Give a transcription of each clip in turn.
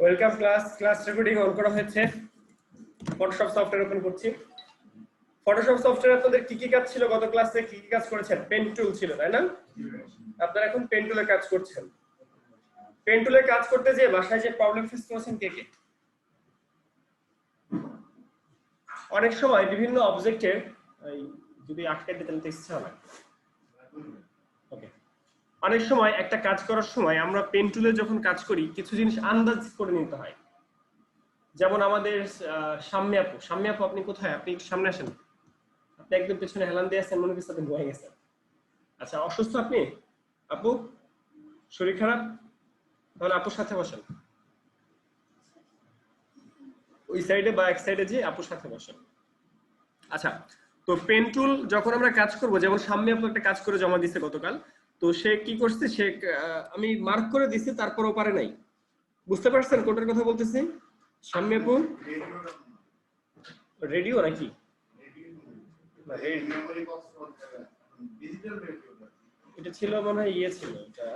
Welcome class recording on করা হয়েছে। Photoshop software open করছি। ফটোশপ সফটওয়্যার আপনাদের কি কি কাজ ছিল গত ক্লাসে? কি কি কাজ করেছেন? পেন টুল ছিল, তাই না? আপনারা এখন পেন টুলে কাজ করছেন। পেন টুলে কাজ করতে যে বাসায় যে প্রবলেম ফেস করেছেন কে কে? অনেক সময় বিভিন্ন অবজেক্টের যদি আটকে দিতে তাহলে ইচ্ছা হয়। ওকে, অনেক সময় একটা কাজ করার সময় আমরা পেন টুলে যখন কাজ করি কিছু জিনিস আন্দাজ করে নিতে হয়। যেমন আমাদের সাম্য আপু, আপনি কোথায়? আপনি একটু সামনে আসেন। আপনি একদম পেছনে হেলান দিয়ে আছেন, মনে হচ্ছে আপনি বয়ে গেছেন। আচ্ছা, অসুস্থ আপনি? আপু শরীর খারাপ? তাহলে আপুর সাথে বসেন, ওই সাইডে বা এক সাইডে যে আপুর সাথে বসেন। আচ্ছা, তো পেন টুল যখন আমরা কাজ করব, যেমন সামনে আপু একটা কাজ করে জমা দিছে গতকাল, তো সে কি করছে, সে আমি মার্ক করে দিছি, তারপরও পারে নাই। বুঝতে পারছেন কোনটার কথা বলতেছি? সামনে আপু রেডিও নাকি? এটা ছিল মনে হয় ইয়ে ছিল, এটা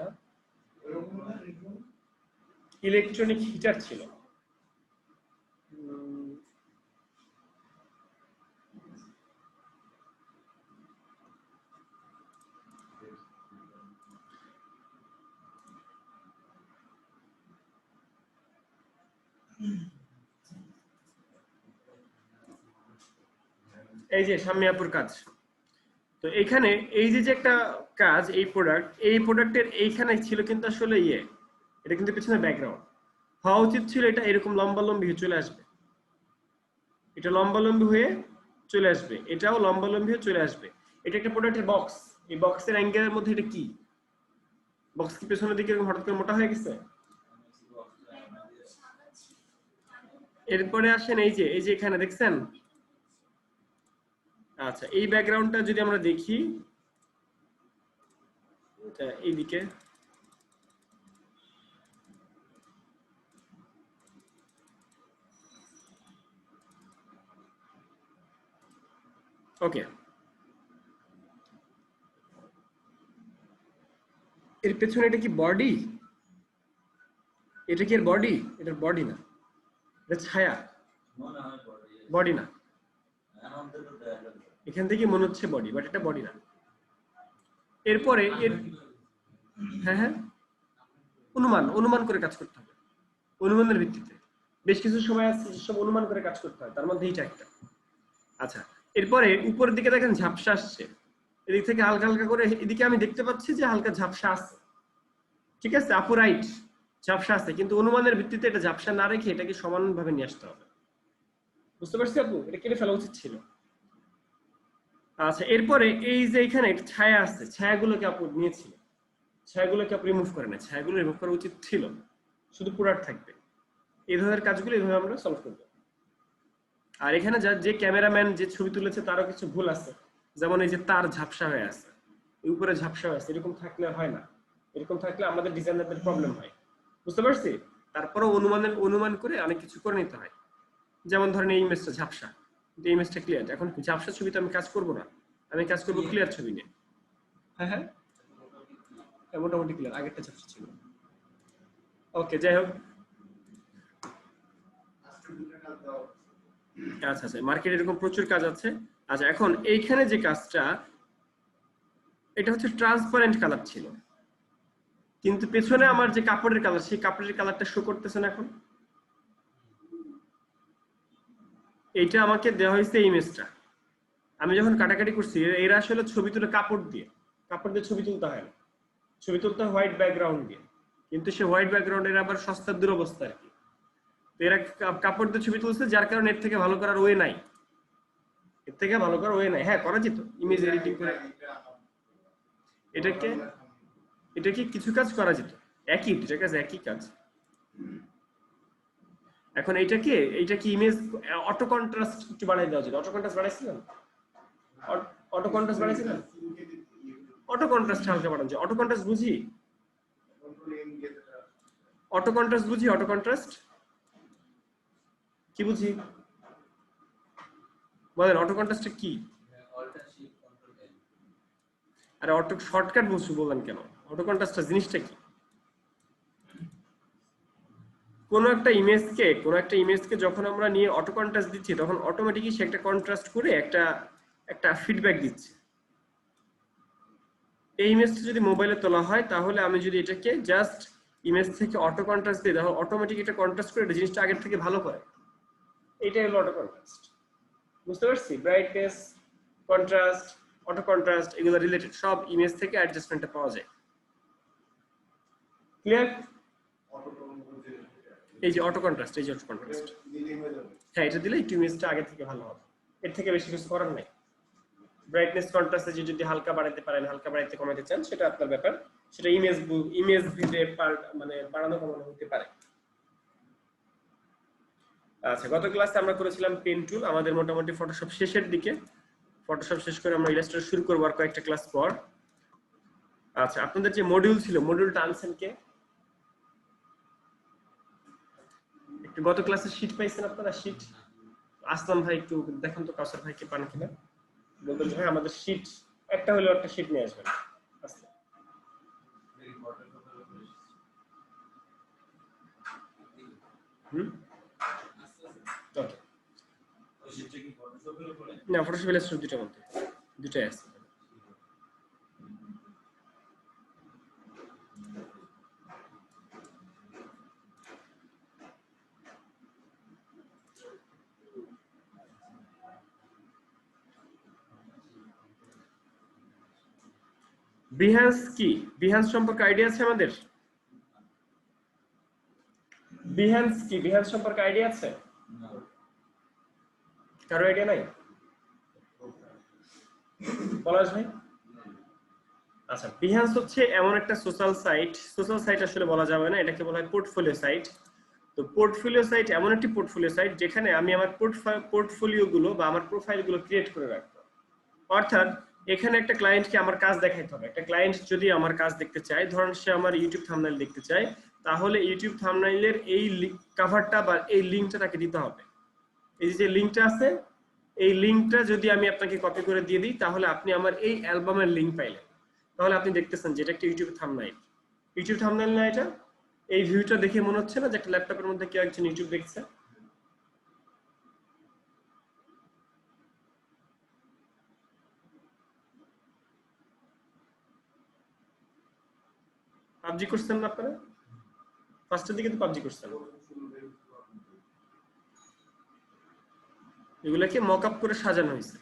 ইলেকট্রনিক হিটার ছিল। এই যে সামনে আপুর কাজ। তো এখানে এই যে একটা কাজ, এই প্রোডাক্টের এইখানে ছিল কিন্তু আসলে ইয়ে, এটা কিন্তু পিছনে ব্যাকগ্রাউন্ড হওয়া উচিত ছিল। এটা এরকম লম্বালম্বি হয়ে চলে আসবে, এটা লম্বালম্বি হয়ে চলে আসবে, এটাও লম্বালম্বি হয়ে চলে আসবে। এটা একটা প্রোডাক্টের বক্স। এই বক্সের অ্যাঙ্গেলের মধ্যে এটা কি? বক্স কি পেছনের দিকে এরকম হঠাৎ করে মোটা হয়ে গেছে? এরপরে আসেন এই যে এখানে দেখছেন। আচ্ছা, এই ব্যাকগ্রাউন্ডটা যদি আমরা দেখি, এটা এইদিকে, ওকে, এর পেছনে এটা কি বডি? এটা কি এর বডি? এটার বডি না, এটা ছায়া, বডি না। এখান থেকে মনে হচ্ছে বডি, বাট এটা বডি না। এরপরে এর হ্যাঁ হ্যাঁ, অনুমান করে কাজ করতে হবে, অনুমানের ভিত্তিতে। বেশ কিছু সময় আছে যেসব অনুমান করে কাজ করতে হয়, তার মধ্যে এইটা একটা। আচ্ছা, এরপরে উপরের দিকে দেখেন ঝাপসা আসছে, এদিক থেকে হালকা হালকা করে এদিকে আমি দেখতে পাচ্ছি যে হালকা ঝাপসা আছে। ঠিক আছে আপু, রাইট, ঝাপসা আছে, কিন্তু অনুমানের ভিত্তিতে এটা ঝাপসা না রেখে এটাকে সমানভাবে নিয়ে আসতে হবে। বুঝতে পারছি আপু, এটা কেটে ফেলা উচিত ছিল। আচ্ছা, এরপরে এই যে এখানে ছায়া আছে, ছায়াগুলোকে আপু নিয়েছিল, ছায়াগুলোকে আপনি রিমুভ করে না, ছায়াগুলো রিমুভ করা উচিত ছিল, শুধু প্রোডাক্ট থাকবে। এই ধরনের কাজগুলো এইভাবে আমরা সলভ করবো। আর এখানে যে ক্যামেরাম্যান যে ছবি তুলেছে তারও কিছু ভুল আছে, যেমন এই যে তার ঝাপসা হয়ে আছে, উপরে ঝাপসা হয়ে আছে, এরকম থাকলে হয় না। এরকম থাকলে আমাদের ডিজাইনারদের প্রবলেম হয়। বুঝতে পারছি? তারপরেও অনুমান করে অনেক কিছু করে নিতে হয়। যেমন ধরেন এই ইমেজটা ঝাপসা, এই ইমেজটা ক্লিয়ার। এখন ঝাপসা ছবিতে আমি কাজ করব না, আমি কাজ করব ক্লিয়ার ছবি নিয়ে। হ্যাঁ হ্যাঁ, মোটামুটি ক্লিয়ার, আগেরটা ঝাপসা ছিল। ওকে, যাই হোক। আচ্ছা আচ্ছা, মার্কেটে এরকম প্রচুর কাজ আছে। আচ্ছা, এখন এইখানে যে কাজটা, এটা হচ্ছে ট্রান্সপারেন্ট কালার ছিল, কিন্তু পেছনে আমার যে কাপড়ের কালার, সেই কাপড়ের কালারটা শো করতেছে না। এখন এইটা আমাকে দেওয়া হয়েছে এই ইমেজটা, আমি যখন কাটাকাটি করছি, এরা আসলে ছবি তুলে কাপড় দিয়ে ছবি তুলতে হয় না, ছবি তুলতে হয় হোয়াইট ব্যাকগ্রাউন্ড দিয়ে। কিন্তু সে হোয়াইট ব্যাকগ্রাউন্ডের আবার সস্তার দুরবস্থা আর কি। এরা কাপড় দিয়ে ছবি তুলছে, যার কারণে এর থেকে ভালো করার ওয়ে নাই, এর থেকে ভালো করার ওয়ে নাই। হ্যাঁ, করা যেত ইমেজ এডিটিং করে, এটা কি কিছু কাজ করা যেত, একই কাজ, একই কাজ। এখন এইটা কি ইমেজ অটো কন্ট্রাস্ট একটু বাড়াই দেওয়া যেত। অটো কন্ট্রাস্ট বাড়াইছিলাম, অটো কন্ট্রাস্ট বাড়াইছিলাম, অটো কন্ট্রাস্ট হালকা বাড়ানো যায়। অটো কন্ট্রাস্ট বুঝি, অটো কন্ট্রাস্ট কি বুঝি বলেন, অটো কন্ট্রাস্ট কি? আরে অটো শর্টকাট বুঝছি বললেন কেন? অটো কন্ট্রাস্ট জিনিসটা কি? কোনো একটা ইমেজকে যখন আমরা নিয়ে অটো কন্ট্রাস্ট দিচ্ছি তখন অটোমেটিকই সে একটা কন্ট্রাস্ট করে একটা ফিডব্যাক দিচ্ছে। এই ইমেজটা যদি মোবাইলে তোলা হয় তাহলে আমি যদি এটাকে জাস্ট ইমেজ থেকে অটো কন্ট্রাস্ট দিই তাহলে অটোমেটিক এটা কন্ট্রাস্ট করে জিনিসটা আগের থেকে ভালো করে। এইটাই হলো অটো কন্ট্রাস্ট। বুঝতে পারছি? ব্রাইটনেস, কন্ট্রাস্ট, অটো কন্ট্রাস্ট এগুলো রিলেটেড, সব ইমেজ থেকে অ্যাডজাস্টমেন্টটা পাওয়া যায়। ক্লিয়ার? এই যে অটো কন্ট্রাস্ট, এই যে অটো কন্ট্রাস্ট, হ্যাঁ এটা দিলে একটু ইমেজটা আগে থেকে ভালো হবে। এর থেকে বেশি কিছু করার নাই। ব্রাইটনেস কন্ট্রাস্টে যদি হালকা বাড়াতে পারেন, হালকা বাড়াতে কমাতে চান সেটা আপনার ব্যাপার, সেটা ইমেজ ভেদে মানে বাড়ানো কমানো হতে পারে। আচ্ছা, গত ক্লাসে আমরা করেছিলাম পেন টুল। আমাদের মোটামুটি ফটোশপ শেষের দিকে, ফটোশপ শেষ করে আমরা ইলাস্ট্রেটর শুরু করব আর কয়েকটা ক্লাস পর। আচ্ছা, আপনাদের যে মডিউল ছিল, মডিউলটা আনছেন কে? একটু গত ক্লাসে শীট পাইছেন আপনারা? শীট আসলাম ভাই একটু দেখেন তো কাউসার ভাইকে পান কিনা। বলবেন ভাই আমাদের শীট একটা হলো, একটা শীট নিয়ে আসবেন। আচ্ছা না, ফটোশপ ইলাস্ট্রেটর দুইটার মধ্যে দুইটাই আছে। বিহান্স কি? বিহান্স সম্পর্কে আইডিয়া আছে আমাদের? বিহান্স কি? বিহান্স সম্পর্কে আইডিয়া আছে? কারো আইডিয়া নাই? পলাশ ভাই? আচ্ছা, বিহান্স হচ্ছে এমন একটা সোশ্যাল সাইট আসলে বলা যাবে না, এটাকে বলা হয় পোর্টফোলিও সাইট। তো পোর্টফোলিও সাইট এমন একটি পোর্টফোলিও সাইট যেখানে আমি আমার পোর্টফোলিও গুলো বা আমার প্রোফাইল গুলো ক্রিয়েট করে রাখবো। অর্থাৎ এখানে একটা ক্লায়েন্টকে আমার কাজ দেখাইতে হবে। একটা ক্লায়েন্ট যদি আমার কাজ দেখতে চায়, ধরুন সে আমার ইউটিউব থাম্বনেল দেখতে চায়, তাহলে ইউটিউব থাম্বনেইলের এই কভারটা বা এই লিংকটা তাকে দিতে হবে। এই যে লিংকটা আছে, এই লিংকটা যদি আমি আপনাকে কপি করে দিয়ে দিই তাহলে আপনি আমার এই অ্যালবামের লিংক পাইলেন। তাহলে আপনি দেখতেছেন যে এটা একটা ইউটিউব থাম্বনেইল। ইউটিউব থাম্বনেইল না এটা? এই ভিউটা দেখে মনে হচ্ছে না যে একটা ল্যাপটপের মধ্যে কেউ একজন ইউটিউব দেখছে? পাবজি করছেন না আপনারা? ফার্স্টের দিকে তো পাবজি করছেন। এগুলাকে মক আপ করে সাজানো হয়েছে।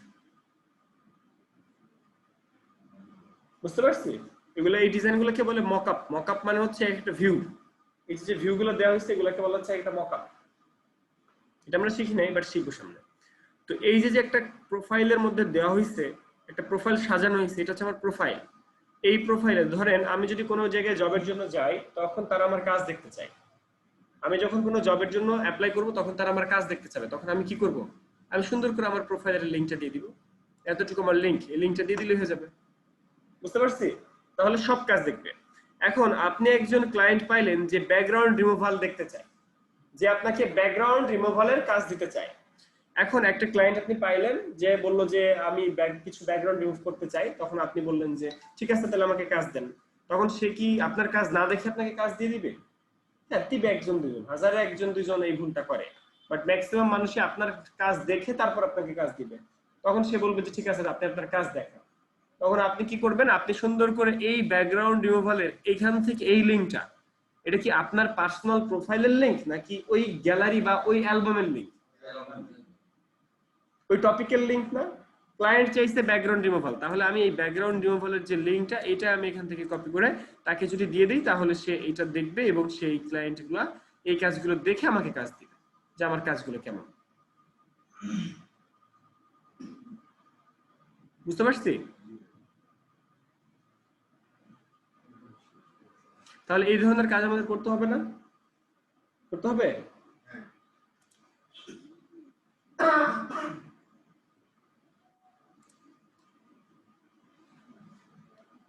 বুঝতে পারছি? এগুলো এই ডিজাইনগুলোকে বলে মক আপ। মক আপ মানে হচ্ছে একটা ভিউ। এই যে ভিউগুলো দেওয়া হয়েছে এগুলোকে বলা হচ্ছে একটা মক আপ। এটা আমরা শিখি নাই, বাট শিখবো সামনে। তো এই যে একটা প্রোফাইলের মধ্যে দেওয়া হয়েছে, একটা প্রোফাইল সাজানো হয়েছে, এটা হচ্ছে আমার প্রোফাইল। এই প্রোফাইলে ধরেন আমি যদি কোনো জায়গায় জবের জন্য যাই তখন তারা আমার কাজ দেখতে চায়। আমি যখন কোনো জবের জন্য অ্যাপ্লাই করব তখন তারা আমার কাজ দেখতে চাবে। তখন আমি কি করব? আমি সুন্দর করে আমার প্রোফাইলের লিংকটা দিয়ে দিব। এতটুকু আমার লিংক, এই লিংকটা দিয়ে দিলেই হয়ে যাবে। বুঝতে পারছি? তাহলে সব কাজ দেখবে। এখন আপনি একজন ক্লায়েন্ট পাইলেন যে ব্যাকগ্রাউন্ড রিমুভাল দেখতে চায়, যে আপনাকে ব্যাকগ্রাউন্ড রিমুভালের কাজ দিতে চায়। এখন একটা ক্লায়েন্ট আপনি পাইলেন যে বলল যে আমি কিছু ব্যাকগ্রাউন্ড রিমুভ করতে চাই, তখন আপনি বললেন যে ঠিক আছে তাহলে আমাকে কাজ দেন। তখন সে কি আপনার কাজ না দেখে আপনাকে কাজ দিয়ে দিবে? হ্যাঁ, দিবে একজন দুজন, হাজারে একজন দুজন এই ভুলটা করে, বাট ম্যাক্সিমাম মানুষই আপনার কাজ দেখে তারপর আপনাকে কাজ দিবে। তখন সে বলবে যে ঠিক আছে আপনি আপনার কাজ দেখান। তখন আপনি কি করবেন? আপনি সুন্দর করে এই ব্যাকগ্রাউন্ড রিমুভালের এইখান থেকে এই লিংকটা, এটা কি আপনার পার্সোনাল প্রোফাইলের লিংক নাকি ওই গ্যালারি বা ওই অ্যালবামের লিংক? ওই টপিকের লিংক না? ক্লায়েন্ট চাইছে ব্যাকগ্রাউন্ড রিমুভাল, তাহলে আমি এই ব্যাকগ্রাউন্ড রিমুভালের যে লিংকটা এটা আমি এখান থেকে কপি করে তাকে যদি দিয়ে দিই তাহলে সে এটা দেখবে এবং সেই ক্লায়েন্টগুলো এই কাজগুলো দেখে আমাকে কাজ দিবে যে আমার কাজগুলো কেমন। বুঝতে পারছি? তাহলে এই ধরনের কাজ আমাদের করতে হবে না? করতে হবে।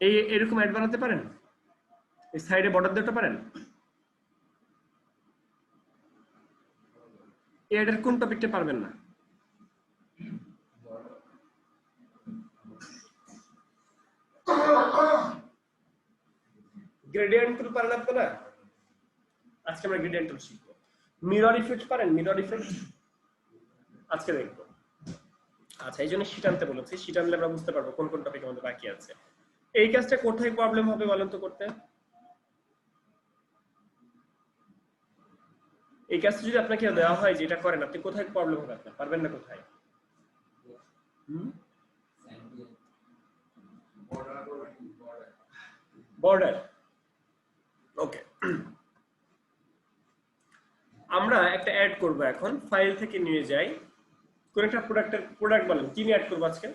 এই এরকম অ্যাড বানাতে পারেন, এই সাইডে বর্ডার দিতে পারেন। এই অ্যাডের কোন টপিকটা পারবেন না? গ্রেডিয়েন্ট টুল পারেন আপনারা? আজকে আমরা গ্রেডিয়েন্ট টুল শিখবো। মিরর ইফেক্ট পারেন? মিরর ইফেক্ট আজকে দেখবো। আচ্ছা, এই জন্য শীট আনতে বলেছি, শীট আনলে আমরা বুঝতে পারবো কোন কোন টপিক আমাদের বাকি আছে। এই কাজটা কোথায় প্রবলেম হবে বলেন তো করতে? এই কাজটা যদি আপনাকে দেওয়া হয় যে এটা করেন, আপনি কোথায় প্রবলেম হবে? আপনার পারবেন না কোথায়? বর্ডার। ওকে, আমরা একটা অ্যাড করব এখন, ফাইল থেকে নিয়ে যাই, কোন একটা প্রোডাক্ট বলেন, কি নিয়ে অ্যাড করবো আজকে?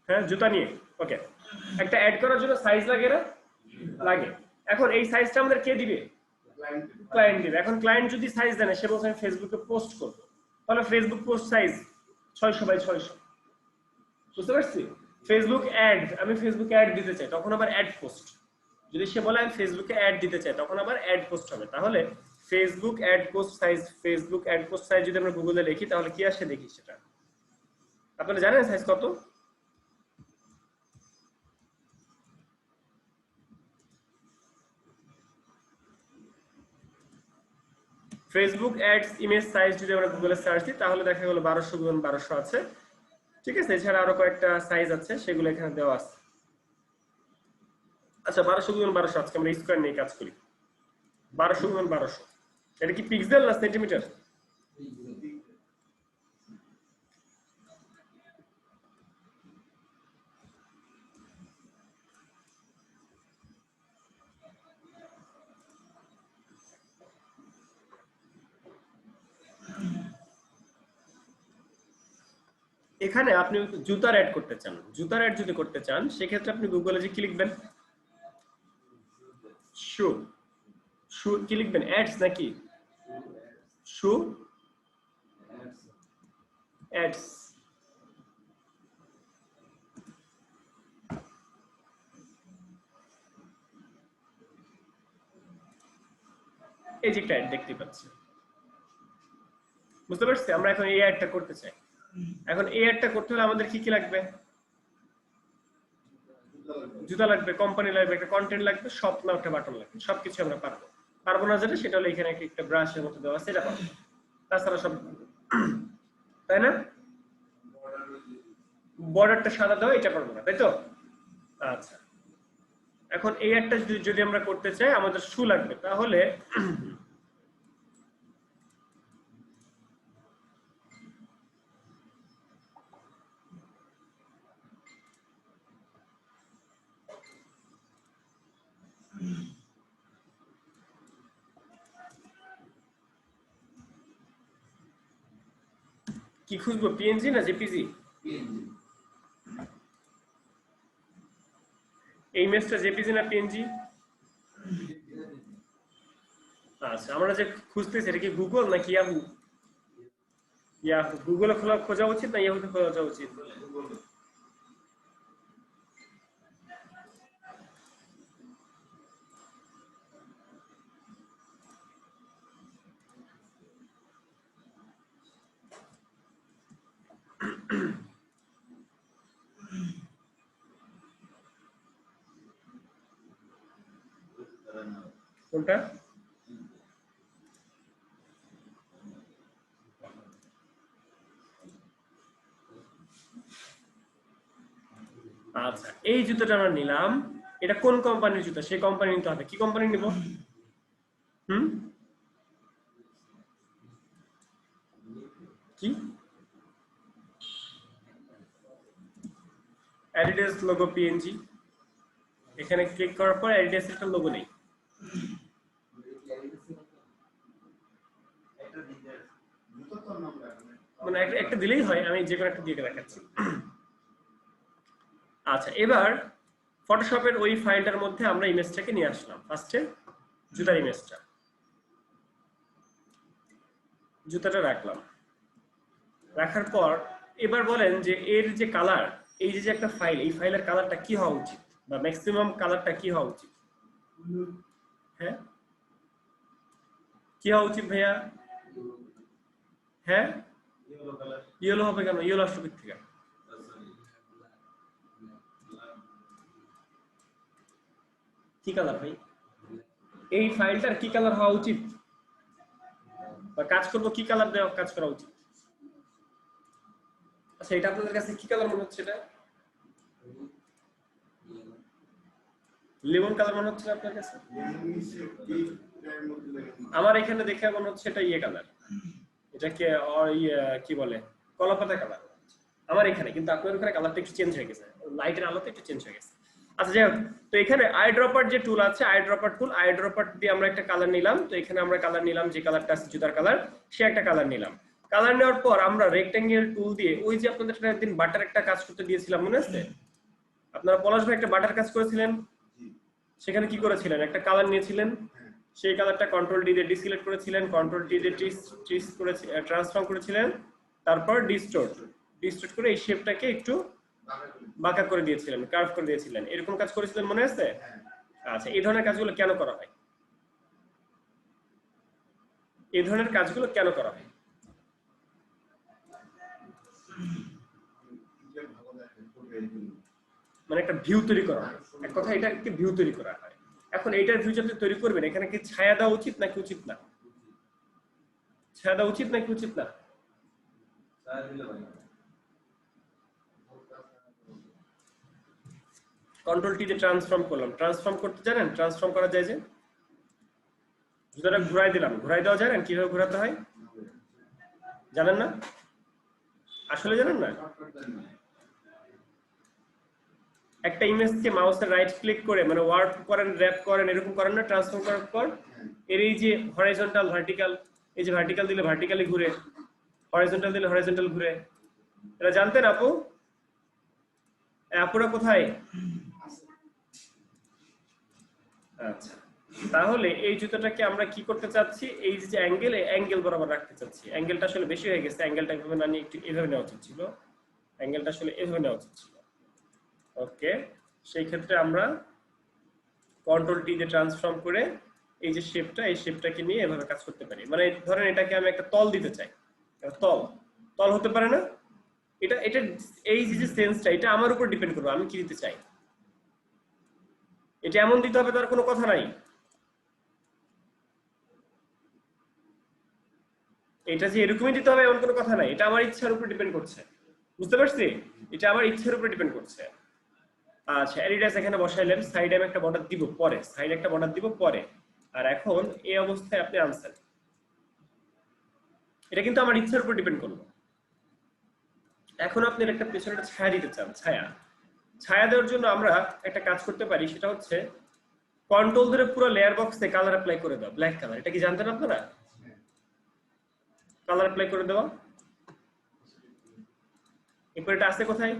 হ্যাঁ, জুতা নিয়ে। ওকে, একটা অ্যাড করার জন্য সাইজ লাগে না? লাগে। এখন এই সাইজটা আমাদের কে দিবে? ক্লায়েন্ট দিবে। এখন ক্লায়েন্ট যদি সাইজ দেয় না, সে বলছে আমি ফেসবুকে পোস্ট করব, তাহলে ফেসবুক পোস্ট সাইজ 600 বাই 600। বুঝতে পারছি? ফেসবুক অ্যাড, আমি ফেসবুকে অ্যাড দিতে চাই, তখন আবার অ্যাড পোস্ট। যদি সে বলে আমি ফেসবুকে অ্যাড দিতে চাই, তখন আবার অ্যাড পোস্ট হবে। তাহলে Facebook ad post size, Facebook ad post size যদি আমরা গুগলে লিখি তাহলে কি আসে দেখি সেটা। আপনারা জানেন সাইজ কত? ফেসবুক অ্যাডস ইমেজ সাইজ যদি আমরা গুগলে সার্চ দিই তাহলে দেখা গেল 1200 × 1200 আছে। ঠিক আছে, এছাড়া আরো কয়েকটা সাইজ আছে, সেগুলো এখানে দেওয়া আছে। আচ্ছা, 1200 × 1200, আজকে আমরা স্কয়ার নিয়ে কাজ করি। 1200 × 1200, এটা কি পিক্সেল না সেন্টিমিটার? এখানে আপনি জুতার অ্যাড করতে চান, জুতার অ্যাড যদি করতে চান সেক্ষেত্রে আপনি গুগলে যে কি লিখবেন? শু। শু কি লিখবেন? অ্যাডস নাকি শু অ্যাডস? এই যে একটা অ্যাড দেখতে পাচ্ছি, বুঝতে পারছি? আমরা এখন এই অ্যাডটা করতে চাই। এখন এই অ্যাডটা করতে হলে আমাদের কি কি লাগবে? জুতা লাগবে, কোম্পানি লাগবে, একটা কন্টেন্ট লাগবে, শপ নাও একটা বাটন লাগবে। সবকিছু আমরা পারবো। পারবো না যেটা, সেটা হলো এখানে একটা ব্রাশের মতো দেওয়া আছে, এটা পারবো। তাছাড়া সব, তাই না? বর্ডারটা সাদা দেওয়া, এটা পারবো না, তাই তো? আচ্ছা, এখন এই একটা যদি আমরা করতে চাই আমাদের শু লাগবে, তাহলে কি খুঁজবো? পিএনজি না জেপিজি? এই ইমেজটা জেপিজি না পিএনজি? আচ্ছা, আমরা যে খুঁজতেছি এটা কি গুগল নাকি ইয়াহু? ইয়াহু। গুগলে খোঁজা উচিত না ইয়াহুতে খোঁজা উচিত? কোনটা? আচ্ছা, এই জুতোটা আমরা নিলাম, এটা কোন কোম্পানির জুতো সেই কোম্পানি নিতে হবে। কি কোম্পানি নিব? হুম, কি? Adidas logo PNG. এখানে ক্লিক করার পর অ্যাডিডাস একটা লোগো নেই, মানে একটা দিলেই হয়, আমি যে কোনো একটা দিয়ে দেখাচ্ছি। আচ্ছা, এবার ফটোশপের ওই ফাইলটার মধ্যে আমরা ইমেজটাকে নিয়ে আসলাম। ফার্স্টে জুতার ইমেজটা, জুতাটা রাখলাম। রাখার পর এবার বলেন যে এর যে কালার, এই যে একটা ফাইল, এই ফাইলের কালারটা কি হওয়া উচিত, বা ম্যাক্সিমাম কালারটা কি হওয়া উচিত? হ্যাঁ, কি হওয়া উচিত ভাইয়া? হ্যাঁ, ইয়েলো হবে কেন? ইয়েলো আসবে কোথা থেকে? কি কালার ভাই? এই ফাইলটার কি কালার হওয়া উচিত, বা কাজ করব কি কালার দেওয়া কাজ করা উচিত? আচ্ছা, এটা আপনাদের কাছে কি কালার মনে হচ্ছে? এটা লেমন কালার মনে হচ্ছে আপনার কাছে? আমার এখানে দেখে মনে হচ্ছে এটা ইয়ে কালার, এটাকে কি বলে, কলাপাতা কালার আমার এখানে, কিন্তু আপনার ওখানে কালারটা একটু চেঞ্জ হয়ে গেছে, লাইটের আলোতে একটু চেঞ্জ হয়ে গেছে। আচ্ছা যাই হোক, তো এখানে আই ড্রপার যে টুল আছে, I dropper tool, I dropper দিয়ে আমরা একটা কালার নিলাম। তো এখানে আমরা কালার নিলাম, যে কালারটা আছে জুতার কালার, সে একটা কালার নিলাম। কালার নেওয়ার পর আমরা রেক্ট্যাঙ্গেল টুল দিয়ে ওই যে আপনাদের একদিন বাটার একটা কাজ করতে দিয়েছিলাম, মনে আছে? আপনারা পলাশ ভাই একটা বাটার কাজ করেছিলেন, সেখানে কি করেছিলেন, একটা কালার নিয়েছিলেন, সেই কালারটা কন্ট্রোল ডি দিয়ে ডিসিলেক্ট করেছিলেন, কন্ট্রোল টি দিয়ে ট্রিস করে ট্রান্সফর্ম করেছিলেন, তারপর ডিস্টোর্ট করে এই শেপটাকে একটু বাঁকা করে দিয়েছিলেন, কার্ভ করে দিয়েছিলেন, এরকম কাজ করেছিলেন, মনে আছে? আচ্ছা, এই ধরনের কাজগুলো কেন করা হয়? এই ধরনের কাজগুলো কেন করা হয়? মানে একটা ভিউ তৈরি করা হয়, এক কথা এটা একটা ভিউ তৈরি করা হয়। এখন এইটার ভিউ যখন তৈরি করবেন, এখানে কি ছায়া দেওয়া উচিত নাকি উচিত না? ছায়া দেওয়া উচিত নাকি উচিত না? কন্ট্রোল টি দিয়ে ট্রান্সফর্ম করলাম, ট্রান্সফর্ম করতে জানেন? ট্রান্সফর্ম করা যায় যে, জুতাটা ঘুরাই দিলাম, ঘুরাই দেওয়া জানেন কিভাবে ঘোরাতে হয়? জানেন না? আসলে জানেন না? একটা ইমেজকে মাউসের রাইট ক্লিক করে, মানে ওয়ার্ক করেন, র‍্যাপ করেন, এরকম করেন না? ট্রান্সফর্ম করার পর এর এই যে হরাইজন্টাল ভার্টিক্যাল, এই যে ভার্টিক্যাল দিলে ভার্টিক্যালি ঘুরে, হরাইজন্টাল দিলে হরাইজন্টাল ঘুরে, এটা জানতেন আপু? আপুরা কোথায়? আচ্ছা, তাহলে এই জুতাটাকে আমরা কি করতে চাচ্ছি, এই যে অ্যাঙ্গেল, এই অ্যাঙ্গেল বরাবর রাখতে চাচ্ছি। অ্যাঙ্গেলটা আসলে বেশি হয়ে গেছে, অ্যাঙ্গেলটা এভাবে না নিয়ে একটু এভাবে নেওয়া উচিত ছিল, অ্যাঙ্গেলটা আসলে এভাবে নেওয়া উচিত ছিল। ওকে, সেই ক্ষেত্রে আমরা কন্ট্রোল টি দিয়ে ট্রান্সফর্ম করে এই যে শেপটা, এই শেপটাকে নিয়ে এভাবে কাজ করতে পারি। মানে ধরেন এটাকে আমি একটা তল দিতে চাই, তল হতে পারে না? এটা এই যে সেন্সটা, এটা আমার উপর ডিপেন্ড করবে আমি কি দিতে চাই। এটা এমন দিতে হবে তার কোনো কথা নাই, এটা যে এরকমই দিতে হবে এমন কোনো কথা নাই, এটা আমার ইচ্ছার উপর ডিপেন্ড করছে। বুঝতে পারছি? এটা আমার ইচ্ছার উপর ডিপেন্ড করছে। আচ্ছা, অ্যাডিডাস এখানে বসাইলেন, সাইডে আমি একটা বর্ডার দিব পরে, সাইডে একটা বর্ডার দিব পরে। আর এখন এই অবস্থায় আপনি আনসার, এটা কিন্তু আমার ইচ্ছার উপর ডিপেন্ড করলো। এখন আপনি একটা পেছনে একটা ছায়া দিতে চান, ছায়া দেওয়ার জন্য আমরা একটা কাজ করতে পারি, সেটা হচ্ছে কন্ট্রোল ধরে পুরো লেয়ার বক্সে কালার অ্যাপ্লাই করে দাও, ব্ল্যাক কালার। এটা কি জানতেন আপনারা? কালার অ্যাপ্লাই করে দেওয়া। এরপর এটা আসছে কোথায়?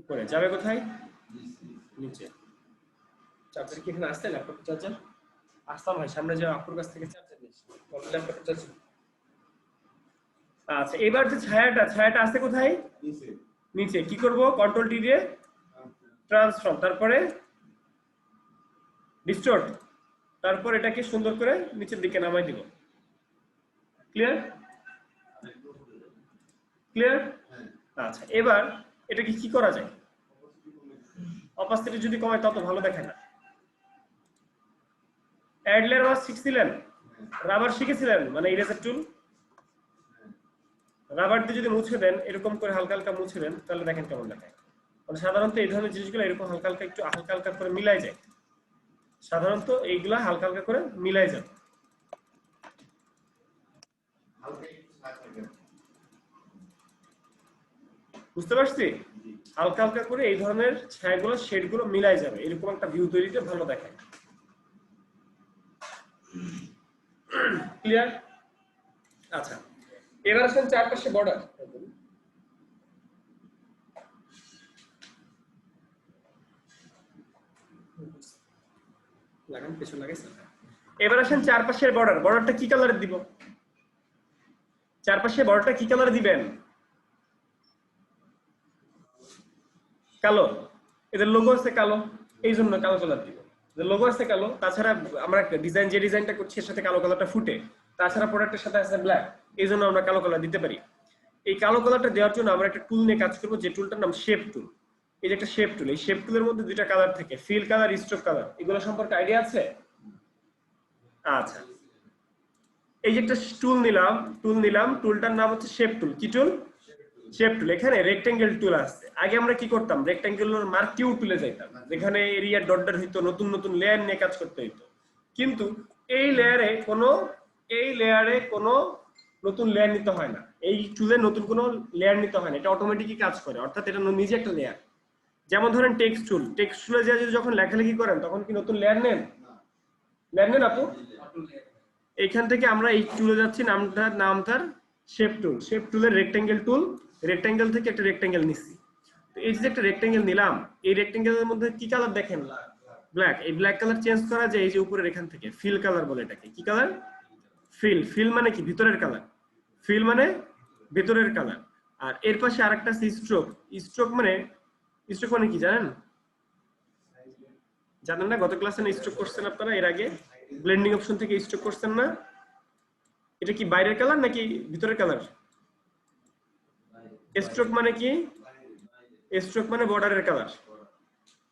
উপরে। যাবে কোথায়? নিচে। চার্জার কি এখানে আসছে? ল্যাপটপ চার্জার আসতাম ভাই, সামনে যাও, আপুর কাছ থেকে চার্জার নিস, ল্যাপটপ চার্জার। আচ্ছা, এবার যে ছায়াটা আসছে কোথায়? নিচে। কি করব? কন্ট্রোল টি দিয়ে ট্রান্সফর্ম, তারপরে ডিস্টোর্ট, তারপর এটাকে সুন্দর করে নিচের দিকে নামাই দিব। ক্লিয়ার? আচ্ছা, এবার এটাকে কি করা যায়? অপাসিটি যদি কমায় তত ভালো দেখে না। অ্যাড লেয়ার ওয়াজ শিখছিলেন, রাবার শিখেছিলেন, মানে ইরেজার টুল, রাবার দিয়ে যদি মুছে দেন, এরকম করে হালকা হালকা মুছে দেন, তাহলে দেখেন কেমন দেখায়। মানে সাধারণত এই ধরনের জিনিসগুলো এরকম হালকা হালকা একটু হালকা হালকা করে মিলাই যায়, সাধারণত এইগুলা হালকা হালকা করে মিলাই যায়। বুঝতে পারছি? হালকা হালকা করে এই ধরনের ছায়াগুলো, শেডগুলো মিলাই যাবে, এরকম একটা ভিউ তৈরিতে ভালো দেখায়। ক্লিয়ার? আচ্ছা, এবার আসেন চারপাশে বর্ডার। লাগান, পেছন লাগাইছে। এবার আসেন চারপাশের বর্ডার। বর্ডারটা কি কালারে দিব? চারপাশে বর্ডারটা কি কালারে দিবেন? কালো। এদের লোগো আছে কালো, এই জন্য কালো কালার দিব। এদের লোগো আছে কালো, তাছাড়া আমরা ডিজাইন, যে ডিজাইনটা করছি এর সাথে কালো কালারটা ফুটে, তাছাড়া প্রোডাক্টের সাথে আছে ব্ল্যাক, এই জন্য আমরা কালো কালার দিতে পারি। এই কালো কালারটা দেওয়ার জন্য আমরা একটা টুল নিয়ে কাজ করবো, যে টুলটার নাম শেপ টুল। এই যে একটা শেপ টুল, এই শেপ টুলের মধ্যে দুইটা কালার থাকে, ফিল কালার, স্ট্রোক কালার। এগুলো সম্পর্কে আইডিয়া আছে? আচ্ছা, এই যে একটা টুলটার নাম হচ্ছে শেপ টুল। কি টুল? শেপ টুল। এখানে রেক্টেঙ্গেল টুল আছে। আগে আমরা কি করতাম, রেক্টেঙ্গুলার মার্ক কিউ টুলে যাইতাম, যেখানে এরিয়া ডট ডট হইতো, নতুন নতুন লেয়ার নিয়ে কাজ করতে হইতো। কিন্তু এই লেয়ারে কোনো নতুন লেয়ার নিতে হয় না, এই টুলে নতুন কোনো লেয়ার নিতে হয় না, এটা অটোমেটিকই কাজ করে, অর্থাৎ এটা নিজে একটা লেয়ার। যেমন ধরেন টেক্সট টুলে যখন লেখালেখি করেন তখন কি নতুন লেয়ার নেন? আপু? এখান থেকে আমরা এই টুলে যাচ্ছি, নামটার শেপ টুলের রেক্টেঙ্গেল থেকে একটা রেক্টেঙ্গেল নিচ্ছি। তো এই যে একটা রেক্টেঙ্গেল নিলাম, এই রেক্টেঙ্গেলের মধ্যে কি কালার দেখেন? ব্ল্যাক। এই ব্ল্যাক কালার চেঞ্জ করা যায় এই যে উপরের এখান থেকে, ফিল কালার বলে এটাকে। কি কালার? ফিল মানে কি? ভিতরের কালার। ফিল মানে ভিতরের কালার। আর এর পাশে আরেকটা আছে স্ট্রোক। স্ট্রোক মানে কি জানেন? জানেন না? গত ক্লাসে স্ট্রোক করছেন আপনারা এর আগে, ব্লেন্ডিং অপশন থেকে স্ট্রোক করছেন না? এটা কি বাইরের কালার নাকি ভিতরের কালার? স্ট্রোক মানে কি? স্ট্রোক মানে বর্ডারের কালার।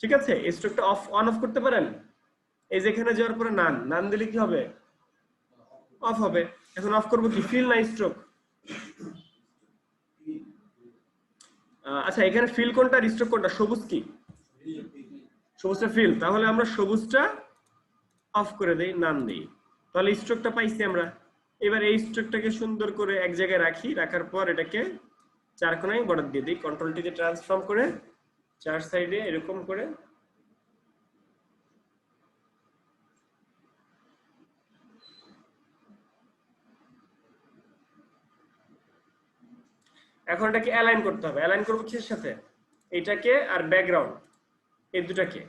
ঠিক আছে, স্ট্রোকটা অন অফ করতে পারেন। এই যে এখানে যাওয়ার পরে নান দিলে কি হবে? অফ হবে। এখন অফ করব কি, ফিল না স্ট্রোক? আচ্ছা, এখানে ফিল কোনটা আর স্ট্রোক কোনটা? সবুজ কি? সবুজটা ফিল। তাহলে আমরা সবুজটা অফ করে দেই, নান দেই, তাহলে স্ট্রোকটা পাইছি আমরা। এবার এই স্ট্রোকটাকে সুন্দর করে এক জায়গায় রাখার পর এটাকে চার কোণায় বর্ডার দিয়ে দিই, কন্ট্রোল টিতে ট্রান্সফর্ম করে চার সাইডে এরকম করে। এখন এটাকে অ্যালাইন করতে হবে। অ্যালাইন করবো কিসের সাথে? এটাকে আর ব্যাকগ্রাউন্ড, এই দুটাকে,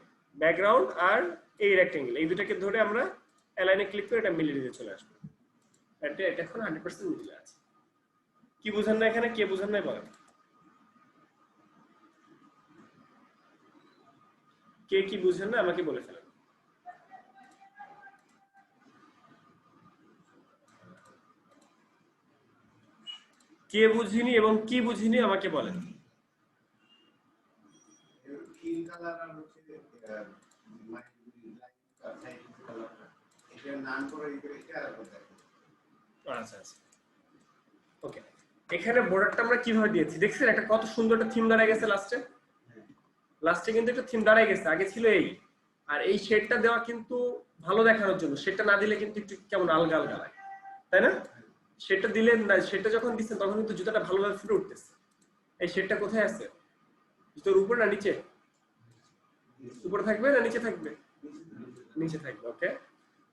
ব্যাকগ্রাউন্ড আর এই রেক্টেঙ্গেল, এই দুটাকে ধরে আমরা অ্যালাইনে ক্লিক করে এটা মিলিয়ে দিতে চলে আসবে। এটা এখন 100% মিলে আছে। কি বুঝেন না এখানে? কে বুঝেন নাই বলেন? কে কি বুঝেন না আমাকে বলে ফেলেন। কে বুঝিনি এবং কি বুঝিনি আমাকে বলেন। আচ্ছা আচ্ছা, ওকে। এখানে বর্ডারটা আমরা কিভাবে দিয়েছি দেখছেন? একটা কত সুন্দর একটা থিম দাঁড়ায় গেছে লাস্টে কিন্তু একটা থিম দাঁড়ায় গেছে। আগে ছিল এই, আর এই শেডটা দেওয়া কিন্তু ভালো দেখানোর জন্য। শেডটা না দিলে কিন্তু একটু কেমন আলগা আলগা লাগে, তাই না? শেডটা দিলে না, শেডটা যখন দিচ্ছেন তখন কিন্তু জুতাটা ভালোভাবে ফুটে উঠতেছে। এই শেডটা কোথায় আছে? জুতোর উপরে না নিচে? উপরে থাকবে না নিচে থাকবে? নিচে থাকবে, ওকে।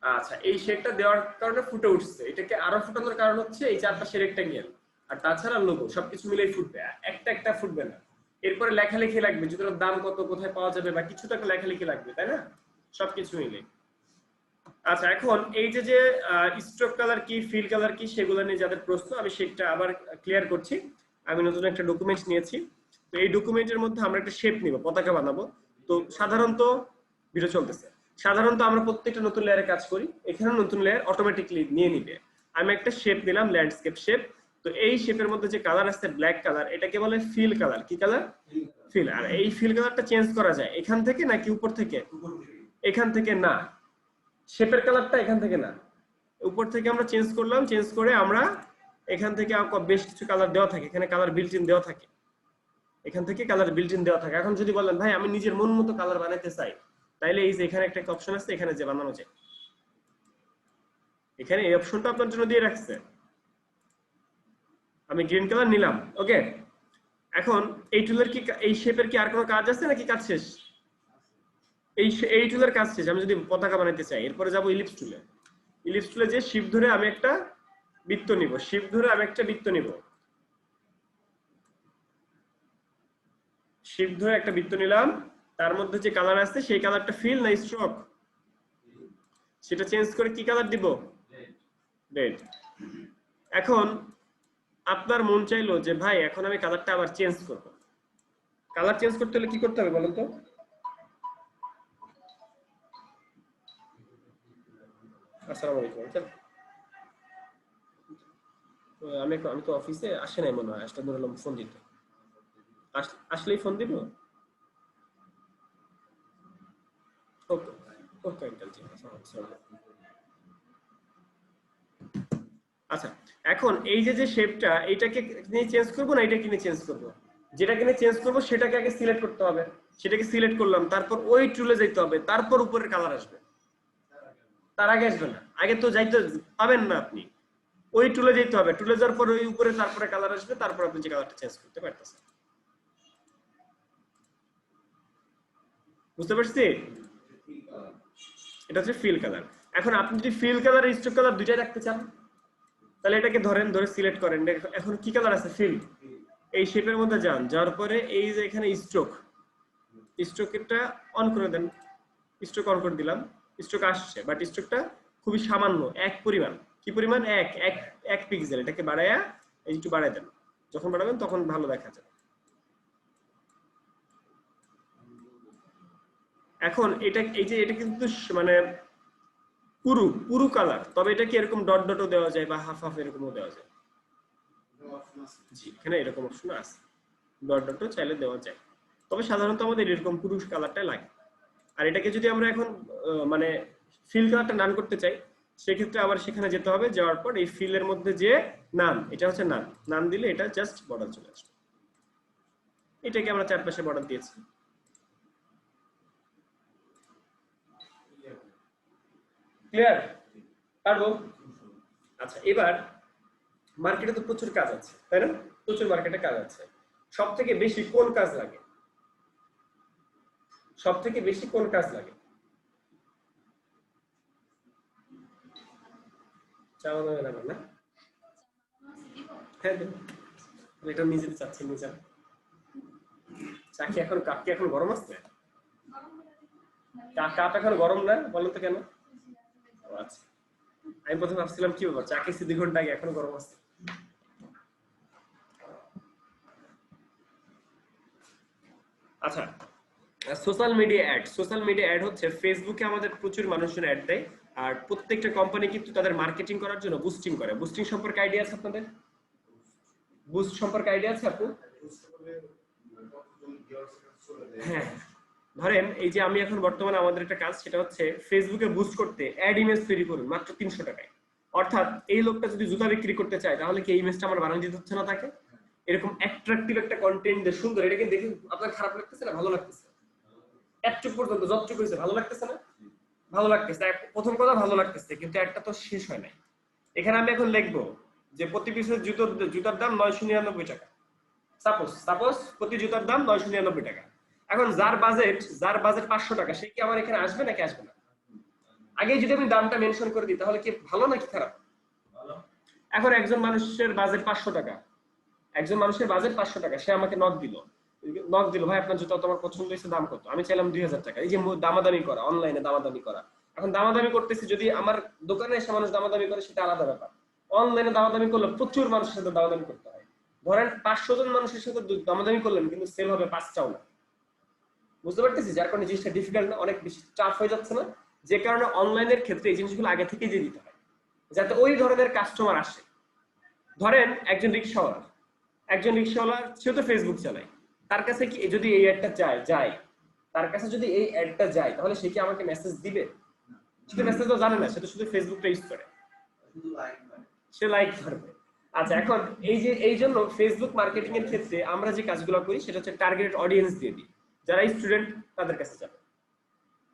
আচ্ছা, এই শেডটা দেওয়ার কারণে ফুটে উঠছে। এটাকে আরো ফুটানোর কারণ হচ্ছে এই চারপাশে রেক্টেঙ্গেল আর তাছাড়া লোগো সবকিছু মিলেই ফুটবে, একটা একটা ফুটবে না। এরপরে লেখালেখি লাগবে, জুতোর দাম কত, কোথায় পাওয়া যাবে, বা কিছু তো একটা লেখালেখি লাগবে, তাই না? সবকিছু মিলে। আচ্ছা, এখন এই যে স্ট্রোক কালার কি, ফিল কালার কি, সেগুলো নিয়ে যাদের প্রশ্ন, আমি সেটা আবার ক্লিয়ার করছি। আমি নতুন একটা ডকুমেন্ট নিয়েছি। তো এই ডকুমেন্টের মধ্যে আমরা একটা শেপ নিব, পতাকা বানাবো। তো সাধারণত ভিডিও চলতেছে, সাধারণত আমরা প্রত্যেকটা নতুন লেয়ারে কাজ করি, এখানে নতুন লেয়ার অটোমেটিকলি নিয়ে নিবে। আমি একটা শেপ নিলাম, ল্যান্ডস্কেপ শেপ। তো এই শেপের মধ্যে যে কালার আছে ব্ল্যাক কালার, এটাকে বলে ফিল কালার। কি কালার? ফিল। আর এই ফিল কালারটা চেঞ্জ করা যায় এখান থেকে নাকি উপর থেকে? এখান থেকে না, শেপের কালারটা এখান থেকে না, উপর থেকে আমরা চেঞ্জ করলাম। চেঞ্জ করে আমরা এখান থেকে বেশ কিছু কালার দেওয়া থাকে, এখানে কালার বিল্ট ইন দেওয়া থাকে, এখান থেকে কালার বিল্ট ইন দেওয়া থাকে। এখন যদি বলেন ভাই আমি নিজের মন মতো কালার বানাতে চাই, তাইলে এই যে এখানে একটা অপশন আছে, এখানে যে বানানো যায়, এখানে এই অপশনটা আপনার জন্য দিয়ে রাখছে। আমি গ্রিন কালার নিলাম, ওকে। এখন এই টুলের কি, এই শেপের কি আর কোনো কাজ আছে নাকি কাজ শেষ? এই টুলের কাজ শেষ। আমি যদি পতাকা বানাতে চাই, এরপরে যাব ইলিপস টুলে। ইলিপস টুলে যে শিফট ধরে আমি একটা বৃত্ত নিব, শিফট ধরে আমি একটা বৃত্ত নিব, শিফট ধরে একটা বৃত্ত নিলাম। তার মধ্যে যে কালার আছে সেই কালারটা ফিল না স্ট্রোক? সেটা চেঞ্জ করে কি কালার দিব? রেড। এখন আপনার মন চাইলো যে ভাই এখন আমি কালারটা আবার চেঞ্জ করব। কালার চেঞ্জ করতে হলে কি করতে হবে বলেন তো? আসসালামু আলাইকুম। আমি তো অফিসে আসে নাই মনে হয়, আসলে ধরলাম ফোন দিতে। আসলেই ফোন দিব। ওকে, ওকে আঙ্কেল, জি আসসালামু আলাইকুম। আচ্ছা, এখন এই যে শেপটা, এইটাকে নিয়ে চেঞ্জ করবো না এটাকে নিয়ে চেঞ্জ করবো? যেটাকে নিয়ে চেঞ্জ করবো সেটাকে আগে সিলেক্ট করতে হবে। সেটাকে সিলেক্ট করলাম, তারপর ওই টুলে যেতে হবে, তারপর উপরের কালার আসবে। তার আগে আসবে না, আগে তো যাইতে পাবেন না আপনি। ওই টুলে যেতে হবে, টুলে যাওয়ার পর ওই উপরে তারপরে কালার আসবে, তারপর আপনি যে কালারটা চেঞ্জ করতে পারতেছেন। বুঝতে পারছি? এটা হচ্ছে ফিল কালার। এখন আপনি যদি ফিল কালার আর স্ট্রোক কালার দুইটাই রাখতে চান, তাহলে এটাকে ধরে সিলেক্ট করেন। এখন কি কালার আছে? ফিল। এই শেপের মধ্যে যান, যাওয়ার পরে এই যে এখানে স্ট্রোক, স্ট্রোকটা অন করে দেন। স্ট্রোক অন করে দিলাম, স্ট্রোক আসছে, বাট স্ট্রোকটা খুবই সামান্য, এক পরিমাণ। কি পরিমাণ? এক এক এক পিক্সেল। এটাকে বাড়ায়া একটু বাড়ায় দেন, যখন বাড়াবেন তখন ভালো দেখা যাবে। এখন এটা এই যে এটা কিন্তু মানে পুরু পুরু কালার, তবে এটা কি এরকম ডট ডটও দেওয়া যায় বা হাফ হাফ এরকমও দেওয়া যায়। জি, এখানে এরকম অপশন আছে, ডট ডটও চাইলে দেওয়া যায়, তবে সাধারণত আমাদের এরকম পুরু কালারটা লাগে। আর এটাকে যদি আমরা এখন মানে ফিল কালারটা নান করতে চাই, সেক্ষেত্রে আবার সেখানে যেতে হবে, যাওয়ার পর এই ফিলের মধ্যে যে নান, এটা হচ্ছে নান, নান দিলে এটা জাস্ট বর্ডার চলে আসবে। এটাকে আমরা চারপাশে বর্ডার দিয়েছি। ক্লিয়ার? পারবো? আচ্ছা, এবার মার্কেটে তো প্রচুর কাজ আছে, তাই না? প্রচুর মার্কেটে কাজ আছে। সব থেকে বেশি কোন কাজ লাগে? সব থেকে বেশি কোন কাজ লাগে? চা বানাবে না না? হ্যাঁ, এটা নিজে চাচ্ছি নিজে। চা কি এখন কাপ কি এখন গরম আছে? কাপ এখন গরম না, বলো তো কেন? আচ্ছা, আমি প্রথমে ভাবছিলাম কি ব্যাপার, চা খেয়েছি 2 ঘন্টা আগে, এখন গরম আছে। আচ্ছা, social media ad. Social media ad হচ্ছে ফেসবুকে আমাদের প্রচুর মানুষজন অ্যাড দেয়, আর প্রত্যেকটা কোম্পানি কিন্তু তাদের মার্কেটিং করার জন্য বুস্টিং করে। বুস্টিং সম্পর্কে আইডিয়া আছে আপনাদের? বুস্ট সম্পর্কে আইডিয়া আছে আপু? হ্যাঁ, ধরেন এই যে আমি এখন বর্তমানে আমাদের একটা কাজ, সেটা হচ্ছে ফেসবুকে বুস্ট করতে অ্যাড ইমেজ তৈরি করুন মাত্র 300 টাকায়। অর্থাৎ এই লোকটা যদি জুতা বিক্রি করতে চায়, তাহলে কি এই ইমেজটা আমার বানানো দিতে হচ্ছে না তাকে? এরকম অ্যাট্রাকটিভ একটা কন্টেন্ট দিয়ে সুন্দর, এটা কিন্তু দেখে আপনার খারাপ লাগতেছে না ভালো লাগতেছে? এতটুকু পর্যন্ত যতটুকু হয়েছে ভালো লাগতেছে না? ভালো লাগতেছে। প্রথম কথা ভালো লাগতেছে, কিন্তু একটা তো শেষ হয় নাই। এখানে আমি এখন লিখবো যে প্রতি পিসের জুতার দাম 999 টাকা। সাপোজ সাপোজ প্রতি জুতার দাম 999 টাকা। এখন যার বাজেট 500 টাকা, সে কি আমার এখানে আসবে নাকি আসবে না? আগে যদি আমি দামটা মেনশন করে দিই, তাহলে কি ভালো নাকি খারাপ? এখন একজন মানুষের বাজেট 500 টাকা, একজন মানুষের বাজেট 500 টাকা, সে আমাকে নক দিল, ভাই আপনার জুতা তোমার পছন্দ হয়েছে, দাম কত? আমি চাইলাম 2000 টাকা। এই যে দামাদামি করা, অনলাইনে দামাদামি করা। এখন দামাদামি করতেছি, যদি আমার দোকানে এসে মানুষ দামাদামি করে সেটা আলাদা ব্যাপার। অনলাইনে দামাদামি করলে প্রচুর মানুষের সাথে দামাদামি করতে হয়। ধরেন 500 জন মানুষের সাথে দামাদামি করলেন, কিন্তু সেল হবে 5টাও না। বুঝতে পারতেছি? যার কারণে জিনিসটা ডিফিকাল্ট না, অনেক বেশি টাফ হয়ে যাচ্ছে না? যে কারণে অনলাইনের ক্ষেত্রে এই জিনিসগুলো আগে থেকে দিয়ে দিতে হয়, যাতে ওই ধরনের কাস্টমার আসে। ধরেন একজন রিক্সাওয়ালা সে তো ফেসবুক চালায়, তার কাছে কি যদি এই অ্যাডটা যায়, তার কাছে যদি এই অ্যাডটা যায়, তাহলে সে কি আমাকে মেসেজ দিবে? সে তো মেসেজ তো জানে না, সে তো শুধু ফেসবুকটা ইউজ করে, সে লাইক করবে। আচ্ছা, এখন এই জন্য ফেসবুক মার্কেটিং এর ক্ষেত্রে আমরা যে কাজগুলো করি, সেটা হচ্ছে টার্গেটেড অডিয়েন্স দিয়ে দিই। যারা স্টুডেন্ট তাদের কাছে যাবে,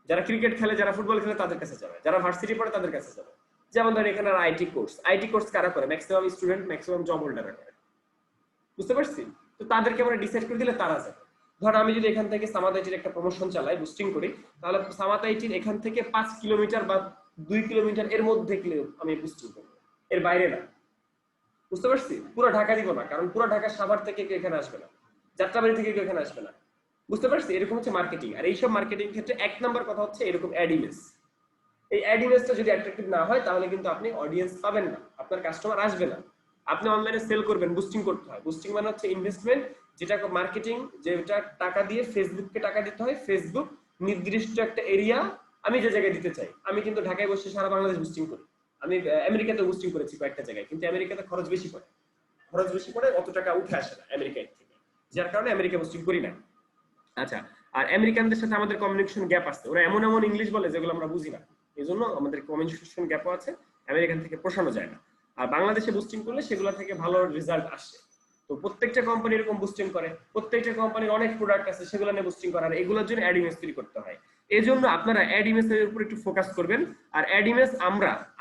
যারা ক্রিকেট খেলে, যারা ফুটবল খেলে তাদের কাছে যাবে, যারা ভার্সিটি পড়ে তাদের কাছে যাবে। যেমন ধরেন এখানে আইটি কোর্স কারা করে? ম্যাক্সিমাম স্টুডেন্ট, ম্যাক্সিমাম জব হোল্ডাররা করে। বুঝতে পারছি? তো তাদেরকে আমরা ডিসাইড করে দিলে তারা যাবে। ধর আমি যদি এখান থেকে সামাদ আইটির একটা প্রমোশন চালাই, বুস্টিং করি, তাহলে সামাদ আইটির এখান থেকে 5 কিলোমিটার বা 2 কিলোমিটার এর মধ্যে আমি বুস্টিং করবো, এর বাইরে না। বুঝতে পারছি? পুরো ঢাকা দিব না, কারণ পুরো ঢাকা সাভার থেকে কেউ এখানে আসবে না, যাত্রাবাড়ি থেকে কেউ এখানে আসবে না। বুঝতে পারছি? এরকম হচ্ছে মার্কেটিং। আর এইসব মার্কেটিং ক্ষেত্রে 1 নাম্বার কথা হচ্ছে এরকম অ্যাড ইমেজ। এই অ্যাড ইমেজটা যদি অ্যাট্রাকটিভ না হয়, তাহলে কিন্তু আপনি অডিয়েন্স পাবেন না, আপনার কাস্টমার আসবে না। আপনি অনলাইনে সেল করবেন, বুস্টিং করতে হয়। বুস্টিং মানে হচ্ছে ইনভেস্টমেন্ট, যেটা মার্কেটিং, যেটা টাকা দিয়ে ফেসবুককে টাকা দিতে হয়। ফেসবুক নির্দিষ্ট একটা এরিয়া, আমি যে জায়গায় দিতে চাই, আমি কিন্তু ঢাকায় বসে সারা বাংলাদেশ বুস্টিং করি। আমি আমেরিকাতে বুস্টিং করেছি কয়েকটা জায়গায়, কিন্তু আমেরিকাতে খরচ বেশি পড়ে, অত টাকা উঠে আসে না আমেরিকায় থেকে, যার কারণে আমেরিকা বুস্টিং করি না। আচ্ছা, আর আমেরিকানদের সাথে আমাদের কমিউনিকেশন গ্যাপ আছে, ওরা এমন এমন ইংলিশ বলে যেগুলো আমরা বুঝি না, এই জন্য আমাদের কমিউনিকেশন গ্যাপও আছে, আমেরিকান থেকে পোষানো যায় না। আর বাংলাদেশে বুস্টিং করলে সেগুলো থেকে ভালো রেজাল্ট আসে। তো প্রত্যেকটা কোম্পানি এরকম বুস্টিং করে, প্রত্যেকটা কোম্পানির অনেক প্রোডাক্ট আছে সেগুলো নিয়ে বুস্টিং করে, আর এগুলোর জন্য অ্যাড ইমেজ তৈরি করতে হয়। এই জন্য আপনারা অ্যাড ইমেজের উপর একটু ফোকাস করবেন। আর অ্যাড ইমেজ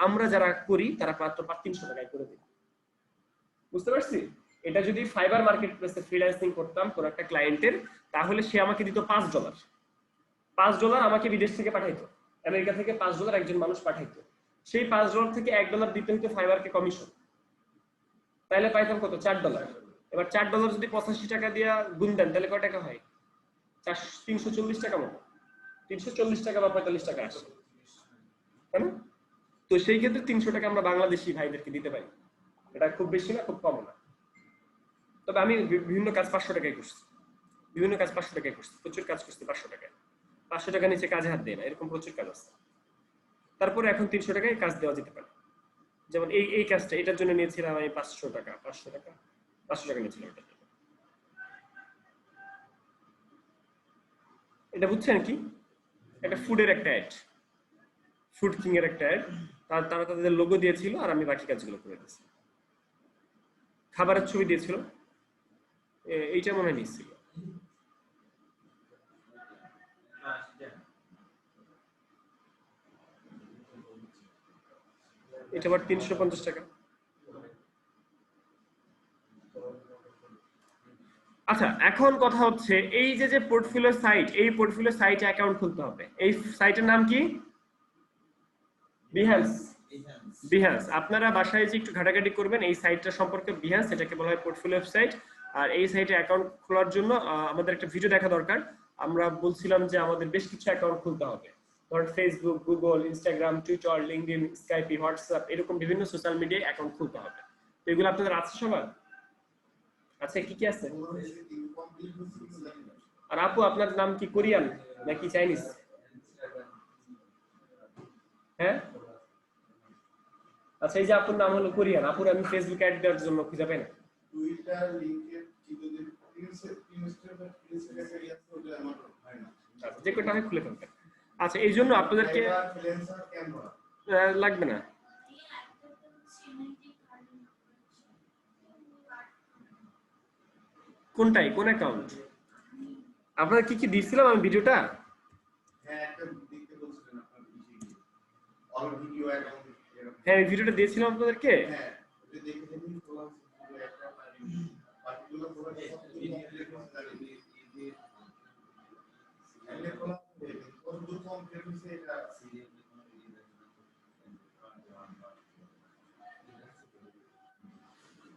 আমরা যারা করি তারা মাত্র 300 টাকায় করে দিই। বুঝতে পারছি? এটা যদি ফাইবার মার্কেট প্লেসে ফ্রিল্যান্সিং করতাম কোন একটা ক্লায়েন্টের, তাহলে সে আমাকে দিত $5। $5 আমাকে বিদেশ থেকে পাঠাইতো, আমেরিকা থেকে $5 একজন মানুষ পাঠাইতো। সেই $5 থেকে $1 দিতে হতো ফাইবারকে কমিশন, তাহলে পাইতাম কত? $4। এবার $4 যদি 85 টাকা দিয়ে গুণ দেন তাহলে কয় টাকা হয়? 340 টাকা মতো, 340 টাকা বা 45 টাকা আসে, তাই না? তো সেই ক্ষেত্রে 300 টাকা আমরা বাংলাদেশি ভাইদেরকে দিতে পারি। এটা খুব বেশি না, খুব কম না। তবে আমি বিভিন্ন কাজ 500 টাকায় করছি, বিভিন্ন কাজ 500 টাকায় করছি, প্রচুর কাজ করছি 500 টাকায়। 500 টাকা নিচে কাজে হাত দেয় না, এরকম প্রচুর কাজ আছে। তারপরে এখন 300 টাকায় কাজ দেওয়া যেতে পারে। যেমন এই কাজটা, এটার জন্য নিয়েছিলাম আমি 500 টাকা নিয়েছিলাম এটার জন্য। এটা বুঝছেন কি? একটা ফুডের একটা অ্যাড, ফুড কিং এর একটা অ্যাড। তারা তাদের লোগো দিয়েছিল আর আমি বাকি কাজগুলো করে দিয়েছি। খাবারের ছবি দিয়েছিল, এইটা মনে হয় নিচ্ছিল। এটা আবার 350 টাকা। আচ্ছা, এখন কথা হচ্ছে এই যে পোর্টফোলিও সাইট, এই পোর্টফোলিও সাইটে অ্যাকাউন্ট খুলতে হবে। এই সাইটের নাম কি? বিহান্স। বিহান্স। আপনারা বাসায় যে একটু ঘাটাঘাটি করবেন এই সাইটটা সম্পর্কে। বিহান্স, এটাকে বলা হয় পোর্টফোলিও সাইট। আর এই সাইটে অ্যাকাউন্ট খোলার জন্য আমাদের একটা ভিডিও দেখা দরকার। আমরা বলছিলাম যে আমাদের বেশ কিছু অ্যাকাউন্ট খুলতে হবে, ধরেন Facebook, Google, Instagram, Twitter, LinkedIn, Skype, WhatsApp, এরকম বিভিন্ন সোশ্যাল মিডিয়ায় অ্যাকাউন্ট খুলতে হবে। তো এগুলো আপনাদের আছে সবার? আচ্ছা, কি কি আছে? আর আপু, আপনার নাম কি কোরিয়ান নাকি চাইনিজ? হ্যাঁ, আচ্ছা, এই যে আপুর নাম হলো কোরিয়ান, আপুর আমি ফেসবুক অ্যাড দেওয়ার জন্য খুঁজে পাই না। টুইটার লিংকের যে কোটা আমি খুলে ফেলতে। আচ্ছা, এই জন্য আপনাদেরকে লাগবে না। কোনটাই? কোন অ্যাকাউন্ট? আপনারা কি কি দিছিলাম আমি ভিডিওটা? হ্যাঁ, এই ভিডিওটা দিয়েছিলাম আপনাদেরকে।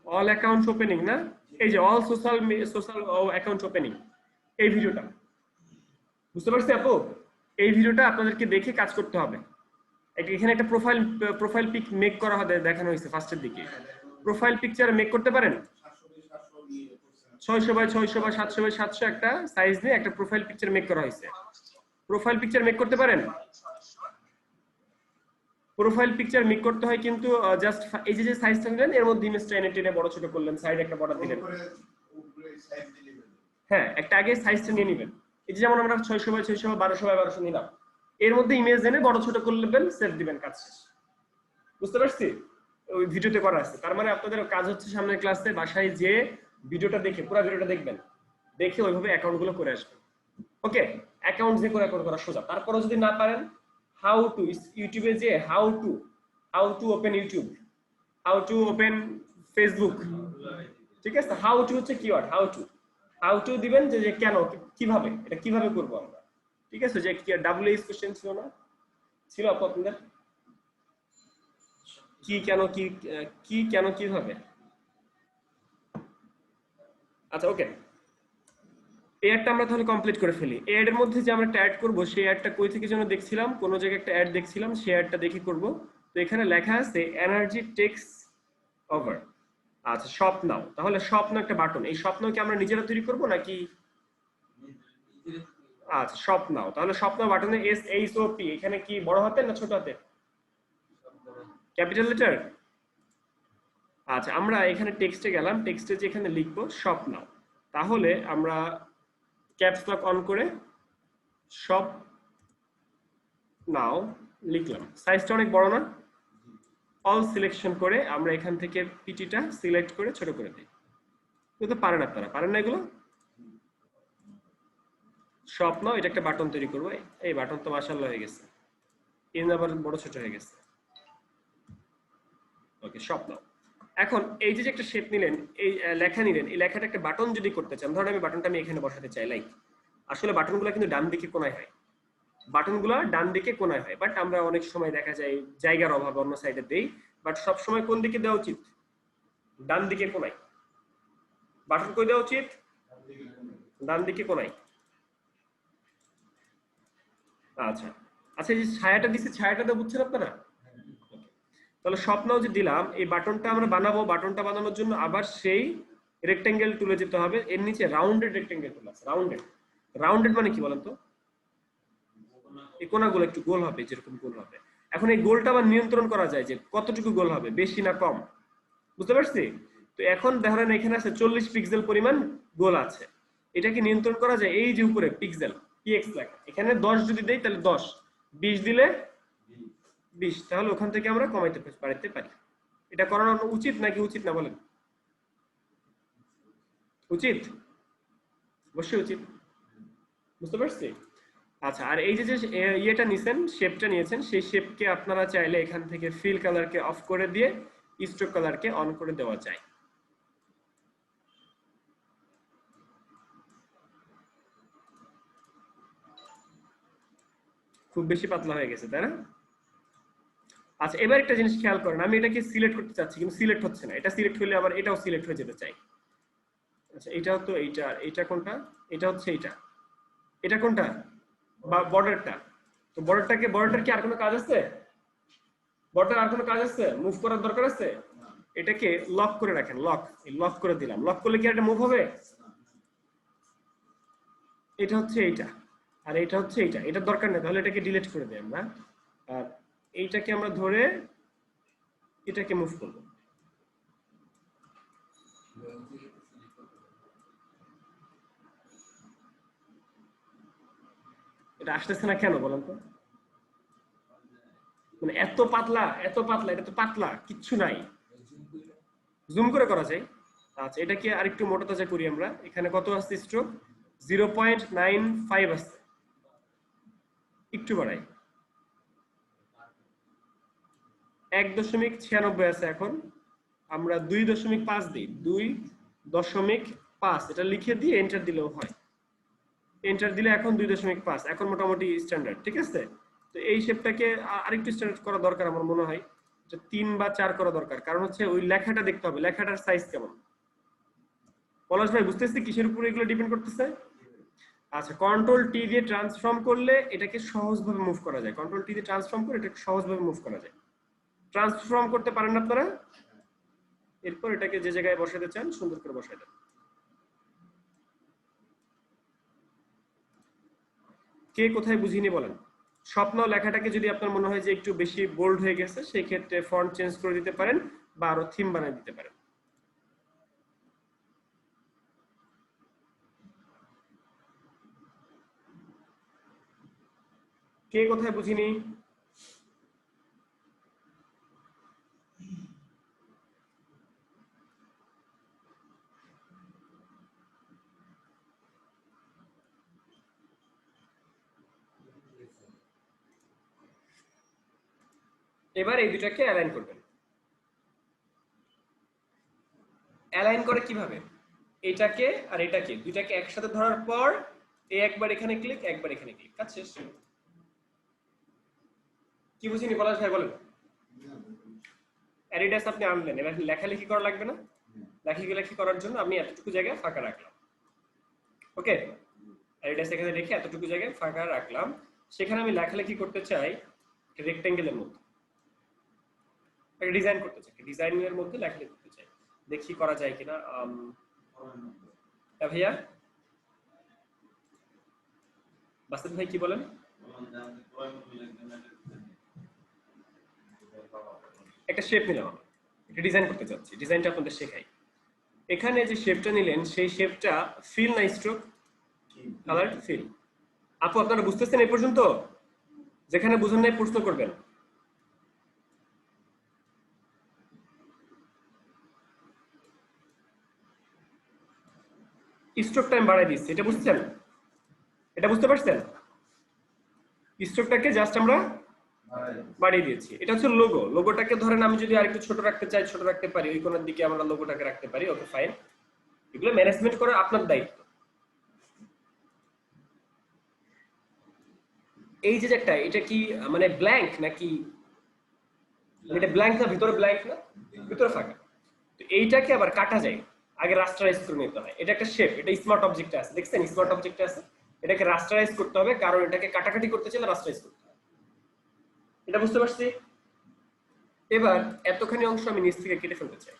অল অ্যাকাউন্ট ওপেনিং না? এই যে অল সোশ্যাল অ্যাকাউন্ট ওপেনিং, এই ভিডিওটা। বুঝতে পারছি আপু? এই ভিডিওটা আপনাদেরকে দেখে কাজ করতে হবে। এখানে একটা প্রোফাইল পিক মেক করা হবে, দেখানো হয়েছে ফার্স্টের দিকে। প্রোফাইল পিকচার মেক করতে পারেন? 600 বাই 600 বা 700 বাই 700 একটা সাইজ নিয়ে একটা প্রোফাইল পিকচার মেক করা হয়েছে। প্রোফাইল পিকচার মেক করতে পারেন? প্রোফাইল পিকচার মেক করতে হয় কিন্তু জাস্ট এই যে সাইজটা নিলেন, এর মধ্যে ইমেজটা এনে টেনে বড় ছোট করলেন, সাইডে একটা বর্ডার দিলেন। হ্যাঁ, একটা আগে সাইজটা নিয়ে নেবেন। এই যে যেমন আমরা 600 বাই 600 বা 1200 বাই 1200 নিলাম, এর মধ্যে ইমেজ এনে বড় ছোট করলেন, সেভ দিবেন, কাজ শেষ। বুঝতে পারছি? ওই ভিডিওতে করা আছে। তার মানে আপনাদের কাজ হচ্ছে সামনের ক্লাসে বাসায় যে ভিডিওটা দেখে, পুরো ভিডিওটা দেখবেন, দেখে ওইভাবে অ্যাকাউন্ট গুলো করে আসবেন। ওকে, অ্যাকাউন্ট যে করে করা সোজা। তারপরে যদি না পারেন, হাউ টু, ইউটিউবে যে how to open YouTube, how to open Facebook, ঠিক আছে? হাউ টু হচ্ছে কিওয়ার্ড, হাউ টু দিবেন যে কেন, কিভাবে, এটা কিভাবে করবো আমরা, ঠিক আছে? যে WH কোশ্চেন ছিল না, ছিল আপু আপনাদের? কি কেন কি কেন কিভাবে? আচ্ছা, ওকে, এই অ্যাডটা আমরা তাহলে কমপ্লিট করে ফেলি। এই অ্যাডের মধ্যে যে আমরা একটা অ্যাড করব, সেই অ্যাডটা কই থেকে যেন দেখছিলাম, কোন জায়গায় একটা অ্যাড দেখছিলাম, সেই অ্যাডটা দেখে করব। তো এখানে লেখা আছে এনার্জি টেক্স ওভার। আচ্ছা, শপ নাও। তাহলে শপ নাও একটা বাটন, এই শপ নাও কি আমরা নিজেরা তৈরি করব নাকি? আচ্ছা, শপ নাও। তাহলে শপ নাও বাটনে SHOP, এখানে কি বড় হাতের না ছোট হাতের? Capital letter. আচ্ছা, আমরা এখানে টেক্সটে গেলাম, টেক্সটে যে এখানে লিখবো শপ নাও, তাহলে আমরা ক্যাপস লক অন করে শপ নাও লিখলাম। সাইজটা অনেক বড় না? অল সিলেকশন করে আমরা এখান থেকে পিটিটা সিলেক্ট করে ছোট করে দিই। কিন্তু পারেন আপনারা, পারেন না এগুলো? স্বপ্ন, এটা একটা বাটন তৈরি করবো। এই বাটন তো মাশাআল্লাহ হয়ে গেছে, ইন আবার বড় ছোট হয়ে গেছে। ওকে, স্বপ্ন। এখন এই যে একটা শেপ নিলেন, এই লেখা নিলেন, এই লেখাটা একটা বাটন যদি করতে চান, ধরেন আমি বাটনটা আমি এখানে বসাতে চাই, লাইক আসলে বাটনগুলো কিন্তু ডান দিকে কোনায় হয়, বাটনগুলো ডান দিকে কোনায় হয়, বাট আমরা অনেক সময় দেখা যায় জায়গার অভাবে অন্য সাইডে দেই। বাট সব সময় কোন দিকে দেওয়া উচিত? ডান দিকে কোনায়। বাটন কই দেওয়া উচিত? ডান দিকে কোনায়। আচ্ছা আচ্ছা, এই যে ছায়াটা দিচ্ছে, ছায়াটা তো বুঝছেন আপনারা? তাহলে স্বপ্নও যে দিলাম, এই বাটনটা আমরা বানাবো, বাটনটা বানানোর জন্য আবার সেই রেক্টেঙ্গেল টুলে যেতে হবে। এর নিচে রাউন্ডেড রেক্টেঙ্গেল টুল আছে, রাউন্ডেড। রাউন্ডেড মানে কি বলেন তো? এই কোণাগুলো একটু গোল হবে, যেরকম গোল হবে। এখন এই গোলটা আবার নিয়ন্ত্রণ করা যায় যে কতটুকু গোল হবে, বেশি না কম, বুঝতে পারছি? তো এখন ধরেন এখানে আছে 40 পিক্সেল পরিমাণ গোল আছে, এটাকে নিয়ন্ত্রণ করা যায় এই যে উপরে পিক্সেল পিএক্স লেখা, এখানে 10 যদি দেই তাহলে 10, 20 দিলে 20, তাহলে ওখান থেকে আমরা কমাইতে বাড়াইতে পারি। এটা করানো উচিত নাকি উচিত না বলেন? উচিত, অবশ্যই উচিত, বুঝতে পারছি। আচ্ছা, আর এই যে ইয়েটা নিছেন, শেপটা নিয়েছেন, সেই শেপকে আপনারা চাইলে এখান থেকে ফিল কালারকে অফ করে দিয়ে স্ট্রোক কালারকে অন করে দেওয়া যায়। খুব বেশি পাতলা হয়ে গেছে, তাই না? আচ্ছা, এবার একটা জিনিস খেয়াল করেন, আমি এটাকে সিলেক্ট করতে চাচ্ছি কিন্তু সিলেক্ট হচ্ছে না। এটা সিলেক্ট হলে আবার এটাও সিলেক্ট হয়ে যেতে চাই। আচ্ছা, এটাও তো এইটা, আর এটা কোনটা? এটা হচ্ছে এইটা, এটা কোনটা? বা বর্ডারটা। তো বর্ডারটার কি আর কোনো কাজ আছে? বর্ডার আর কোনো কাজ আছে? মুভ করার দরকার আছে? এটাকে লক করে রাখেন, লক করে দিলাম। লক করলে কি এটা মুভ হবে? এটা হচ্ছে এইটা, আর এটা হচ্ছে এইটা, এটার দরকার নেই, তাহলে এটাকে ডিলিট করে দিই আমরা। আর এইটাকে আমরা ধরে এটাকে মুভ করব। এটা আসতেছে না কেন বলেন তো? মানে এত পাতলা, এত পাতলা, এটা তো পাতলা, কিচ্ছু নাই। জুম করে করা যায়। আচ্ছা, এটাকে আরেকটু মোটা তাজা করি আমরা। এখানে কত আসছে স্ট্রোক? 0.95 আসছে, একটু বাড়াই, 1.96 আছে। এখন আমরা 2.5 দিই, 2.5 এটা লিখে দিয়ে এন্টার দিলেও হয়। এন্টার দিলে এখন 2.5, এখন মোটামুটি স্ট্যান্ডার্ড, ঠিক আছে। তো এই শেপটাকে আরেকটু স্ট্যান্ডার্ড করা দরকার আমার মনে হয়, যে 3 বা 4 করা দরকার, কারণ হচ্ছে ওই লেখাটা দেখতে হবে, লেখাটার সাইজ কেমন। পলাশ ভাই, বুঝতেছি কিসের উপর এগুলো ডিপেন্ড করতেছে? আচ্ছা, কন্ট্রোল টি দিয়ে ট্রান্সফর্ম করলে এটাকে সহজভাবে মুভ করা যায়, কন্ট্রোল টি দিয়ে ট্রান্সফর্ম করে এটাকে সহজভাবে মুভ করা যায়। ট্রান্সফর্ম করতে পারেন না আপনারা? এরপর এটাকে যে জায়গায় বসাতে চান সুন্দর করে বসাই দেন। কে কোথায় বুঝিনি বলেন? স্বপ্ন লেখাটাকে যদি আপনার মনে হয় যে একটু বেশি বোল্ড হয়ে গেছে, সেই ক্ষেত্রে ফন্ট চেঞ্জ করে দিতে পারেন বা আরো থিম বানিয়ে দিতে পারেন। কে কোথায় বুঝিনি? এবার এই দুটাকে অ্যালাইন করবেন। অ্যালাইন করে কিভাবে? এটাকে আর এটাকে দুইটাকে একসাথে ধরার পর এই একবার এখানে ক্লিক, একবার এখানে ক্লিক, কাজ শেষ। কি বুঝিনি পলাশ ভাই বলেন? অ্যাডিডাস আপনি আনলেন, এবার লেখালেখি করা লাগবে না? লেখালেখি করার জন্য আমি এতটুকু জায়গায় ফাঁকা রাখলাম, ওকে। অ্যাডিডাস এখানে রেখে এতটুকু জায়গায় ফাঁকা রাখলাম, সেখানে আমি লেখালেখি করতে চাই রেক্টেঙ্গেলের মধ্যে, একটা ডিজাইন করতে চাই, ডিজাইনের মধ্যে লেখালেখি করতে চাই, দেখি করা যায় কিনা। ভাইয়া, বাসিত ভাই কি বলেন? একটা শেপ নিলাম, একটা ডিজাইন করতে চাচ্ছি, ডিজাইনটা আপনাদের শেখাই। এখানে যে শেপটা নিলেন সেই শেপটা ফিল না স্ট্রোক? Colour feel. আপু আপনারা বুঝতেছেন এই পর্যন্ত? যেখানে বুঝেন নাই প্রশ্ন করবেন। স্ট্রোক টাইম বাড়াই দিচ্ছি, এটা বুঝছেন? এটা বুঝতে পারছেন? স্ট্রোকটাকে জাস্ট আমরা বাড়িয়ে দিয়েছি। এটা হচ্ছে লোগো। লোগোটাকে ধরেন আমি যদি আরেকটু ছোট রাখতে চাই, ছোট রাখতে পারি, ওই কোণের দিকে আমরা লোগোটাকে রাখতে পারি। ওকে ফাইন, এগুলো ম্যানেজমেন্ট করা আপনার দায়িত্ব। এই যে একটা, এটা কি মানে ব্ল্যাঙ্ক নাকি? এটা ব্ল্যাঙ্ক না, ভিতরে ব্ল্যাঙ্ক না, ভিতরে ফাঁকা। তো এইটাকে আবার কাটা যায়, আগে রাস্টারাইজ করে নিতে হয়। এটা একটা শেপ, এটা স্মার্ট অবজেক্টে আছে, দেখছেন স্মার্ট অবজেক্টে আছে। এটাকে রাস্টারাইজ করতে হবে, কারণ এটাকে কাটাকাটি করতে চাইলে রাস্টারাইজ করতে হবে। এটা বুঝতে পারছি? এবার এতখানি অংশ আমি নিচ থেকে কেটে ফেলতে চাই,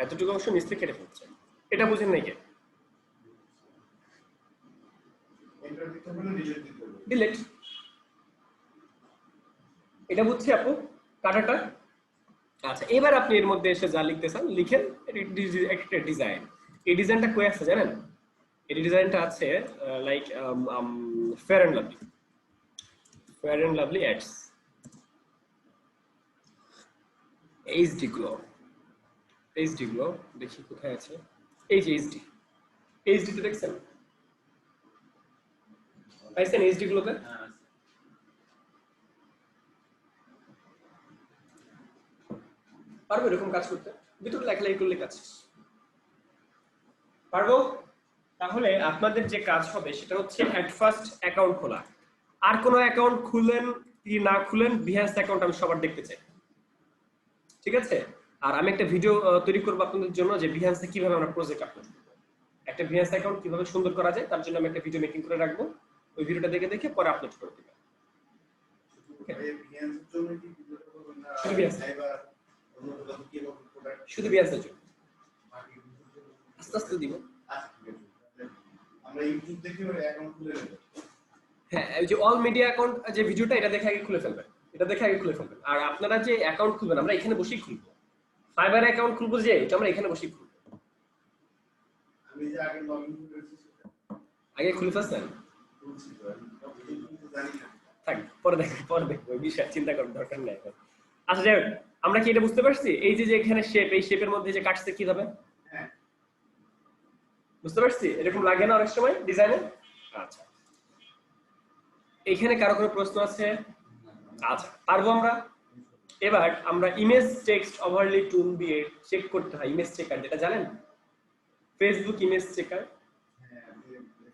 এতটুকু অংশ নিচ থেকে কেটে ফেলতে চাই। এটা বুঝেন নাই কে? ডিলেট। এটা বুঝছি আপু, কাটাটা। আচ্ছা, এবার আপনি এর মধ্যে এসে যা লিখতে চান লিখেন। একটা ডিজাইন, এই ডিজাইনটা কই আছে জানেন? এই ডিজাইনটা আছে like Fair and Lovely, Fair and Lovely ads, HD glow, HD glow. দেখি কোথায় আছে, এই যে এইচডি, এইচডি তে দেখছেন? পাইছেন এইচডি গ্লোতে? পারবো এরকম কাজ করতে? ভিতরে লেখালেখি করলে কাজ পারবো। তাহলে আপনাদের যে কাজ হবে সেটা হচ্ছে অ্যাট ফার্স্ট অ্যাকাউন্ট খোলা। আর কোনো অ্যাকাউন্ট খুলেন কি না খুলেন, বিহান্স অ্যাকাউন্ট আমি সবার দেখতে চাই, ঠিক আছে? আর আমি একটা ভিডিও তৈরি করবো আপনাদের জন্য যে বিহান্সে কিভাবে আমরা প্রজেক্ট আপলোড করবো, একটা বিহান্স অ্যাকাউন্ট কিভাবে সুন্দর করা যায় তার জন্য আমি একটা ভিডিও মেকিং করে রাখবো। ওই ভিডিওটা দেখে দেখে পরে আপলোড করে দিবেন। শুধু বিহান্সের জন্য আস্তে আস্তে দিব। আমরা ইউটিউব থেকে ওই অ্যাকাউন্ট খুলে নেব। হ্যাঁ, এই যে অল মিডিয়া অ্যাকাউন্ট যে ভিডিওটা, এটা দেখে আগে খুলে ফেলবেন, এটা দেখে আগে খুলে ফেলবেন। আর আপনারা যে অ্যাকাউন্ট খুলবেন আমরা এখানে বসেই খুলবো, ফাইবার অ্যাকাউন্ট খুলবো যে এটা আমরা এখানে বসেই খুলবো। আমি যে আগে লগইন করেছি সেটা আগে খুলে ফেলছেন? খুলছি তো, আমি কিন্তু জানি না। থাক, পরে দেখবেন, পরে দেখবো, ওই বিষয়ে চিন্তা করার দরকার নেই এখন। আচ্ছা যাই হোক, আমরা কি এটা বুঝতে পারছি? এই যে এখানে শেপ, এই শেপের মধ্যে যে কাটছে কি হবে হ্যাঁ, বুঝতে পারছি? এরকম লাগে না অনেক সময় ডিজাইনে? আচ্ছা, এইখানে কারো কোনো প্রশ্ন আছে? আচ্ছা, পারবো আমরা। এবার আমরা ইমেজ টেক্সট ওভারলে টুল দিয়ে চেক করতে হয়, ইমেজ চেকার, যেটা জানেন? ফেসবুক ইমেজ চেকার, হ্যাঁ,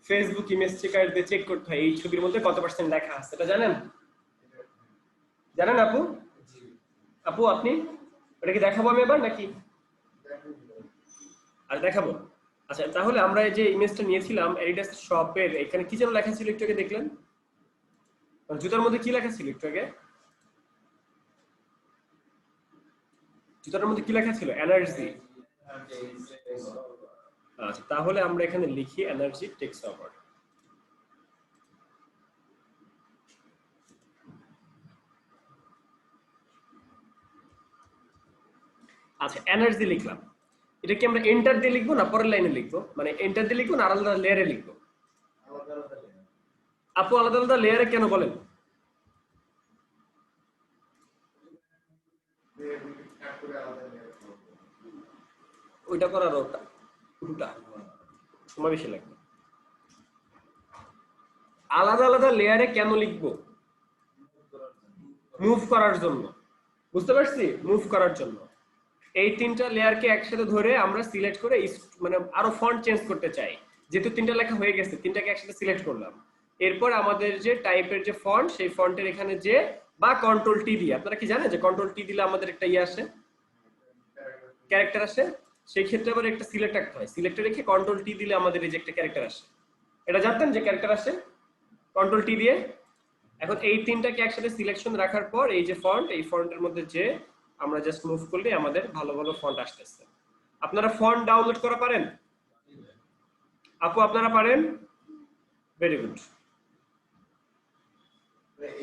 ফেসবুক ইমেজ চেকার দিয়ে চেক করতে হয় এই ছবির মধ্যে কত পার্সেন্ট লেখা আছে, এটা জানেন? জানেন আপু? আপু আপনি এটা কি দেখাবো আমি এবার নাকি? আর দেখাবো। আচ্ছা, তাহলে আমরা এই যে ইমেজটা নিয়েছিলাম এডিডাস শপের, এখানে কি যেন লেখা ছিল একটু আগে দেখলেন? জুতার মধ্যে কি লেখা ছিল একটু আগে? জুতার মধ্যে কি লেখা ছিল? এনার্জি। আচ্ছা, তাহলে আমরা এখানে লিখি এনার্জি টেক্স ওভার। আচ্ছা, এনার্জি লিখলাম। এটা কি আমরা এন্টার দিয়ে লিখবো না পরের লাইনে লিখবো? মানে এন্টার দিয়ে লিখবো না আলাদা আলাদা লেয়ারে লিখবো? আলাদা আলাদা লেয়ার। আপু আলাদা আলাদা লেয়ারে কেন বলেন? কাট করে আলাদা লেয়ার করব। ওইটা করার ওটা উল্টা সময় বেশি লাগবে। আলাদা আলাদা লেয়ারে কেন লিখবো? মুভ করার জন্য, বুঝতে পারছি? মুভ করার জন্য। এই তিনটা লেয়ারকে একসাথে ধরে আমরা সিলেক্ট করে মানে আরো ফন্ট চেঞ্জ করতে চাই। যেহেতু তিনটা লেখা হয়ে গেছে, তিনটাকে একসাথে সিলেক্ট করলাম। এরপর আমাদের যে টাইপের যে ফন্ট, সেই ফন্টের এখানে যে বা কন্ট্রোল টি দিয়ে, আপনারা কি জানেন যে কন্ট্রোল টি দিলে আমাদের একটা ইয়ে আসে, ক্যারেক্টার আসে? সেই ক্ষেত্রে আবার একটা সিলেক্ট রাখতে হয়, সিলেক্টে রেখে কন্ট্রোল টি দিলে আমাদের এই যে একটা ক্যারেক্টার আসে। এটা জানতেন যে ক্যারেক্টার আসে কন্ট্রোল টি দিয়ে? এখন এই তিনটাকে একসাথে সিলেকশন রাখার পর এই যে ফন্ট, এই ফন্টের মধ্যে যে আমরা জাস্ট মুভ করলে আমাদের ভালো ভালো ফন্ট আসতেছে। আপনারা ফন্ট ডাউনলোড করা পারেন? আপু আপনারা পারেন? Very good.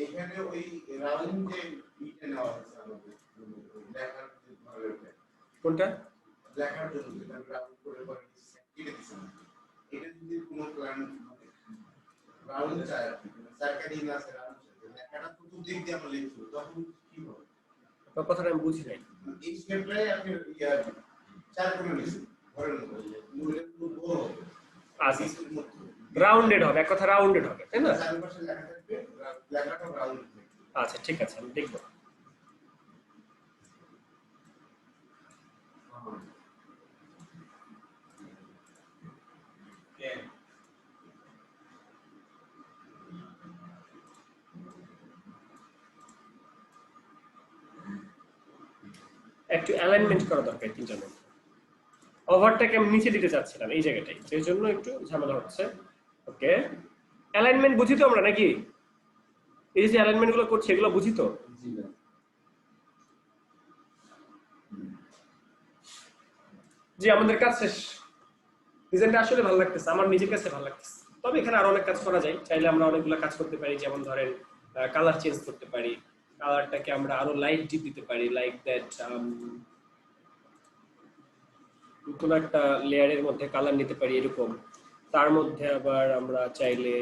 এখানে ওই রাউন্ড যে ইটা নেওয়া হয়েছে আমাদের লেখার যে ভালোটা, কোনটা? লেখার জন্য যেটা রাউন্ড করে করে কেটে দিয়েছেন, এটা যদি কোনো প্ল্যান রাউন্ড চাই, সার্কেলিং আছে রাউন্ড চাই, লেখাটা তো দিক দিয়ে আমরা লিখবো, তখন কি হবে? আপনার কথাটা আমি বুঝি নাই। এই স্টেপটাই আপনি ইয়া চার কোণা নিছি ধরেন মূলের পুরো বড় হবে আচ্ছা রাউন্ডেড হবে, এক কথা রাউন্ডেড হবে, তাই না? চারপাশে লেখা থাকবে, লেখাটা রাউন্ড থাকবে। আচ্ছা ঠিক আছে, আমি দেখবো। একটু অ্যালাইনমেন্ট করা দরকার তিনটার মধ্যে। ওভারটাকে আমি নিচে দিতে চাচ্ছিলাম এই জায়গাটাই, সেই জন্য একটু ঝামেলা হচ্ছে। ওকে, অ্যালাইনমেন্ট বুঝি তো আমরা নাকি? এই যে অ্যালাইনমেন্ট গুলো করছি এগুলো বুঝি তো? জি আমাদের কাজ শেষ। ডিজাইনটা আসলে ভালো লাগতেছে, আমার নিজের কাছে ভালো লাগতেছে। তবে এখানে আরো অনেক কাজ করা যায়, চাইলে আমরা অনেকগুলো কাজ করতে পারি। যেমন ধরেন কালার চেঞ্জ করতে পারি, কালারটাকে আমরা আরো লাইট ডিপ দিতে পারি, লাইক দ্যাট কোনো একটা লেয়ারের মধ্যে কালার নিতে পারি এরকম। তার মধ্যে আবার আমরা চাইলে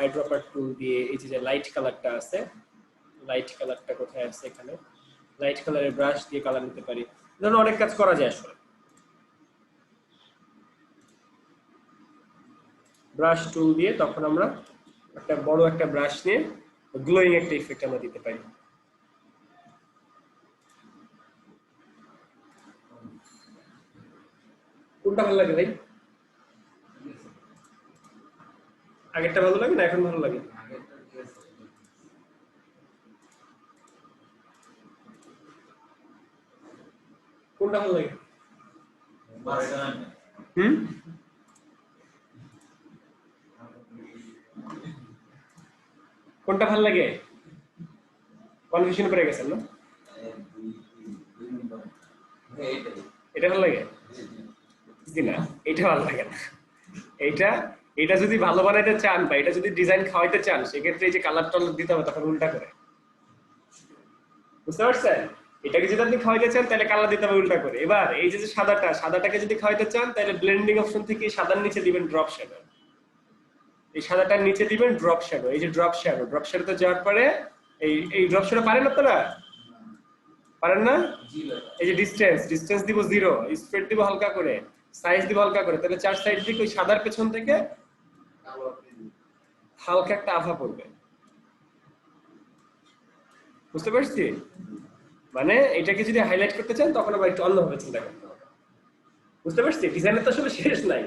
আইড্রপার টুল দিয়ে এই যে লাইট কালারটা আছে, লাইট কালারটা কোথায় আছে, এখানে লাইট কালারের ব্রাশ দিয়ে কালার নিতে পারি। ধরুন অনেক কাজ করা যায় আসলে। ব্রাশ টুল দিয়ে তখন আমরা একটা বড় একটা ব্রাশ নিয়ে গ্লোয়িং একটা ইফেক্ট আমরা দিতে পারি। কোনটা ভালো লাগে ভাই? আগেরটা ভালো লাগে না এখন ভালো লাগে? কোনটা ভালো লাগে? কোনটা ভালো লাগে? কনফিউশন করে গেছেন না? এটা ভালো লাগে? জি না, এটা ভালো লাগে না। এটা যদি ভালো বানাইতে চান বা এটা যদি ডিজাইন খাওয়াইতে চান, সেক্ষেত্রে এই যে কালার টালার দিতে হবে তখন উল্টা করে, বুঝতে পারছেন? এটাকে যদি আপনি খাওয়াইতে চান তাহলে কালার দিতে হবে উল্টা করে। এবার এই যে সাদাটাকে যদি খাওয়াইতে চান তাহলে ব্লেন্ডিং অপশন থেকে সাদার নিচে দিবেন ড্রপ শ্যাডো, এই সাদাটার নিচে দিবেন ড্রপ শ্যাডো। এই যে ড্রপ শ্যাডোতে যাওয়ার পরে এই ড্রপ শ্যাডো পারেন আপনারা? পারেন না? এই যে ডিসটেন্স দিব 0, স্প্রেড দিব হালকা করে, সাইজ দিব হালকা করে, তাহলে চার সাইড দিকে ওই সাদার পেছন থেকে হালকা একটা আভা পড়বে। বুঝতে পারছি? মানে এটাকে যদি হাইলাইট করতে চান তখন আবার একটু অন্যভাবে চিন্তা করতে হবে। বুঝতে পারছি? ডিজাইনের তো আসলে শেষ নাই,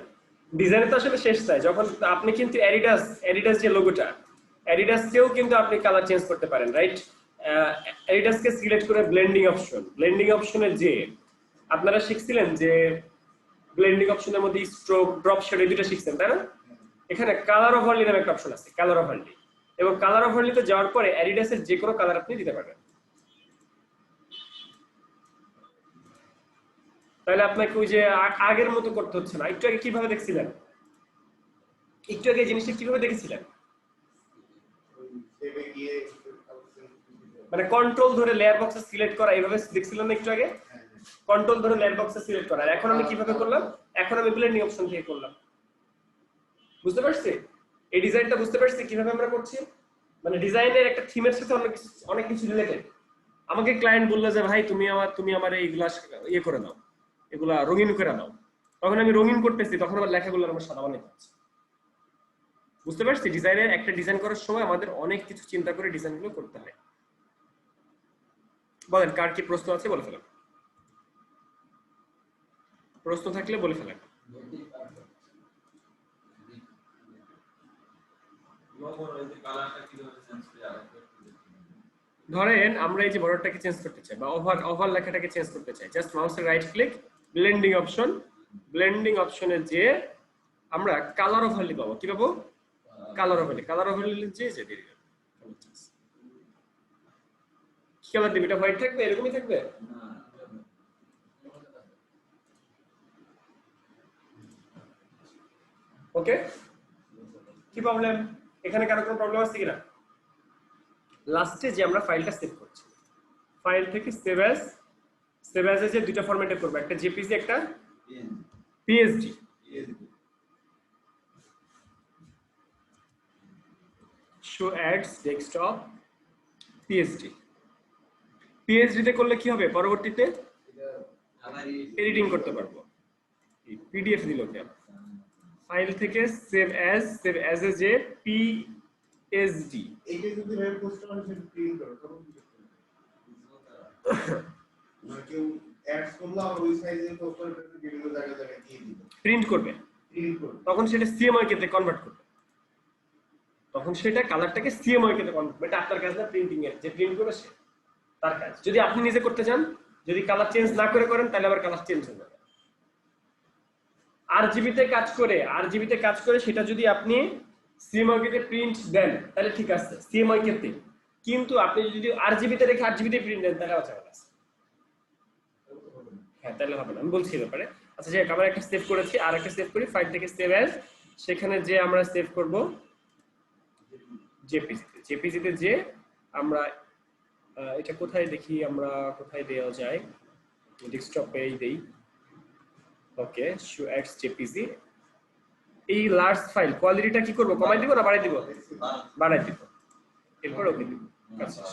ডিজাইনের তো আসলে শেষ নাই। যখন আপনি কিন্তু অ্যাডিডাস যে লোগোটা, অ্যাডিডাসকেও কিন্তু আপনি কালার চেঞ্জ করতে পারেন, রাইট? অ্যাডিডাসকে সিলেক্ট করে ব্লেন্ডিং অপশনে যে আপনারা শিখছিলেন যে ব্লেন্ডিং অপশনের মধ্যে স্ট্রোক, ড্রপ শ্যাডো এই দুটো শিখছেন, তাই না? এখানে কালার ওভারলি নামে একটা অপশন আছে, কালার ওভারলি। এবং কালার ওভারলিতে যাওয়ার পরে অ্যাডিডাসের যে কোনো কালার আপনি দিতে পারবেন। তাহলে আপনাকে ওই যে আগের মতো করতে হচ্ছে না। একটু আগে কিভাবে দেখছিলেন? একটু আগে জিনিসটা কিভাবে দেখেছিলেন? মানে কন্ট্রোল ধরে লেয়ার বক্সে সিলেক্ট করা, এইভাবে দেখছিলেন না একটু আগে? কন্ট্রোল ধরে লেয়ার বক্সে সিলেক্ট করা। এখন আমি কিভাবে করলাম? এখন আমি ব্লেন্ডিং অপশন থেকে করলাম। বুঝতে পারছি? এই ডিজাইনটা বুঝতে পারছি কিভাবে আমরা করছি? মানে ডিজাইনের একটা থিমের সাথে অনেক কিছু রিলেটেড। আমাকে ক্লায়েন্ট বললো যে ভাই তুমি আমার এইগুলা ইয়ে করে দাও, এগুলা রঙিন করে দাও। তখন আমি রঙিন করতেছি, তখন আমার লেখাগুলো আমার সাদা বানাতে হচ্ছে। বুঝতে পারছি? ডিজাইনের একটা ডিজাইন করার সময় আমাদের অনেক কিছু চিন্তা করে ডিজাইনগুলো করতে হয়। বলেন কার কি প্রশ্ন আছে বলে ফেলেন, প্রশ্ন থাকলে বলে ফেলেন। ধরেন আমরা এই যে বর্ডারটাকে চেঞ্জ করতে চাই বা ওভার লেখাটাকে চেঞ্জ করতে চাই, জাস্ট মাউসের রাইট ক্লিক, ব্লেন্ডিং অপশনে যে আমরা কালার ওভারলি পাবো। কি পাবো? কালার ওভারলি যে দিয়ে দিবেন। কি কালার দিবে? এটা হোয়াইট থাকবে, এরকমই থাকবে? ওকে, কি প্রবলেম? এখানে কারো কোনো প্রবলেম আছে কিনা? লাস্টে যে আমরা ফাইলটা সেভ করছি, ফাইল থেকে সেভ অ্যাজ যে দুটো ফরম্যাটে করব, একটা জেপিজি একটা PSD. Show ads desktop PSD তে করলে কি হবে পরবর্তীতে? এডিটিং করতে পারবো। পিডিএফ দিল কেন? ফাইল থেকে সেভ অ্যাজ এ যে পিএসডি। এইটা যদি ভাই পোস্ট করেন সেটা প্রিন্ট করো তখন কি করতে হবে? মানে কেউ অ্যাডস করলো আর ওই সাইজে পোস্ট করে বিভিন্ন জায়গায় দিয়ে দিবে, প্রিন্ট করবে, প্রিন্ট করবে। তখন সেটা সিএমওয়াই তে কনভার্ট করবে, তখন সেটা কালারটাকে সিএমওয়াই তে কনভার্ট করবে। এটা আপনার কাজ না, প্রিন্টিং এর যে প্রিন্ট করবে সে তার কাজ। যদি আপনি নিজে করতে চান, যদি কালার চেঞ্জ না করে করেন তাহলে আবার কালার চেঞ্জ হয়ে যাবে। আরজিবিতে কাজ করে সেটা যদি আপনি সিএমওয়াই তে প্রিন্ট দেন তাহলে ঠিক আছে সিএমওয়াই তে, কিন্তু আপনি যদি আরজিবিতে রেখে আরজিবিতে প্রিন্ট দেন তাহলে আবার ঝামেলা আছে। হ্যাঁ তাহলে হবে না, আমি বলছি ব্যাপারে। আচ্ছা যাই হোক, আমরা একটা সেভ করেছি, আর একটা সেভ করি। ফাইল থেকে সেভ অ্যাজ, সেখানে যে আমরা সেভ করব জেপিজিতে যে আমরা এটা কোথায় দেখি, আমরা কোথায় দেওয়া যায়, ডেস্কটপেই দেই। ওকে, শো এক্স জেপিজি। এই লার্জ ফাইল কোয়ালিটিটা কি করব, কমাই দিব না বাড়াই দিব? বাড়াই দিব। এরপর ওকে দিব। আচ্ছা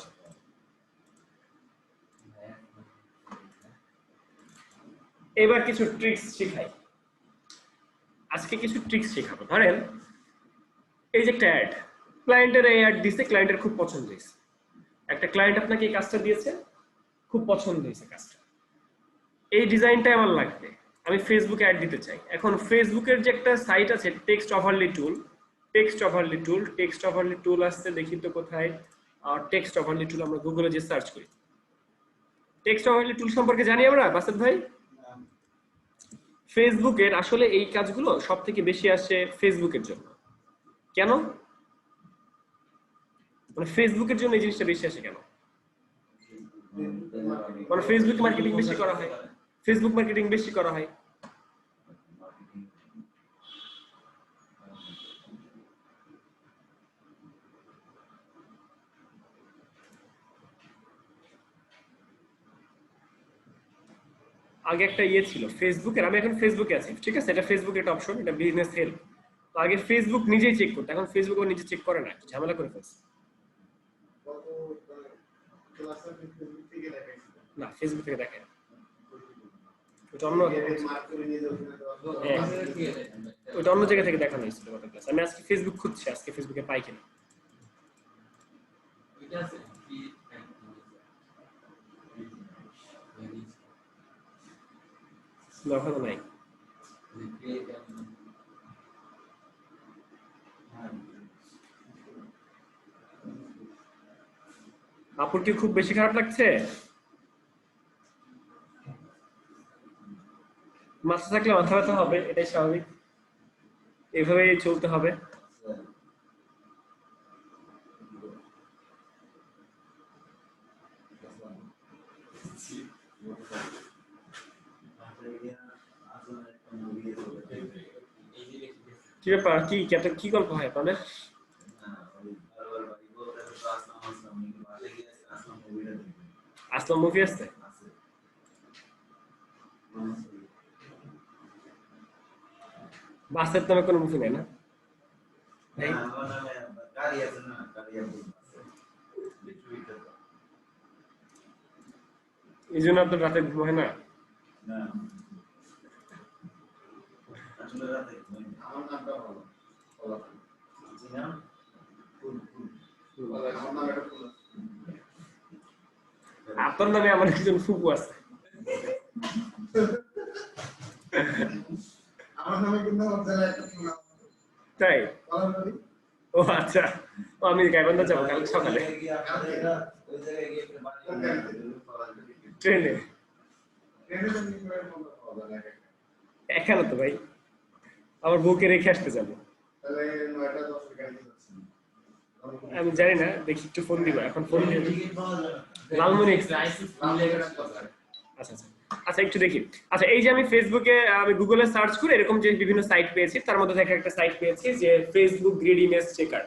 এবার কিছু ট্রিক্স শেখাই। আজকে কিছু ট্রিক্স শেখাবো। ধরেন এই যে একটা অ্যাড, ক্লায়েন্টের এই অ্যাড দিছে, ক্লায়েন্টের খুব পছন্দ হয়েছে। একটা ক্লায়েন্ট আপনাকে এই কাজটা দিয়েছে, খুব পছন্দ হয়েছে কাজটা, এই ডিজাইনটা আমার লাগবে, আমি ফেসবুকে অ্যাড দিতে চাই। এখন ফেসবুকের যে একটা সাইট আছে টেক্সট ওভারলে টুল আসছে, দেখি তো কোথায় টেক্সট ওভারলে টুল। আমরা গুগলে যে সার্চ করি টেক্সট ওভারলে টুল সম্পর্কে জানি আমরা, বাসাদ ভাই। ফেসবুকের আসলে এই কাজগুলো সব থেকে বেশি আসে ফেসবুকের জন্য। কেন? মানে ফেসবুকের জন্য এই জিনিসটা বেশি আসে কেন? মানে ফেসবুক মার্কেটিং বেশি করা হয়, ফেসবুক মার্কেটিং বেশি করা হয়। আগে একটা ইয়ে ছিল ফেসবুকের, আমি এখন ফেসবুকে আছি, ঠিক আছে, এটা ফেসবুকের একটা অপশন, এটা বিজনেস হেল্প। তো আগে ফেসবুক নিজেই চেক করতো, এখন ফেসবুক ও নিজে চেক করে না, ঝামেলা করে ফেলছে। না ফেসবুক থেকে দেখেন, ওটা অন্য ওটা অন্য জায়গা থেকে দেখানো হয়েছিল গত ক্লাস। আমি আজকে ফেসবুক খুঁজছি, আজকে ফেসবুকে পাই কিনা। ওখানে নাই। আপুর কি খুব বেশি খারাপ লাগছে? মাথা থাকলে মাথা ব্যথা হবে, এটাই স্বাভাবিক, এভাবেই চলতে হবে। কি ব্যাপার, কি গল্প হয় আপনাদের? আসলাম মুভি আসছে? বাসের নামে কোনো মুভি নেই না? এই জন্য আপনার রাতে ঘুম হয় না? আপনার নামে আমার একজন ফুপু আছে। তাই? ও আচ্ছা, আমি গাইবান্ধা যাবো কাল সকালে ট্রেনে। এখানে তো ভাই আমার বউকে রেখে আসতে যাবো। আমি জানি না, দেখি একটু ফোন দিব, এখন ফোন দিব। লালমনি আচ্ছা আচ্ছা আচ্ছা একটু দেখি। আচ্ছা এই যে আমি ফেসবুকে আমি গুগলে সার্চ করে এরকম যে বিভিন্ন সাইট পেয়েছি, তার মধ্যে থেকে একটা সাইট পেয়েছি যে ফেসবুক গ্রিড ইমেজ চেকার।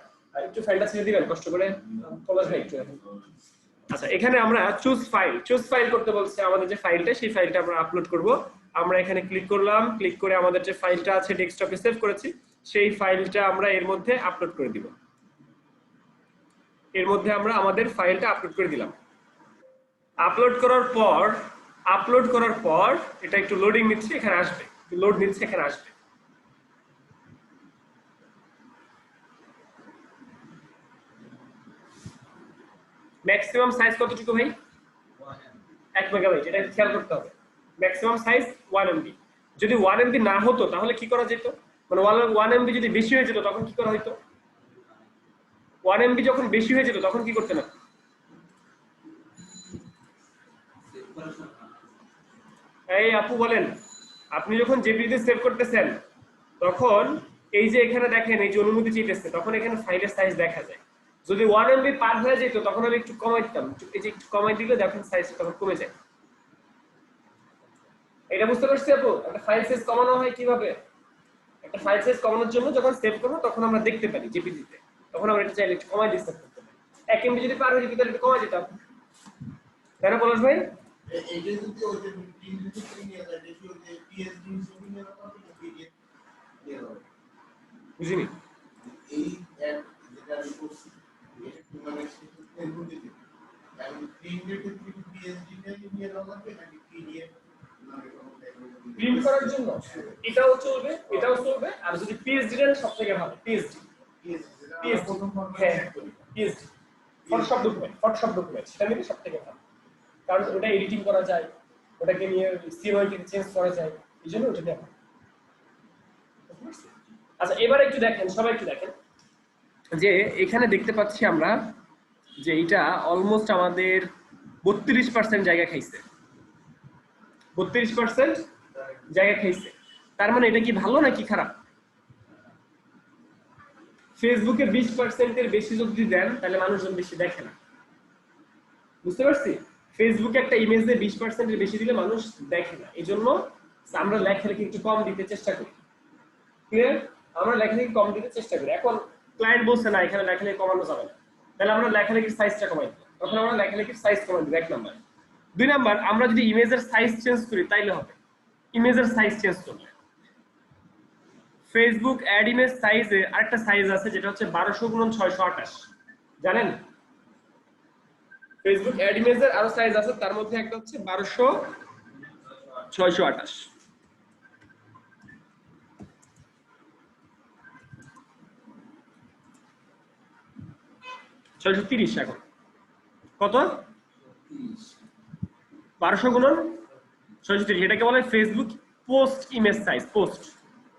একটু ফাইলটা ছেড়ে দিবেন কষ্ট করে পলাশ ভাই একটু। আচ্ছা এখানে আমরা চুজ ফাইল করতে বলছে, আমাদের যে ফাইলটা সেই ফাইলটা আমরা আপলোড করব। আমরা এখানে ক্লিক করলাম, ক্লিক করে আমাদের যে ফাইলটা আছে ডেস্কটপে সেভ করেছি সেই ফাইলটা আমরা এর মধ্যে আপলোড করে দিব। এর মধ্যে আমরা আমাদের ফাইলটা আপলোড করে দিলাম। আপলোড করার পর আপলোড করার পর এটা একটু লোডিং নিচ্ছে, এখানে আসবে, লোড নিচ্ছে, এখানে আসবে। ম্যাক্সিমাম সাইজ কতটুকু ভাই? 1 মেগাবাইট। এটা খেয়াল করতে হবে, ম্যাক্সিমাম সাইজ 1 MB। যদি 1 MB না হতো তাহলে কি করা যেত, মানে 1 MB যদি বেশি হয়ে যেত তখন কি করা হতো? 1 MB যখন বেশি হয়ে যেত তখন কি করতে না? এই আপু বলেন, আপনি যখন জেপিইতে সেভ করতেছেন তখন এই যে এখানে দেখেন এই যে অনুমতি চাইতেছে, তখন এখানে ফাইলের সাইজ দেখা যায়। যদি 1 MB পার হয়ে যেত তখন আমি একটু কমাই দিতাম, এই যে একটু কমাই দিলে দেখেন সাইজটা তখন কমে যায়। এটা বুঝতে পারছি আপু? একটা ফাইল সাইজ কমানো হয় কিভাবে? একটা ফাইল সাইজ কমানোর জন্য যখন সেভ করব তখন আমরা দেখতে পারি জেপিইতে, তখন আমরা এটা চাইলে একটু কমাই দিতে করতে পারি। 1 MB যদি পার হয়ে যেত তাহলে একটু কমাই দিতাম, তাই না পলাশ ভাই? এইটা যদি ওই যে প্রিন্ট যদি নিয়ে যায় দেখি ওই যে পিএসডি হিসেবে নিয়ে রাখা হবে না পিডিএফ নিয়ে রাখা হবে। বুঝিনি এই অ্যাড যেটা আমি করছি এটা টুর্নামেন্ট এর মধ্যে দিই এবং প্রিন্টের ক্ষেত্রে কি পিএসডি নিয়ে রাখা হবে নাকি পিডিএফ নামে কোনো প্রিন্ট করার জন্য এটাও চলবে, এটাও চলবে, আর যদি পিএইচডি দেন সবথেকে ভালো পিএইচডি। পিএইচডি প্রথম ফরম্যাট হ্যাঁ সেট করি পিএইচডি ফটোশপ ডকুমেন্ট সেটা নিলে সবথেকে ভালো, কারণ ওটা এডিটিং করা যায়, ওটাকে নিয়ে সিওআইটি চেঞ্জ করা যায়, এই জন্য ওটা দেওয়া। আচ্ছা এবার একটু দেখেন, সবাই একটু দেখেন যে এখানে দেখতে পাচ্ছি আমরা যে এটা অলমোস্ট আমাদের 32% জায়গা খাইছে, 32% জায়গা খাইছে। তার মানে এটা কি ভালো নাকি খারাপ? ফেসবুকে 20% এর বেশি যদি দেন তাহলে মানুষজন বেশি দেখে না, বুঝতে পারছি? ফেসবুকে একটা ইমেজে 20% এর বেশি দিলে মানুষ দেখে না, এই জন্য আমরা লেখালেখি একটু কম দিতে চেষ্টা করি। ক্লিয়ার? আমরা লেখালেখি কম দিতে চেষ্টা করি। এখন ক্লায়েন্ট বলছে না এখানে লেখালেখি কমানো যাবে না, তাহলে আমরা লেখালেখির সাইজটা কমাই দিই, তখন আমরা লেখালেখির সাইজ কমাই দিই, 1 নাম্বার। 2 নাম্বার, আমরা যদি ইমেজের সাইজ চেঞ্জ করি তাইলে হবে, ইমেজের সাইজ চেঞ্জ করলে ফেসবুক অ্যাড ইমেজ সাইজে আরেকটা সাইজ আছে যেটা হচ্ছে 1200x628, জানেন? ফেসবুক অ্যাড ইমেজের আরো সাইজ আছে, তার মধ্যে একটা হচ্ছে 1200x628, 630 এখন কত? 1200x630, এটাকে বলে Facebook post image size. Post,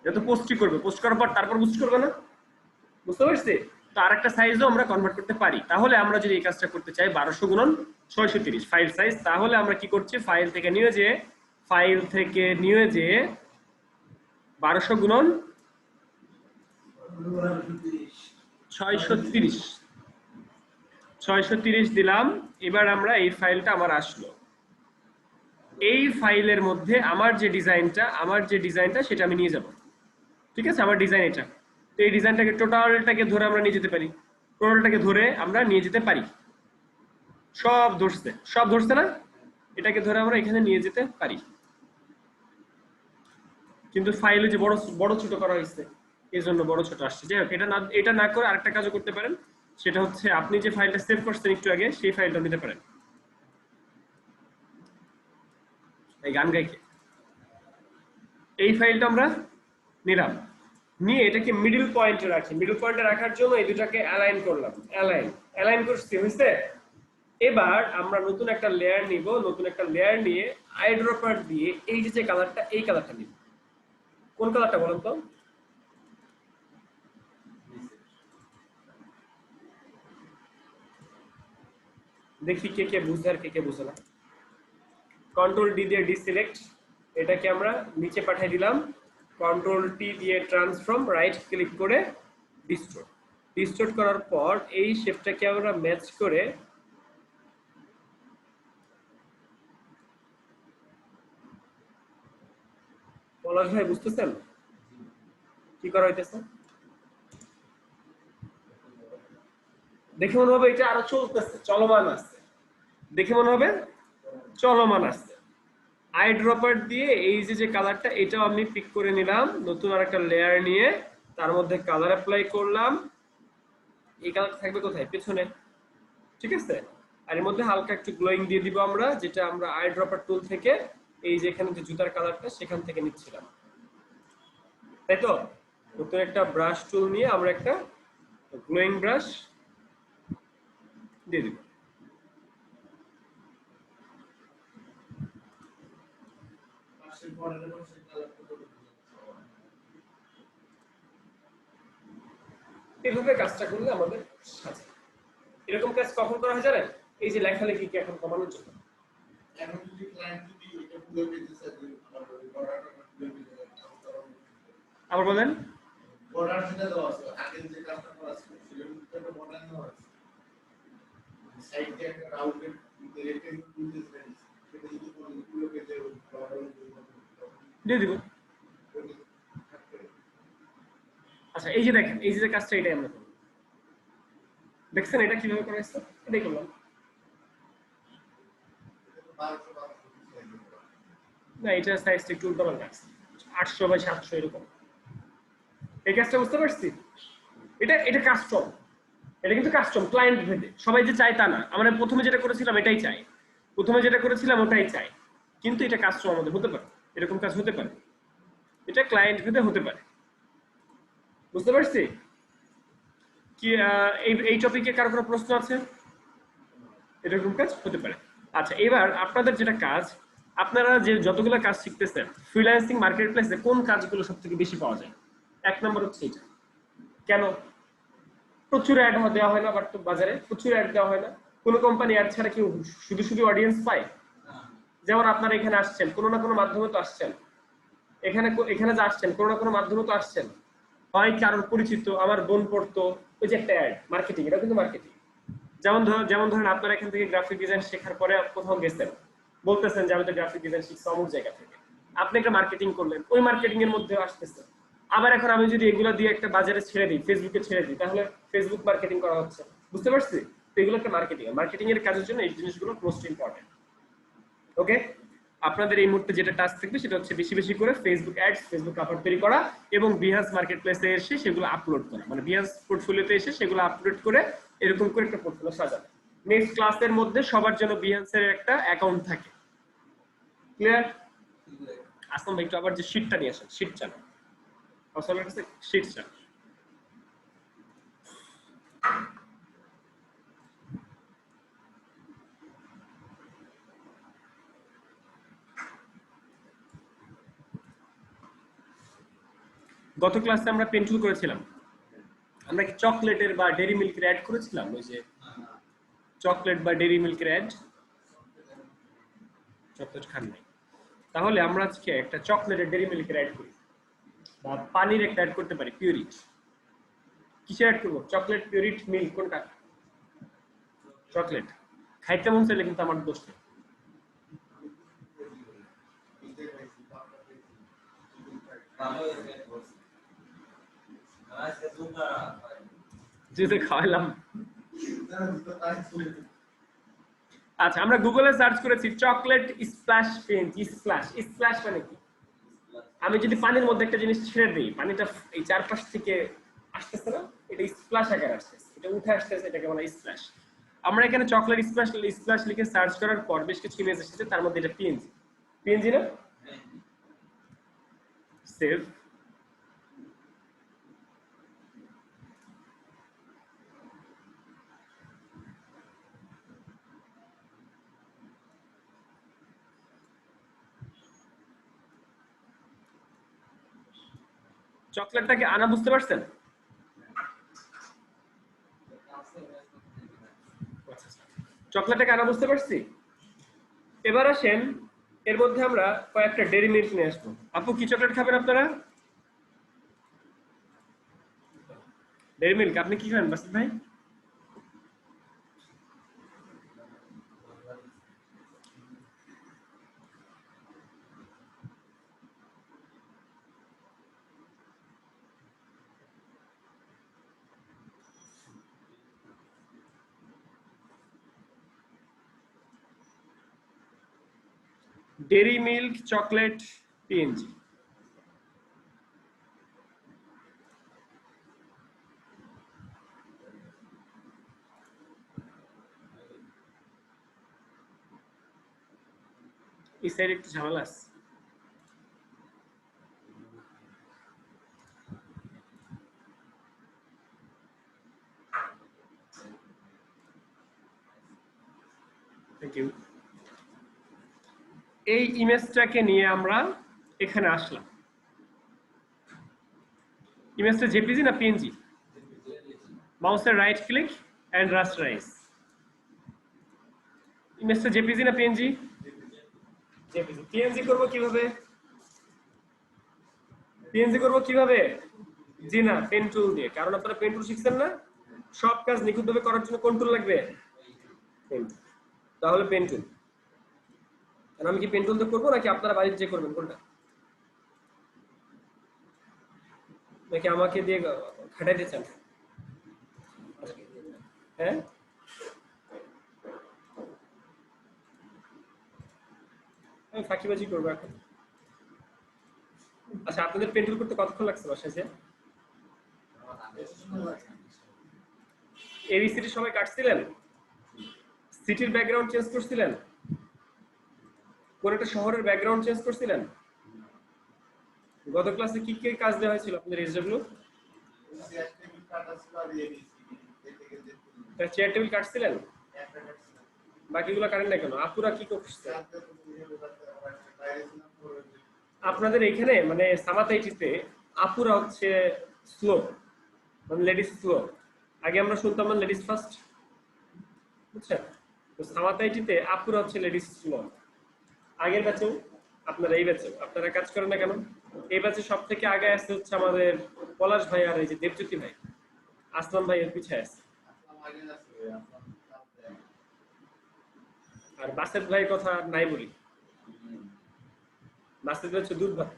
এটা তো পোস্টই করবে, পোস্ট করার পর তারপর বুস্ট করবে না, বুঝতে পারছি? তো আরেকটা সাইজও আমরা কনভার্ট করতে পারি। তাহলে আমরা যদি এই কাজটা করতে চাই 1200x630 ফাইল সাইজ, তাহলে আমরা কি করছি, ফাইল থেকে নিয়ে যে 1200x630 দিলাম। এবার আমরা এই ফাইলটা আমার আসলো, এই ফাইলের মধ্যে আমার যে ডিজাইনটা সেটা আমি নিয়ে যাব, ঠিক আছে? আমার ডিজাইন এটা, তো এই ডিজাইনটাকে টোটালটাকে ধরে আমরা নিয়ে যেতে পারি, টোটালটাকে ধরে আমরা নিয়ে যেতে পারি। সব ধরছে না? এটাকে ধরে আমরা এখানে নিয়ে যেতে পারি, কিন্তু ফাইলে যে বড় ছোট করা হয়েছে এই জন্য বড় ছোট আসছে। যাই হোক, এটা না করে আরেকটা কাজও করতে পারেন, সেটা হচ্ছে আপনি যে ফাইলটা সেভ করছেন একটু আগে সেই ফাইলটা নিতে পারেন। এই গান গাইকে এই ফাইলটা আমরা নিলাম, নিয়ে এটাকে মিডল পয়েন্টে রাখি। মিডল পয়েন্টে রাখার জন্য এই দুটাকে অ্যালাইন করলাম, অ্যালাইন করছি, হয়েছে? এবার আমরা নতুন একটা লেয়ার নিব, নতুন একটা লেয়ার নিয়ে আইড্রপার দিয়ে এই যে কালারটা, এই কালারটা নিব। কোন কালারটা বলেন তো? দেখি কে কে বুঝে আর কে কে বুঝে না। কন্ট্রোল ডি দিয়ে ডিসিলেক্ট, এটাকে আমরা নিচে পাঠিয়ে দিলাম। কন্ট্রোল টি দিয়ে ট্রান্সফর্ম, রাইট ক্লিক করে ডিস্টোর্ট করার পর এই শেপটাকে আমরা ম্যাচ করে পলাশ ভাই বুঝতেছেন কি করা হইতেছে? দেখে মনে হবে এটা আরো চলতেছে, চলমান আছে, দেখে মনে হবে চলমান আছে। আইড্রপার দিয়ে এই যে কালারটা, এটাও আমি পিক করে নিলাম, নতুন আরেকটা লেয়ার নিয়ে তার মধ্যে কালার অ্যাপ্লাই করলাম। এই কালার থাকবে কোথায়? পেছনে, ঠিক আছে? আর এর মধ্যে হালকা একটু গ্লোয়িং দিয়ে দিব আমরা, যেটা আমরা আই ড্রপার টুল থেকে এই যে এখানে যে জুতার কালারটা সেখান থেকে নিচ্ছিলাম, তাই তো। নতুন একটা ব্রাশ টুল নিয়ে আমরা একটা গ্লোয়িং ব্রাশ দিয়ে দিব। এভাবে কাজটা করলে আমাদের সাজে। এরকম কাজ কখন করা হয় জানেন? এই যে লেখালেখিকে এখন কমানোর জন্য। এখন যদি ক্লায়েন্ট যদি এটা পুরো পেজে সার্চ আবার বলেন। বর্ডার যেটা দেওয়া আছে আগে যে কাজটা করা আছে সেটা একটা বর্ডার দেওয়া আছে সাইড দিয়ে একটা রাউন্ডেড রেক্টেঙ্গেল তুলতে চাই সেটা যদি পুরো পেজে বর্ডার দিয়ে দিব। আচ্ছা এই যে দেখেন, এই যে কাজটা এটাই আমরা করব। দেখছেন এটা কিভাবে করা হয়েছে? এটাই করলাম। না এটা সাইজটা একটু উল্টাপাল্টা আছে, 800 বাই 700 এরকম। এই কাজটা বুঝতে পারছি? এটা এটা কাস্টম, এটা কিন্তু কাস্টম ক্লায়েন্ট ভেদে। সবাই যে চায় তা না, আমরা প্রথমে যেটা করেছিলাম এটাই চাই, প্রথমে যেটা করেছিলাম ওটাই চাই, কিন্তু এটা কাস্টম আমাদের হতে পারে, এরকম কাজ হতে পারে, এটা ক্লায়েন্ট ভেদে হতে পারে। বুঝতে পারছি কি? এই টপিকে কারো কোনো প্রশ্ন আছে? এরকম কাজ হতে পারে। আচ্ছা এবার আপনাদের যেটা কাজ, আপনারা যে যতগুলো কাজ শিখতেছেন ফ্রিল্যান্সিং মার্কেট প্লেসে কোন কাজগুলো সব থেকে বেশি পাওয়া যায়? 1 নম্বর হচ্ছে এটা। কেন? প্রচুর অ্যাড দেওয়া হয় না, বাট বাজারে প্রচুর অ্যাড দেওয়া হয় না। কোনো কোম্পানি অ্যাড ছাড়া কি শুধু শুধু অডিয়েন্স পায়? যেমন আপনারা এখানে আসছেন কোনো না কোনো মাধ্যমে তো আসছেন, এখানে এখানে যে আসছেন কোনো না কোনো মাধ্যমে তো আসছেন, হয় কারোর পরিচিত, আমার বোন পড়তো, ওই যে একটা অ্যাড, মার্কেটিং, এটা কিন্তু মার্কেটিং। যেমন ধরেন আপনারা এখান থেকে গ্রাফিক ডিজাইন শেখার পরে কোথাও গেছেন, বলতেছেন যে আমি তো গ্রাফিক ডিজাইন শিখছি অমুক জায়গা থেকে, আপনি একটা মার্কেটিং করলেন, ওই মার্কেটিং এর মধ্যে আসতেছে। আবার এখন আমি যদি এগুলো দিয়ে একটা বাজারে ছেড়ে দিই, ফেসবুকে ছেড়ে দিই, তাহলে ফেসবুক মার্কেটিং করা হচ্ছে। বুঝতে পারছি? তো এগুলো একটা মার্কেটিং, মার্কেটিং এর কাজের জন্য এই জিনিসগুলো মোস্ট ইম্পর্টেন্ট। ওকে, আপনাদের এই মুহূর্তে যেটা টাস্ক থাকবে সেটা হচ্ছে বেশি বেশি করে ফেসবুক অ্যাডস, ফেসবুক কাভার তৈরি করা এবং বিহাস মার্কেট প্লেসে এসে সেগুলো আপলোড করা, মানে বিহাস পোর্টফোলিওতে এসে সেগুলো আপলোড করে এরকম করে একটা পোর্টফোলিও সাজানো। নেক্সট ক্লাসের মধ্যে সবার জন্য বিহান্সের একটা অ্যাকাউন্ট থাকে। ক্লিয়ার? আসলাম ভাই একটু আবার যে শীটটা নিয়ে আসেন, শীট চান আসলের কাছে, শীট চান। গত ক্লাসে আমরা পেন্টুল করেছিলাম, আমরা কি চকলেটের বা ডেরি মিল্কের অ্যাড করেছিলাম? ওই যে চকলেট বা ডেরি মিল্কের অ্যাড, চকলেট খান নাই, তাহলে আমরা আজকে একটা চকলেটের ডেরি মিল্কের অ্যাড করি, বা পানির একটা অ্যাড করতে পারি, পিউরিট। কিসের অ্যাড করবো? চকলেট, পিউরিট, মিল্ক, কোনটা? চকলেট। খাইতে মন চাইলে কিন্তু আমার দোষ নেই। যেটা খাওয়াইলাম। আচ্ছা আমরা গুগলে সার্চ করেছি chocolate splash paint. Splash, splash মানে কি? আমি যদি পানির মধ্যে একটা জিনিস ছেড়ে দিই, পানিটা এই চারপাশ থেকে আসতেছে না, এটা স্প্ল্যাশ আকারে আসতেছে, এটা উঠে আসতেছে, এটাকে বলা স্প্ল্যাশ। আমরা এখানে চকলেট স্প্ল্যাশ স্প্ল্যাশ লিখে সার্চ করার পর বেশ কিছু ইমেজ এসেছে, তার মধ্যে এটা পিএনজি। পিএনজি না? সেভ। চকলেটটাকে আনা বুঝতে পারছেন? চকলেটটাকে আনা বুঝতে পারছি। এবার আসেন এর মধ্যে আমরা কয়েকটা ডেরি মিল্ক নিয়ে আসবো। আপু কি চকলেট খাবেন আপনারা? Dairy Milk. আপনি কি খাবেন বাসিত ভাই? Dairy Milk, chocolate, PNG. এই সাইডে একটু ঝামেলা আছে। Thank you. এই ইমেজটাকে নিয়ে আমরা এখানে আসলাম। ইমেজটা জেপিজি না পিএনজি? মাউসের রাইট ক্লিক এন্ড রাস্টারাইজ। ইমেজটা জেপিজি না পিএনজি? জেপিজি। পিএনজি করব কিভাবে? পিএনজি করব কিভাবে? জি না, পেন টুল দিয়ে। কারণ আপনারা পেন টুল শিখছেন না, সব কাজ নিখুঁতভাবে করার জন্য কোন টুল লাগবে? Pen tool. তাহলে পেন টুল। আর আমি কি পেন টুল দিয়ে করবো নাকি আপনারা বাড়িতে যে করবেন কোনটা? নাকি আমাকে দিয়ে খাটাইতে চান? হ্যাঁ, আমি ফাঁকিবাজি করবো এখন। আচ্ছা, আপনাদের পেন টুল করতে কতক্ষণ লাগছে বাসায় যে? এবিসিডি সবাই কাটছিলেন? সিটির ব্যাকগ্রাউন্ড চেঞ্জ করছিলেন? কোন একটা শহরের ব্যাকগ্রাউন্ড চেঞ্জ করছিলেন? গত ক্লাসে কি কি কাজ দেওয়া হয়েছিল আপনাদের এসডব্লিউ? Chair table কাটছিলেন? বাকিগুলো কাটেন না কেন? আপুরা কি করছে? আপনাদের এখানে মানে সামাতাইটিতে আপুরা হচ্ছে স্লো, মানে লেডিস স্লো। আগে আমরা শুনতাম না লেডিস ফার্স্ট, বুঝছেন? তো সামাতাইটিতে আপুরা হচ্ছে লেডিস স্লো। আগের ব্যাচেও আপনারা, এই ব্যাচেও আপনারা কাজ করেন না কেন? এই ব্যাচে সব থেকে আগে আসছে হচ্ছে আমাদের পলাশ ভাই আর এই যে দেবজ্যোতি ভাই, আসলাম ভাই এর পিছিয়ে আছে। আর বাসের ভাইয়ের কথা নাই বলি, বাসের ভাই হচ্ছে দুধ ভাত।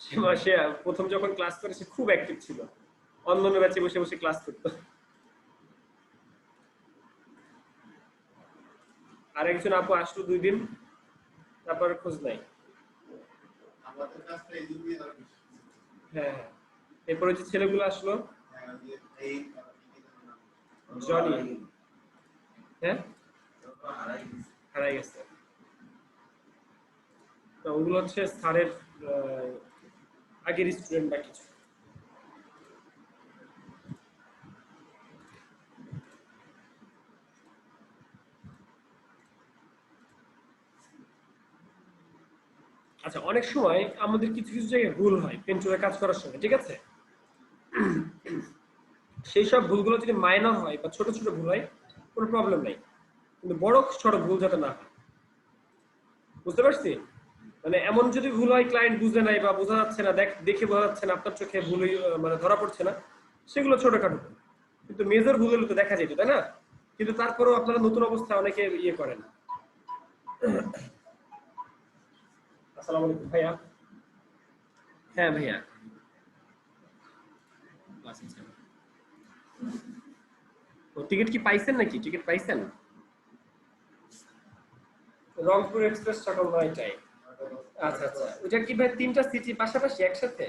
সে মাসে প্রথম যখন ক্লাস করে সে খুব অ্যাক্টিভ ছিল, অন্যান্য ব্যাচে বসে বসে ক্লাস করতো। আর একজন আপু আসলো 2 দিন, তারপর খোঁজ নাই। হ্যাঁ হ্যাঁ, এরপরে যে ছেলেগুলো আসলো, জনি, হ্যাঁ হারাই গেছে। তো ওগুলো হচ্ছে স্যারের আগের স্টুডেন্ট বা কিছু। আচ্ছা, অনেক সময় আমাদের কিছু কিছু জায়গায় ভুল হয় পেন্টুলের কাজ করার সময়, ঠিক আছে? সেই সব ভুলগুলো যদি মাইনর হয় বা ছোট ছোট ভুল হয় কোনো প্রবলেম নাই, কিন্তু বড় ছোট ভুল যাতে না হয়, বুঝতে পারছি? মানে এমন যদি ভুল হয় ক্লায়েন্ট বুঝে নাই বা বোঝা যাচ্ছে না, দেখে বোঝা যাচ্ছে না, আপনার চোখে ভুল মানে ধরা পড়ছে না, সেগুলো ছোটখাটো। কিন্তু মেজর ভুল হলে তো দেখা যেত, তাই না? কিন্তু তারপরেও আপনারা নতুন অবস্থায় অনেকে ইয়ে করেন। আসসালামু আলাইকুম ভাইয়া। হ্যাঁ ভাইয়া, টিকিট কি পাইছেন নাকি? টিকিট পাইছেন? রংপুর এক্সপ্রেস সকাল 9টায়। আচ্ছা আচ্ছা, ওটা কি ভাই 3টা সিটি পাশাপাশি একসাথে?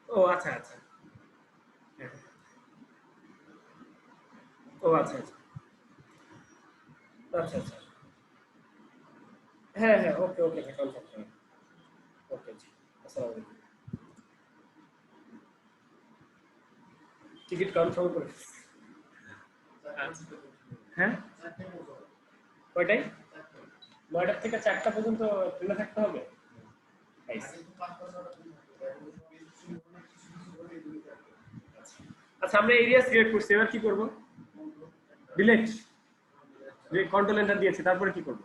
ও আচ্ছা আচ্ছা। হ্যাঁ। ও আচ্ছা আচ্ছা আচ্ছা আচ্ছা। হ্যাঁ হ্যাঁ, ওকে ওকে, কনফার্ম করেন। ওকে জি, আসসালামু আলাইকুম। টিকিট কনফার্ম করে ফেলছি। আচ্ছা। হ্যাঁ, কয়টায়? 9টা থেকে 4টা পর্যন্ত ট্রেনে থাকতে হবে? Nice. আচ্ছা, আমরা এরিয়া সিলেক্ট করছি, এবার কি করব? ডিলেট, যে কন্ট্রোল এন্টার দিয়েছি, তারপরে কি করব?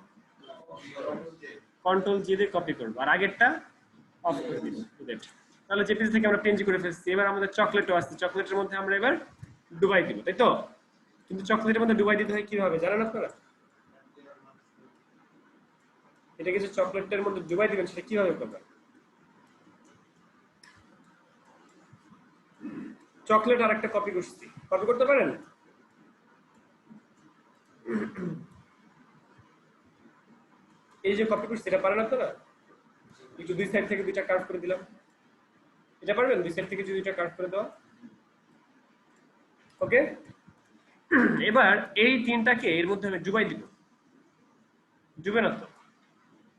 কন্ট্রোল জি দিয়ে কপি করব, আর আগেরটা অফ করে দিব, ডিলেট। তাহলে জেপিজি থেকে আমরা পেনজি করে ফেলছি। এবার আমাদের চকলেটও আছে, চকলেটের মধ্যে আমরা এবার ডুবাই দিব, তাই তো? কিন্তু চকলেটের মধ্যে ডুবাই দিতে হয় কিভাবে জানেন আপনারা? এটা কিছু চকলেটের মধ্যে ডুবাই দিবেন, সেটা কিভাবে করবেন? চকলেট আর একটা কপি করছি, কপি করতে পারেন? এই যে কপি করছি, এটা পারেন আপনারা? একটু দুই সাইড থেকে 2টা কার্ভ করে দিলাম, এটা পারবেন? দুই সাইড থেকে 2টা কার্ভ করে দেওয়া, ওকে? এবার এই তিনটাকে এর মধ্যে আমি ডুবাই দিব, ডুবে না তো,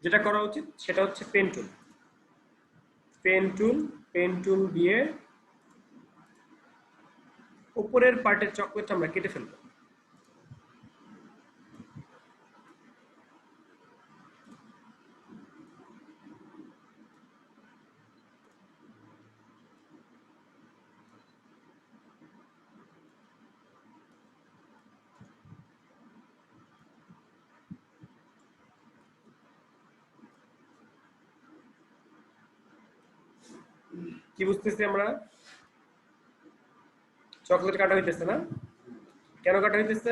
যেটা করা উচিত সেটা হচ্ছে পেন টুল। পেন টুল দিয়ে উপরের পার্টের চকলেটটা আমরা কেটে ফেলবো। কি বুঝতেছি আমরা? চকলেট কাটা হইতেছে না? কেন কাটা হইতেছে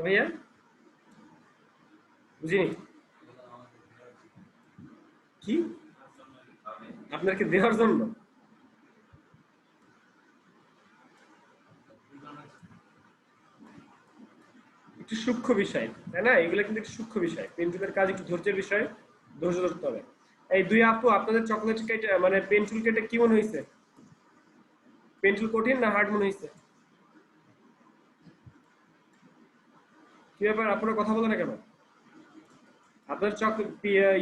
ভাইয়া? বুঝিনি। কি আপনাকে দেওয়ার জন্য? একটু সূক্ষ্ম বিষয়, তাই না? এগুলো কিন্তু একটু সূক্ষ্ম বিষয়। পেন্সিলের কাজ একটু ধৈর্যের বিষয়, ধৈর্য ধরতে হবে। এই দুই আপু আপনাদের চকলেট কেটে মানে পেন্সিল কেটে কি মনে হয়েছে? পেন্সিল কঠিন না হার্ড মনে হয়েছে? কি ব্যাপার, আপনারা কথা বলে না কেন? আপনার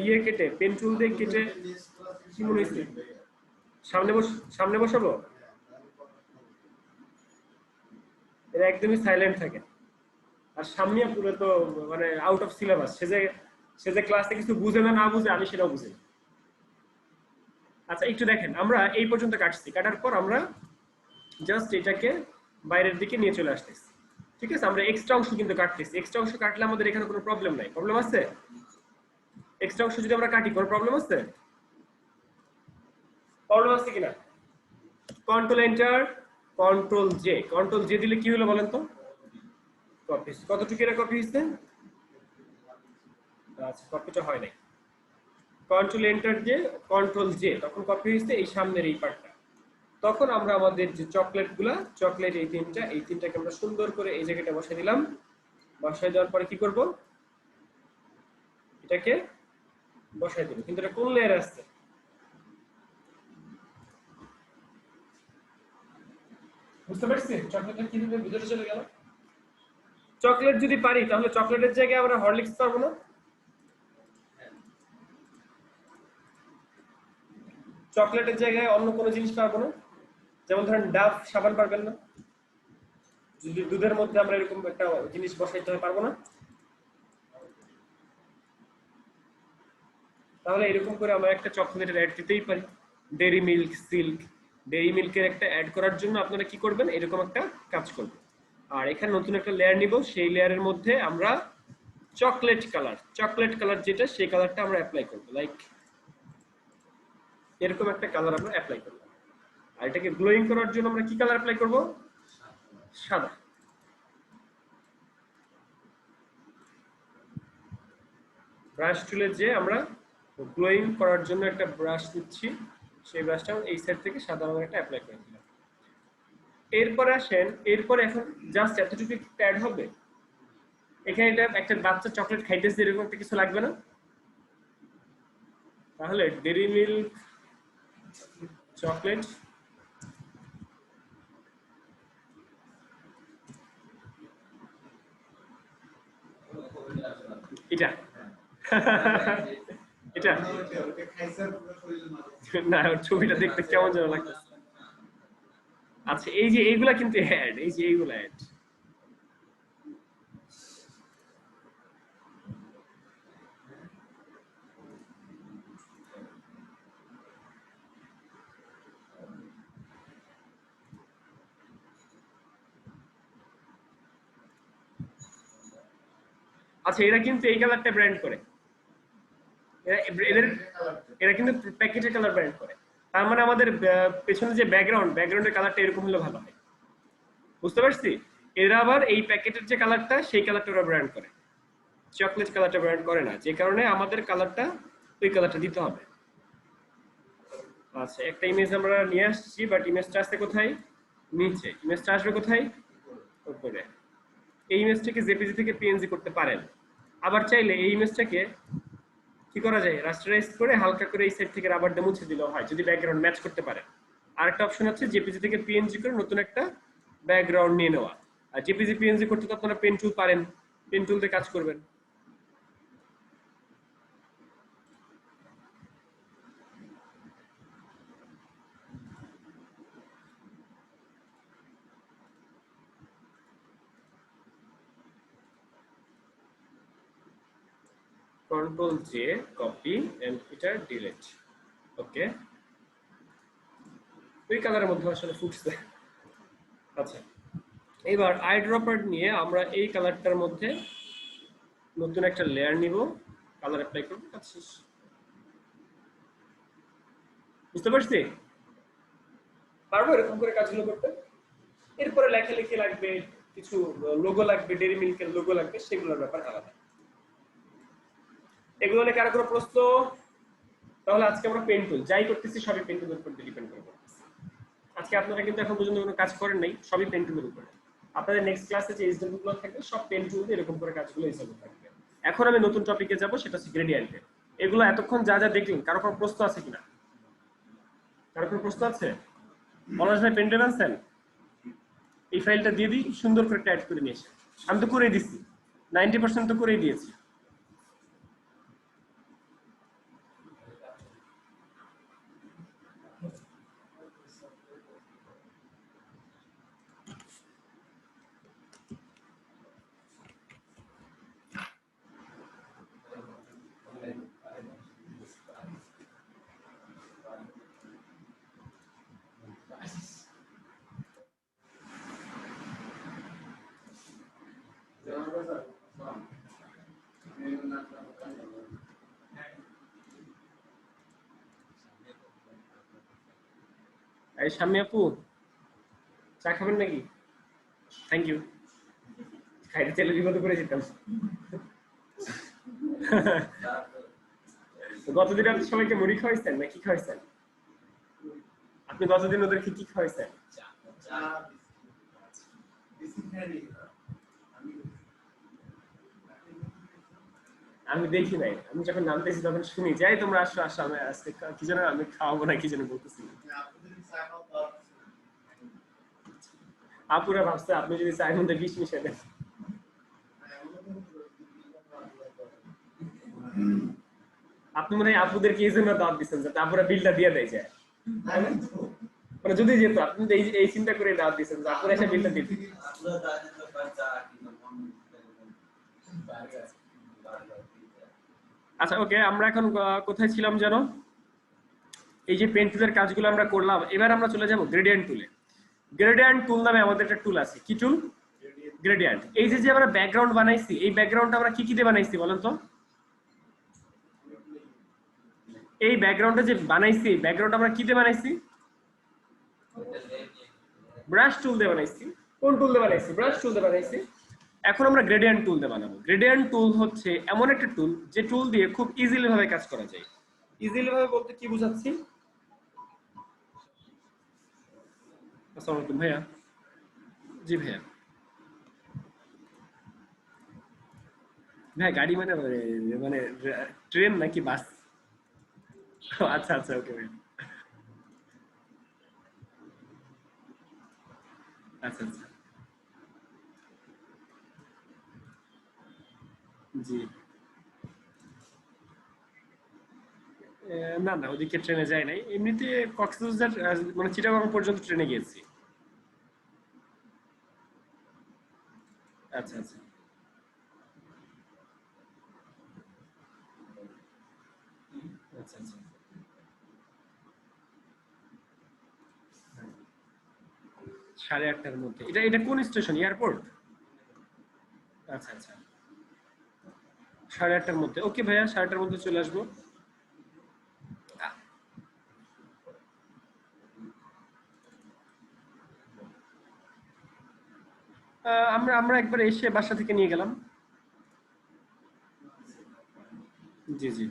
ইয়ে কেটে পেন্সিল দিয়ে কেটে কি মনে হয়েছে? সামনে বসাবো? এরা একদমই সাইলেন্ট থাকে। আর সামনে পুরো তো মানে আউট অফ সিলেবাস, সে যে ক্লাসে কিছু বুঝে না বুঝে আমি সেটাও বুঝি। আচ্ছা একটু দেখেন, আমরা এই পর্যন্ত কাটছি, কাটার পর আমরা জাস্ট এটাকে বাইরের দিকে নিয়ে চলে আসতেছি। ঠিক আছে, আমরা এক্সট্রা অংশ কিন্তু কাটতেছি। এক্সট্রা অংশ কাটলে আমাদের এখানে কোনো প্রবলেম নাই। প্রবলেম আছে? এক্সট্রা অংশ যদি আমরা কাটি কোনো প্রবলেম আছে? প্রবলেম আছে কিনা? কন্ট্রোল এন্টার, কন্ট্রোল জে দিলে কি হলো বলেন তো? কপি। কতটুকু এর কপি হইছে? আচ্ছা, কপিটা হয় নাই। কন্ট্রোল এন্টার দিয়ে কন্ট্রোল জে, তখন কপি হয়েছে এই সামনের এই পার্টটা। তখন আমরা আমাদের যে চকলেট এই তিনটাকে আমরা সুন্দর করে এই জায়গাটা বসাই দিলাম। বসাই দেওয়ার পরে কি করব? এটাকে বসাই দেব। কিন্তু এটা কোন লেয়ারে আসছে? বুঝতে পারছি চকলেটটা কিভাবে ভিতরে চলে গেল? চকলেট যদি পারি তাহলে চকলেটের জায়গায় আমরা হরলিক্স পারবো না? চকলেটের জায়গায় অন্য কোনো জিনিস পারবো না? যেমন ধরেন ডাব সাবান পারবেন না? যদি দুধের মধ্যে আমরা এরকম একটা জিনিস বসাইতে হয়, পারবো না? তাহলে এরকম করে আমরা একটা চকলেটের অ্যাড দিতেই পারি। Dairy milk, silk. ডেইরি মিল্কের একটা অ্যাড করার জন্য আপনারা কি করবেন? এরকম একটা কাজ করবেন। আর এখানে নতুন একটা লেয়ার নিব, সেই লেয়ারের মধ্যে আমরা চকলেট কালার যেটা, সেই কালারটা আমরা অ্যাপ্লাই করব। লাইক এরকম একটা কালার আমরা অ্যাপ্লাই করব। আর এটাকে গ্লোয়িং করার জন্য আমরা কি কালার অ্যাপ্লাই করব? সাদা। ব্রাশ টুলে যে আমরা গ্লোয়িং করার জন্য একটা ব্রাশ নিচ্ছি, সেই ব্রাশটা এই সাইড থেকে সাদা রঙের একটা অ্যাপ্লাই করে দিলাম। এরপরে আসেন, এরপরে এখন জাস্ট এতটুকু অ্যাড হবে। এখানে এটা একটা বাচ্চা চকলেট খাইতেছে এরকম একটা কিছু লাগবে না? তাহলে ডেইরি মিল্ক চকলেট এটা এটা না, ছবিটা দেখতে কেমন যেন লাগতেছে। আচ্ছা এই যে এইগুলা কিন্তু অ্যাড, এই যে এইগুলা অ্যাড। আচ্ছা এরা কিন্তু এই কালারটা ব্র্যান্ড করে, এরা কিন্তু প্যাকেটের কালার ব্র্যান্ড করে। তার মানে আমাদের পেছনে যে ব্যাকগ্রাউন্ডের কালারটা এরকম হলে ভালো হয়। বুঝতে পারছি? এরা আবার এই প্যাকেটের যে কালারটা, সেই কালারটা ওরা ব্র্যান্ড করে, চকলেট কালারটা ব্র্যান্ড করে না, যে কারণে আমাদের কালারটা ওই কালারটা দিতে হবে। আচ্ছা একটা ইমেজ আমরা নিয়ে আসছি, বাট ইমেজটা আসছে কোথায়? নিচে। ইমেজটা আসবে কোথায়? উপরে। এই ইমেজটাকে জেপিজি থেকে পিএনজি করতে পারেন। আবার চাইলে এই ইমেজটাকে কি করা যায়? রাস্টারাইজ করে হালকা করে এই সাইড থেকে রাবার দিয়ে মুছে দিলেও হয়, যদি ব্যাকগ্রাউন্ড ম্যাচ করতে পারে। আরেকটা অপশন আছে, জেপিজি থেকে পিএনজি করে নতুন একটা ব্যাকগ্রাউন্ড নিয়ে নেওয়া। আর জেপিজি পিএনজি করতে তো আপনারা পেন টুল পারেন, পেন টুল দিয়ে কাজ করবেন। কন্ট্রোল জে কপি এন্ড এটা ডিলিট। ওকে, ওই কালারের মধ্যে আসলে ফুটছে। আচ্ছা, এবার আই ড্রপার নিয়ে আমরা এই কালারটার মধ্যে নতুন একটা লেয়ার নিব, কালার অ্যাপ্লাই করব, কাজ শেষ। বুঝতে পারছি? পারবো এরকম করে কাজগুলো করতে? এরপরে লেখালেখি লাগবে, কিছু লোগো লাগবে, ডেইরি মিল্কের লোগো লাগবে, সেগুলোর ব্যাপার আলাদা। এগুলো নিয়ে কারো কোনো প্রশ্ন? তাহলে আজকে আমরা পেন টুল যাই করতেছি সবই পেন টুলের উপর ডিপেন্ড করে করতেছি। আজকে আপনারা কিন্তু এখন পর্যন্ত কোনো কাজ করেন নাই, সবই পেন টুলের উপরে। আপনাদের নেক্সট ক্লাসে যে এসডব্লিউ গুলো থাকবে সব পেন টুল দিয়ে এরকম করে কাজগুলো হিসাবে থাকবে। এখন আমি নতুন টপিকে যাব, সেটা হচ্ছে গ্রেডিয়েন্টের। এগুলো এতক্ষণ যা যা দেখলেন, কারো কোনো প্রশ্ন আছে কিনা? কারো কোনো প্রশ্ন আছে? পলাশ ভাই পেন ড্রাইভ আনছেন? এই ফাইলটা দিয়ে দিই, সুন্দর করে টাইপ করে নিয়ে এসে। আমি তো করেই দিছি, 90% তো করেই দিয়েছি। এই শাম্মী আপু, চা খাবেন নাকি? Thank you. খাইতে চাইলে বিপদে পড়ে যেতাম। গতদিন আপনি সবাইকে মুড়ি খাওয়াইছেন না কি খাওয়াইছেন? আপনি গতদিন ওদেরকে কি খাওয়াইছেন? আমি দেখি নাই, আমি যখন নামতেছি তখন শুনি যাই তোমরা আসো আসো, আমি আজকে কি যেন আমি খাওয়াবো না কি যেন বলতেছি। আপুরা ভাবছে আপনি যদি চায়ের মধ্যে বিষ মিশিয়ে দেন। আপনি মনে হয় আপুদেরকে এই জন্য দাওয়াত দিচ্ছেন যাতে আপুরা বিলটা দিয়ে দেয় যায়। মানে যদি যেত আপনি তো এই চিন্তা করে দাওয়াত দিচ্ছেন যে আপুরা এসে বিলটা দিবে। আচ্ছা ওকে, আমরা এখন কোথায় ছিলাম জানো? এই যে পেন টুলের কাজগুলো আমরা করলাম, এবার আমরা চলে যাব গ্রেডিয়েন্ট টুলে। গ্রেডিয়েন্ট টুল নামে আমাদের একটা টুল আছে। কি টুল? গ্রেডিয়েন্ট। এই যে আমরা ব্যাকগ্রাউন্ড বানাইছি, এই ব্যাকগ্রাউন্ডটা আমরা কি কি দিয়ে বানাইছি বলেন তো? এই ব্যাকগ্রাউন্ডটা যে বানাইছি, ব্যাকগ্রাউন্ড আমরা কি দিয়ে বানাইছি? ব্রাশ টুল দিয়ে বানাইছি। কোন টুল দিয়ে বানাইছি? ব্রাশ টুল দিয়ে বানাইছি। এখন আমরা গ্রেডিয়েন্ট টুল দিয়ে বানাবো। গ্রেডিয়েন্ট টুল হচ্ছে এমন একটা টুল যে টুল দিয়ে খুব ইজিলি ভাবে কাজ করা যায়। ইজিলি ভাবে বলতে কি বোঝাচ্ছি? আসসালামু আলাইকুম ভাইয়া। জি ভাইয়া। ভাই গাড়ি মানে মানে ট্রেন নাকি বাস? আচ্ছা আচ্ছা, ওকে ভাই। আচ্ছা আচ্ছা, জি। না না, ওদিকে ট্রেনে যাই নাই, এমনিতে কক্সবাজার মানে চিটাগং পর্যন্ত ট্রেনে গিয়েছি। আচ্ছা আচ্ছা আচ্ছা আচ্ছা। 8:30টার মধ্যে? এটা এটা কোন স্টেশন? এয়ারপোর্ট? আচ্ছা আচ্ছা, 8:30টার মধ্যে। ওকে ভাইয়া, 8:30টার মধ্যে চলে আসবো। আমরা আমরা একবার এসে বাসা থেকে নিয়ে গেলাম। জি জি।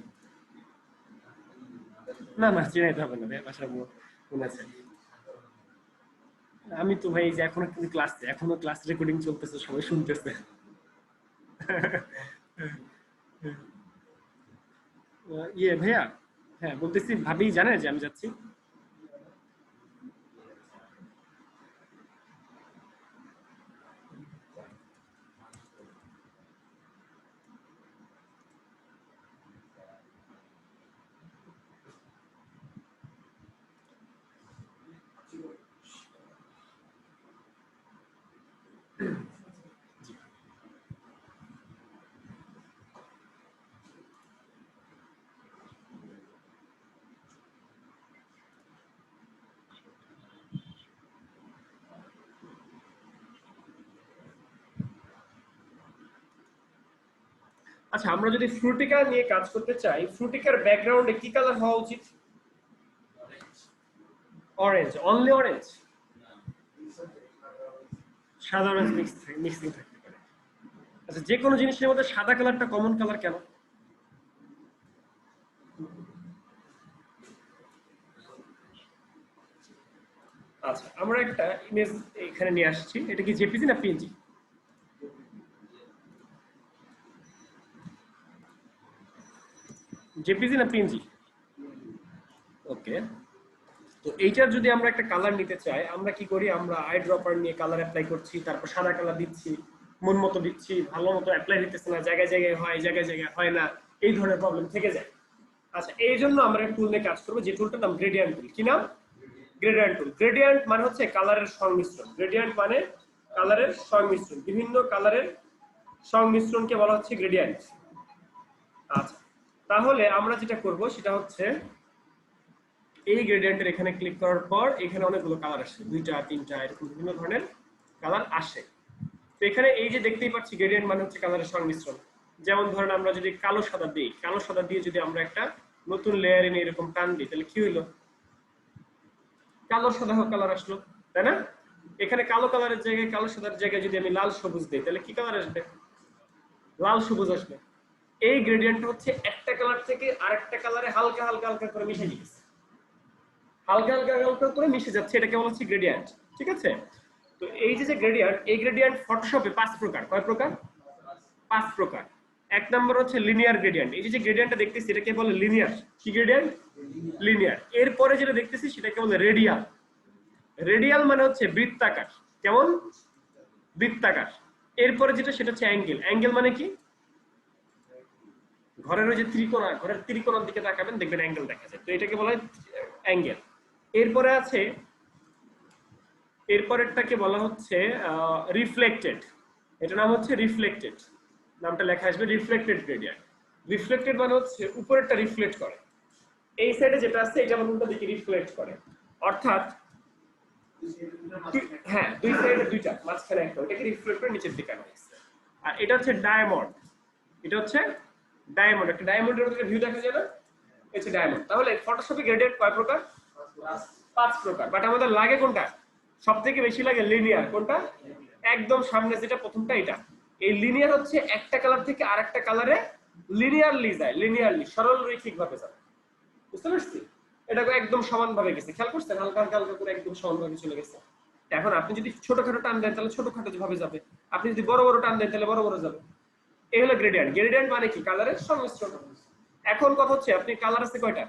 না না, চিনাইতে হবে না ভাই, বাসা মনে আছে। আমি তো ভাই যে এখনো কিন্তু ক্লাসে, এখনো ক্লাস রেকর্ডিং চলতেছে, সবাই শুনতেছে। ইয়ে ভাইয়া, হ্যাঁ বলতেছি, ভাবি জানে যে আমি যাচ্ছি? আচ্ছা, আমরা যদি ফ্রুটিকা নিয়ে কাজ করতে চাই, ফ্রুটিকার ব্যাকগ্রাউন্ডে কি কালার হওয়া উচিত? Orange, only orange? সাদা অরেঞ্জ মিক্সিং থাকতে পারে। আচ্ছা, যে কোনো জিনিসের মধ্যে সাদা কালারটা কমন কালার কেন? আচ্ছা, আমরা একটা ইমেজ এখানে নিয়ে আসছি। এটা কি জেপিজি না পিএনজি? জেপিজি না পিএনজি? ওকে, তো এইটার যদি আমরা একটা কালার নিতে চাই, আমরা কি করি? আমরা আই ড্রপার নিয়ে কালার অ্যাপ্লাই করছি, তারপর সাদা কালার দিচ্ছি, মন মতো দিচ্ছি, ভালো মতো অ্যাপ্লাই হইতেছে না, জায়গায় জায়গায় হয়, জায়গায় জায়গায় হয় না, এই ধরনের প্রবলেম থেকে যায়। আচ্ছা, এই জন্য আমরা একটা টুল নিয়ে কাজ করবো, যে টুলটার নাম গ্রেডিয়েন্ট টুল। কি নাম? গ্রেডিয়েন্ট টুল। গ্রেডিয়েন্ট মানে হচ্ছে কালারের সংমিশ্রণ। গ্রেডিয়েন্ট মানে কালারের সংমিশ্রণ, বিভিন্ন কালারের সংমিশ্রণকে বলা হচ্ছে গ্রেডিয়েন্ট। আচ্ছা, তাহলে আমরা যেটা করব সেটা হচ্ছে এই গ্রেডিয়েন্টের এখানে ক্লিক করার পর এখানে অনেকগুলো কালার আসে, 2টা 3টা এরকম বিভিন্ন ধরনের কালার আসে। তো এখানে এই যে দেখতেই পাচ্ছি গ্রেডিয়েন্ট মানে হচ্ছে কালারের সংমিশ্রণ। যেমন ধরেন আমরা যদি কালো সাদা দিই, কালো সাদা দিয়ে যদি আমরা একটা নতুন লেয়ার এনে এরকম টান দিই, তাহলে কি হইলো? কালো সাদা কালার আসলো, তাই না? এখানে কালো কালারের জায়গায়, কালো সাদার জায়গায় যদি আমি লাল সবুজ দিই, তাহলে কি কালার আসবে? লাল সবুজ আসবে। এই গ্রেডিয়েন্ট হচ্ছে একটা কালার থেকে আরেকটা কালারে হালকা হালকা হালকা করে মিশে গেছে, হালকা হালকা হালকা করে মিশে যাচ্ছে, এটাকে বলা হচ্ছে গ্রেডিয়েন্ট। ঠিক আছে? তো এই যে গ্রেডিয়েন্ট, এই গ্রেডিয়েন্ট ফটোশপে 5 প্রকার। কয় প্রকার? 5 প্রকার। এক নম্বর হচ্ছে লিনিয়ার গ্রেডিয়েন্ট। এই যে গ্রেডিয়েন্টটা দেখতেছি এটাকে বলে লিনিয়ার। কি গ্রেডিয়েন্ট? লিনিয়ার। এরপরে যেটা দেখতেছি সেটাকে বলে রেডিয়াল। রেডিয়াল মানে হচ্ছে বৃত্তাকার। কেমন? বৃত্তাকার। এরপরে যেটা সেটা হচ্ছে অ্যাঙ্গেল। অ্যাঙ্গেল মানে কি? ঘরের ওই যে ত্রিকোণা, ঘরের ত্রিকোণার দিকে তাকাবেন, দেখবেন অ্যাঙ্গেল দেখা যায়, তো এটাকে বলা হয় অ্যাঙ্গেল। এরপরে আছে, এরপরেরটাকে বলা হচ্ছে রিফ্লেক্টেড। এটার নাম হচ্ছে রিফ্লেক্টেড, নামটা লেখা আসবে রিফ্লেক্টেড গ্রেডিয়েন্ট। রিফ্লেক্টেড মানে হচ্ছে উপরেরটা রিফ্লেক্ট করে, এই সাইডে যেটা আছে এটা উল্টো দিকে রিফ্লেক্ট করে। অর্থাৎ হ্যাঁ, দুই সাইডে দুইটা, মাঝখানে একটা, ওটাকে রিফ্লেক্ট করে নিচের দিকে আনা হয়েছে। আর এটা হচ্ছে ডায়মন্ড। এটা হচ্ছে ডায়মন্ড। একটা ডায়মন্ডের মধ্যে ভিউ দেখা যায় না? এটা হচ্ছে ডায়মন্ড। তাহলে ফটোশপে গ্রেডিয়েন্ট কয় প্রকার? 5 প্রকার। বাট আমাদের লাগে কোনটা? সবথেকে বেশি লাগে লিনিয়ার। কোনটা? একদম সামনে যেটা প্রথমটা, এটা। এই লিনিয়ার হচ্ছে একটা কালার থেকে আরেকটা কালারে লিনিয়ারলি যায়, লিনিয়ারলি সরল রৈখিক ভাবে যায়। বুঝতে পারছি? এটাকে একদম সমানভাবে গেছে, খেয়াল করছেন? হালকা হালকা হালকা করে একদম সমানভাবে চলে গেছে। এখন আপনি যদি ছোটখাটো টান দেন তাহলে ছোটখাটো ভাবে যাবে, আপনি যদি বড় বড় টান দেন তাহলে বড় বড় যাবে। এই হলো গ্রেডিয়েন্ট। গ্রেডিয়েন্ট মানে কি? কালারের সংমিশ্রণ। এখন কথা হচ্ছে আপনি কালার আছে কয়টা?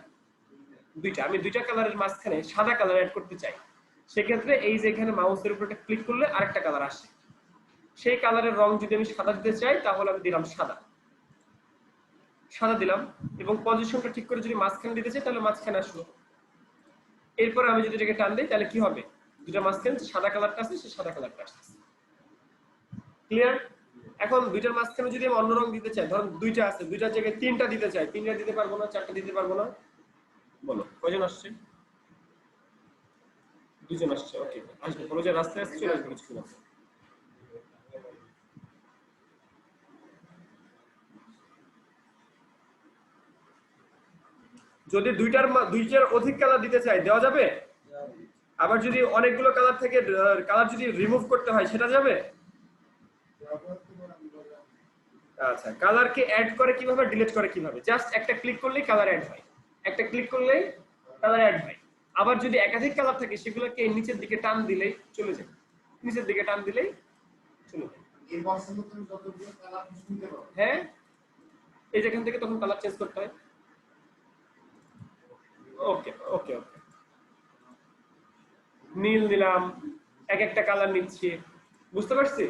2টা। আমি 2টা কালারের মাঝখানে সাদা কালার অ্যাড করতে চাই, সেক্ষেত্রে এই যে এখানে মাউসের উপর ক্লিক করলে আরেকটা কালার আসে। সেই কালারের রং যদি আমি সাদা দিতে চাই তাহলে আমি দিলাম সাদা, সাদা দিলাম, এবং পজিশনটা ঠিক করে যদি মাঝখানে দিতে চাই তাহলে মাঝখানে আসলো। এরপর আমি যদি এটাকে টান দিই তাহলে কি হবে? 2টা মাঝখানে সাদা কালারটা আছে, সেই সাদা কালারটা আসছে। ক্লিয়ার? এখন 2টার মাঝখানে যদি আমি অন্য রং দিতে চাই, ধরুন 2টা আছে, 2টার জায়গায় 3টা দিতে চাই, 3টা দিতে পারবো না, 4টা দিতে পারবো না? বলো কয়জন আসছে? 2জন আসছে। ওকে, আসবে, বলো যে রাস্তায় আসছে, চলে আসবে কিছুক্ষণ। যদি 2টার অধিক কালার দিতে চাই দেওয়া যাবে? আবার যদি অনেকগুলো কালার থেকে কালার যদি রিমুভ করতে হয় সেটা যাবে? আচ্ছা, কালারকে অ্যাড করে কিভাবে, ডিলিট করে কিভাবে? জাস্ট একটা ক্লিক করলেই কালার অ্যাড হয়, একটা ক্লিক করলেই কালার অ্যাড হয়। আবার যদি একাধিক কালার থাকে সেগুলোকে নিচের দিকে টান দিলেই চলে যায়, নিচের দিকে টান দিলেই চলে যায়। এই বক্সের মধ্যে তুমি যতগুলো কালার নিতে পারো। হ্যাঁ, এই যেখান থেকে তখন কালার চেঞ্জ করতে হয়। ওকে ওকে ওকে, নীল দিলাম, এক একটা কালার নিচ্ছি, বুঝতে পারছি?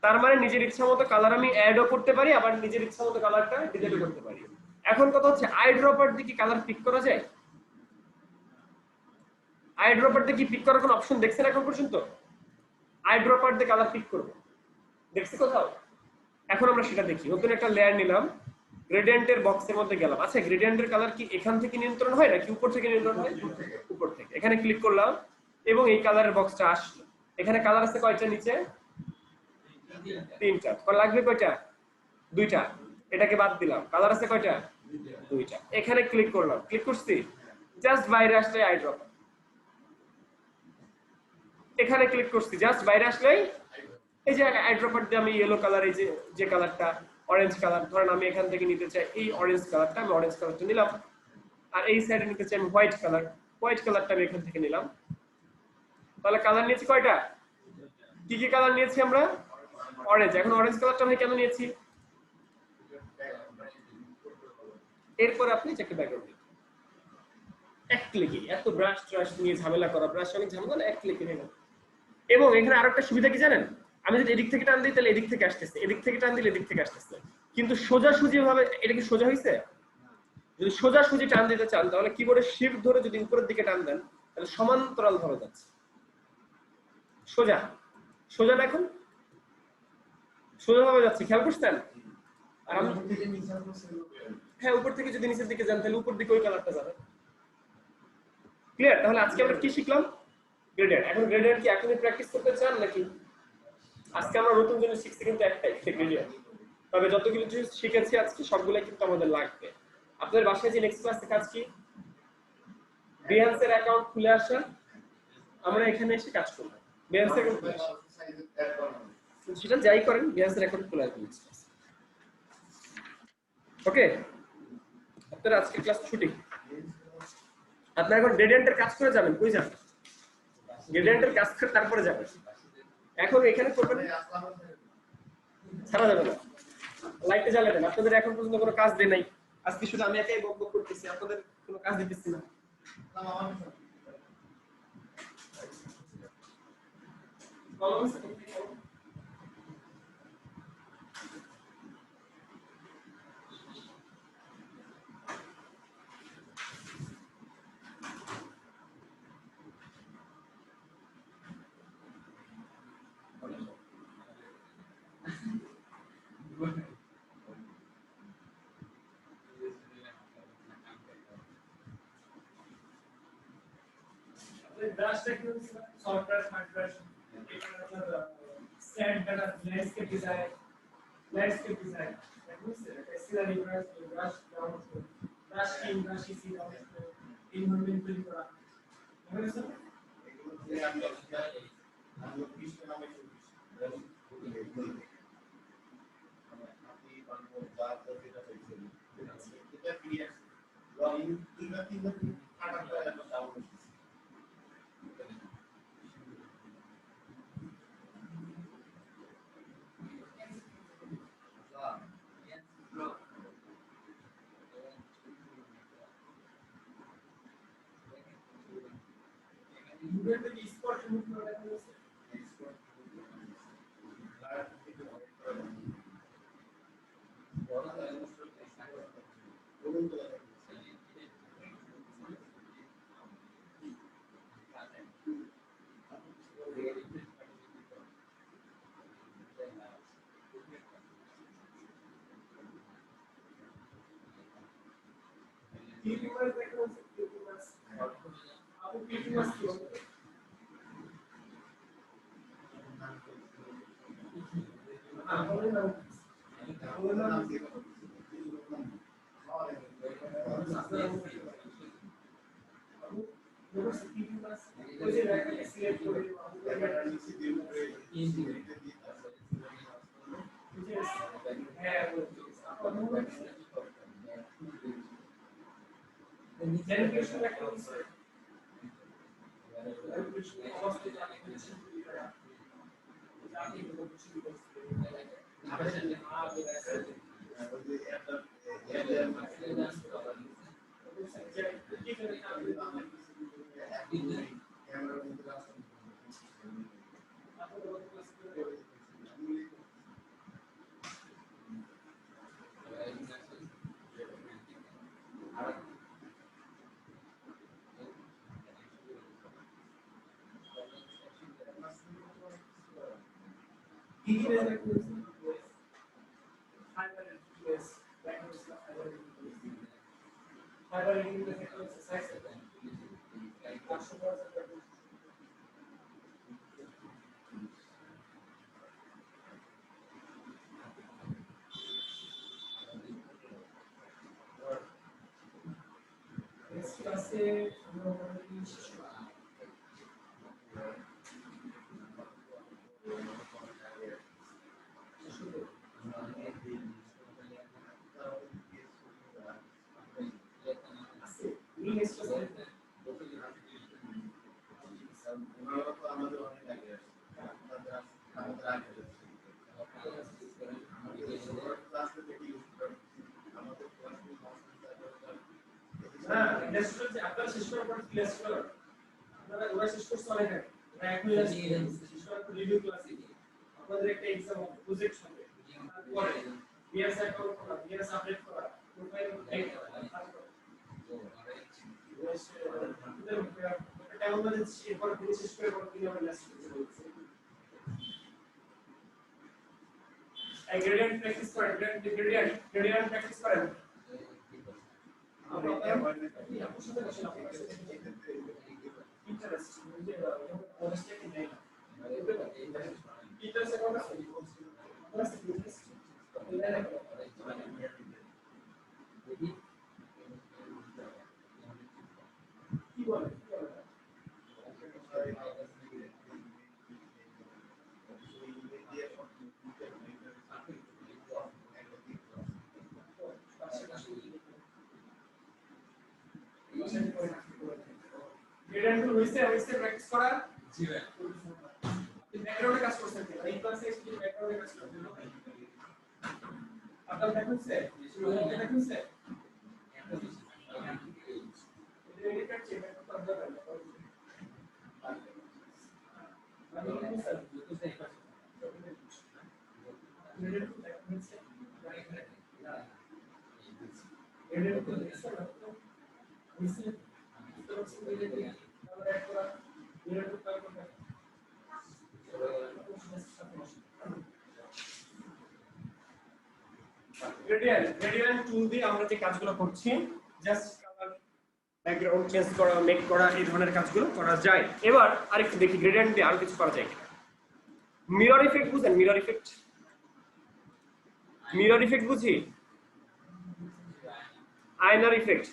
তার মানে নিজের ইচ্ছা মতো কালার আমি অ্যাডও করতে পারি, আবার নিজের ইচ্ছা মতো কালারটা ডিলিটও করতে পারি। এখন কথা হচ্ছে আই ড্রপার দিয়ে কি কালার পিক করা যায়? আই ড্রপার দিয়ে কি পিক করার কোনো অপশন দেখছেন এখন পর্যন্ত? আই ড্রপার দিয়ে কালার পিক করব, দেখছি কোথাও? এখন আমরা সেটা দেখি। নতুন একটা লেয়ার নিলাম, গ্রেডিয়েন্টের বক্সের মধ্যে গেলাম। আচ্ছা, গ্রেডিয়েন্টের কালার কি এখান থেকে নিয়ন্ত্রণ হয় নাকি উপর থেকে নিয়ন্ত্রণ হয়? উপর থেকে। এখানে ক্লিক করলাম এবং এই কালারের বক্সটা আসলো। এখানে কালার আছে কয়টা? নিচে 3টা। লাগবে কয়টা? 2টা। এটাকে বাদ দিলাম, কালার আছে কয়টা? দুইটা। এখানে ক্লিক করলাম, ক্লিক করছি, জাস্ট বাইরে আসলে আই ড্রপ। এখানে ক্লিক করছি, জাস্ট বাইরে আসলেই এই যে আই ড্রপার দিয়ে আমি ইয়েলো কালার, এই যে যে কালারটা অরেঞ্জ কালার, ধরেন আমি এখান থেকে নিতে চাই এই অরেঞ্জ কালারটা, আমি অরেঞ্জ কালারটা নিলাম। আর এই সাইডে নিতে চাই আমি হোয়াইট কালার, হোয়াইট কালারটা আমি এখান থেকে নিলাম। তাহলে কালার নিয়েছি কয়টা? কি কি কালার নিয়েছি আমরা? অরেঞ্জ। এখন অরেঞ্জ কালারটা আমি কেন নিয়েছি? এরপর আপনি একটা ব্যাকগ্রাউন্ড দিন, এক ক্লিকে। এত ব্রাশ ট্রাশ নিয়ে ঝামেলা করা, ব্রাশ অনেক ঝামেলা না, এক ক্লিকে নিয়ে গেল। এবং এখানে আরেকটা সুবিধা কি জানেন? আমি যদি এদিক থেকে টান দিই তাহলে এদিক থেকে আসতেছে, এদিক থেকে টান দিলে এদিক থেকে আসতেছে। কিন্তু সোজাসুজি ভাবে এটা কি সোজা হয়েছে? যদি সোজাসুজি টান দিতে চান তাহলে কিবোর্ডের শিফট ধরে যদি উপরের দিকে টান দেন তাহলে সমান্তরাল ভাবে যাচ্ছে। সোজা সোজা না, এখন সোজা ভাবে যাচ্ছে, খেয়াল করছেন? আর আমি হ্যাঁ, উপর থেকে যদি নিচের দিকে যান তাহলে উপর দিকে ওই কালারটা যাবে। ক্লিয়ার? তাহলে আজকে আমরা কি শিখলাম? গ্রেডিয়েন্ট। এখন গ্রেডিয়েন্ট কি এখনই প্র্যাকটিস করতে চান নাকি? আজকে আমরা নতুন জিনিস শিখছি কিন্তু একটাই, গ্রেডিয়েন্ট। তবে যতগুলো জিনিস শিখেছি আজকে সবগুলাই কিন্তু আমাদের লাগবে। আপনাদের বাসায় যে নেক্সট ক্লাসে কাজ কি? বিহান্স এর অ্যাকাউন্ট খুলে আসা, আমরা এখানে এসে কাজ করব। বিহান্স এর অ্যাকাউন্ট খুলে আসা, সেটা যাই করেন বিহান্স এর অ্যাকাউন্ট খুলে আসবেন। ওকে, আপনারা আজকে ক্লাস ছুটি। আপনারা এখন গ্রেডিয়েন্টের কাজ করে যাবেন। কই যাবেন? গ্রেডিয়েন্টের কাজ করে তারপরে যাবেন। এখন এখানে করবেন, ছাড়া যাবে না, লাইটে জ্বালিয়ে দেন। আপনাদের এখন পর্যন্ত কোনো কাজ দেয় নাই, আজকে শুধু আমি একাই বক বক করতেছি, আপনাদের কোনো কাজ দিতেছি না। ব্রাশটা কি হচ্ছে? Soft brush, hard brush, stand cutter, landscape design, landscape design, বুঝছেন? সিনারি ব্রাশ, ব্রাশ ডাউনলোড করে, ব্রাশ কিং, ব্রাশ ইসি ডাউনলোড করে ইনভারমেন্ট তৈরি করা। মনে আছে? এগুলো যে আমি আমি পিছনে নামে আপনি পারবো যা যেটা চাইছেন এটা ক্লিয়ার লগ ইন দুইটা তিনটা কাটা করে একটা ডাউনলোড গুগল থেকে স্পট রিমুভ করে দিয়েছে। টিউমার দেখো, টিউমার আপু টিউমার কি হবে? আমাদের নাম আমাদের নাম কি? ওই যে সিলেক্ট করে হ্যাঁ জেনারেশন একটা হচ্ছে অবস্থা জানি কিছু জানি কিছু ওনারা তো আমাদের অনেক আগে আসছে। আমাদের আগে আসছে। আমাদের ক্লাসে দেখি আমাদের ক্লাসে না ইন্ডাস্ট্রিয়াল যে আপনারা শেষ করার পর ক্লাস করেন আপনারা ওরা শেষ করতে অনেক আগে ওরা এখন শেষ করার পর রিভিউ ক্লাসে আপনাদের একটা এক্সাম হবে প্রজেক্ট হবে তারপরে বিএস অ্যাকাউন্ট করা বিএস আপডেট করা প্রোফাইল আপডেট করা এটা আমাদের এরপর দিন শেষ করে পর দিন আমরা লাস্ট করতে বলছি গ্রেডিয়েন্ট প্র্যাকটিস করেন গ্রেডিয়েন্ট প্র্যাকটিস করেন গ্রেডিয়েন্ট টুল হইছে প্র্যাকটিস করা জি ভাই ব্যাকগ্রাউন্ডে কাজ করছেন কি এই ক্লাসে কি ব্যাকগ্রাউন্ডে কাজ করছেন আপনারা দেখুনছে দেখুনছে এডিট করতে চেক করতে হবে আমি স্যার বুঝতে পারছি এডিট করতে দেখুনছে এডিট করতে স্যার বুঝতে গ্রেডিয়েন্ট টুল দিয়ে আমরা যে কাজগুলো করছি জাস্ট কালার ব্যাকগ্রাউন্ড চেঞ্জ করা মেক করা এই ধরনের কাজগুলো করা যায় এবার আরেকটু দেখি গ্রেডিয়েন্ট দিয়ে আর কিছু করা যায় মিরর ইফেক্ট বুঝেন মিরর ইফেক্ট বুঝি আয়নার ইফেক্ট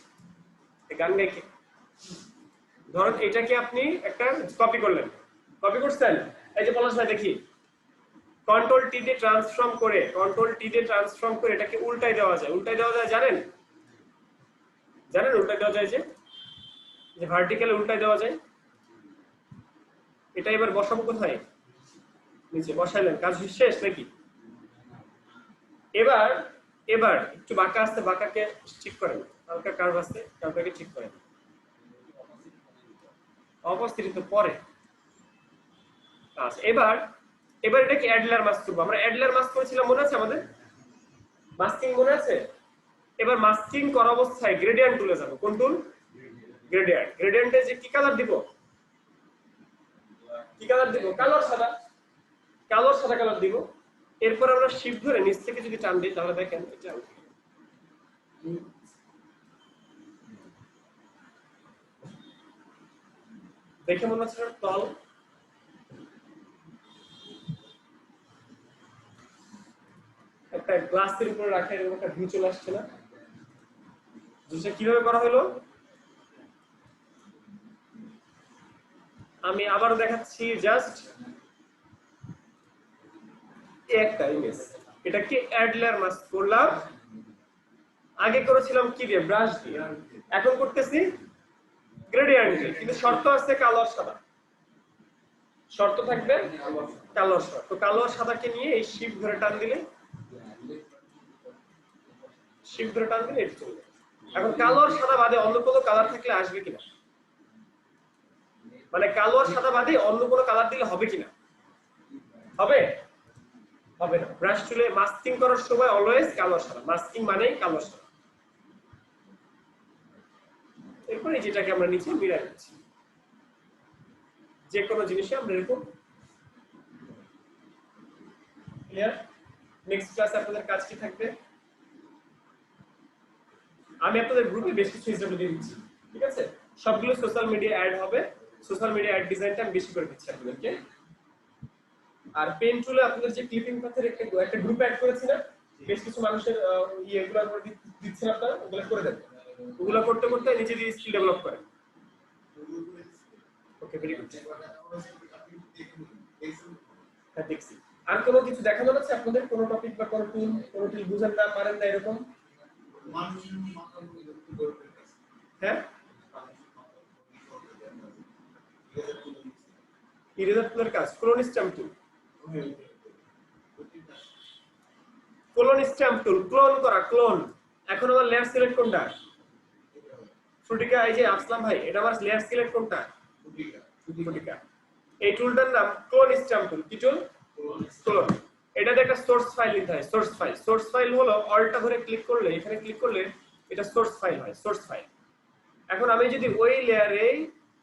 গান গাইকে ধরুন এটাকে আপনি একটা কপি করলেন কপি করছেন এই যে পলাশ ভাই দেখি কন্ট্রোল টি দিয়ে ট্রান্সফর্ম করে এটাকে উল্টাই দেওয়া যায় জানেন উল্টাই দেওয়া যায় যে ভার্টিক্যালি উল্টাই দেওয়া যায় এটা এবার বসাবো কোথায় নিচে বসাইলেন কাজ শেষ নাকি এবার একটু বাঁকা আসতে বাঁকাকে ঠিক করেন হালকা কার্ভ আসতে কার্ভটাকে ঠিক করেন অবস্থিত পরে আচ্ছা এবার এটাকে অ্যাডলার মাস্ক করব আমরা অ্যাডলার মাস্ক করেছিলাম মনে আছে আমাদের মাস্কিং মনে আছে এবার মাস্কিং করা অবস্থায় গ্রেডিয়েন্ট টুলে যাব কোন টুল গ্রেডিয়েন্টে যে কি কালার দিব কালো সাদা কালার দিব এরপর আমরা শিফট ধরে নিচ থেকে যদি টান দিই তাহলে দেখেন এটা দেখে মনে হচ্ছে তল একটা গ্লাসের উপরে রাখা এরকম একটা ভিউ চলে আসছে না জিনিসটা কিভাবে করা হলো আমি আবার দেখাচ্ছি জাস্ট একটা ইমেজ এটাকে অ্যাডলার মাস্ক করলাম আগে করেছিলাম কি দিয়ে ব্রাশ দিয়ে এখন করতেছি গ্রেডিয়েন্ট দিয়ে কিন্তু শর্ত আছে কালো আর সাদা শর্ত থাকবে কালো আর সাদা তো কালো আর সাদাকে নিয়ে এই শিফট ধরে টান দিলে এটা চলবে এখন কালো আর সাদা বাদে অন্য কোনো কালার থাকলে আসবে কিনা মানে কালো আর সাদা বাদে অন্য কোনো কালার দিলে হবে কিনা হবে না ব্রাশ টুলে মাস্কিং করার সময় অলওয়েজ কালো সাদা মাস্কিং মানেই কালো সাদা এরপরে যেটাকে আমরা নিচে মিরার দিচ্ছি যে কোনো জিনিসে আমরা এরকম ক্লিয়ার নেক্সট ক্লাসে আপনাদের কাজ কি থাকবে আমি আপনাদের গ্রুপে বেশ কিছু হিসাব দিয়ে দিচ্ছি ঠিক আছে সবগুলো সোশ্যাল মিডিয়া অ্যাড হবে সোশ্যাল মিডিয়া অ্যাড ডিজাইনটা আমি বেশি করে দিচ্ছি আপনাদেরকে আর পেন টুলে আপনাদের যে ক্লিপিং পাথের একটা গ্রুপ অ্যাড করেছি না বেশ কিছু মানুষের ইয়েগুলো করে দিচ্ছেন আপনারা ওগুলো করে দেন ওগুলো করতে করতে নিজে দিয়ে স্কিল ডেভেলপ করেন ভেরি গুড। দেখুন হ্যাঁ দেখছি। আর কোনো কিছু দেখানো আছে আপনাদের, কোনো টপিক বা কোনো টুল বুঝেন না পারেন না এরকম? মানুষের মাথা একটু গড়ে হ্যাঁ, ইরেজার টুলের কাজ ক্লোন স্ট্যাম্প টুল। ক্লোন স্ট্যাম্প টুল, ক্লোন করা, ক্লোন। এখন আমার লেয়ার সিলেক্ট কোনটা? ফ্রুটিকা, এই যে আসলাম ভাই, এটা আমার লেয়ার সিলেক্ট কোনটা? ফ্রুটিকা। এই টুলটার নাম ক্লোন স্ট্যাম্প টুল। কি টুল? ক্লোন। এটাতে একটা সোর্স ফাইল নিতে হয়, সোর্স ফাইল। সোর্স ফাইল হলো অল্টটা ধরে ক্লিক করলে, এখানে ক্লিক করলে এটা সোর্স ফাইল হয়, সোর্স ফাইল। এখন আমি যদি ওই লেয়ারে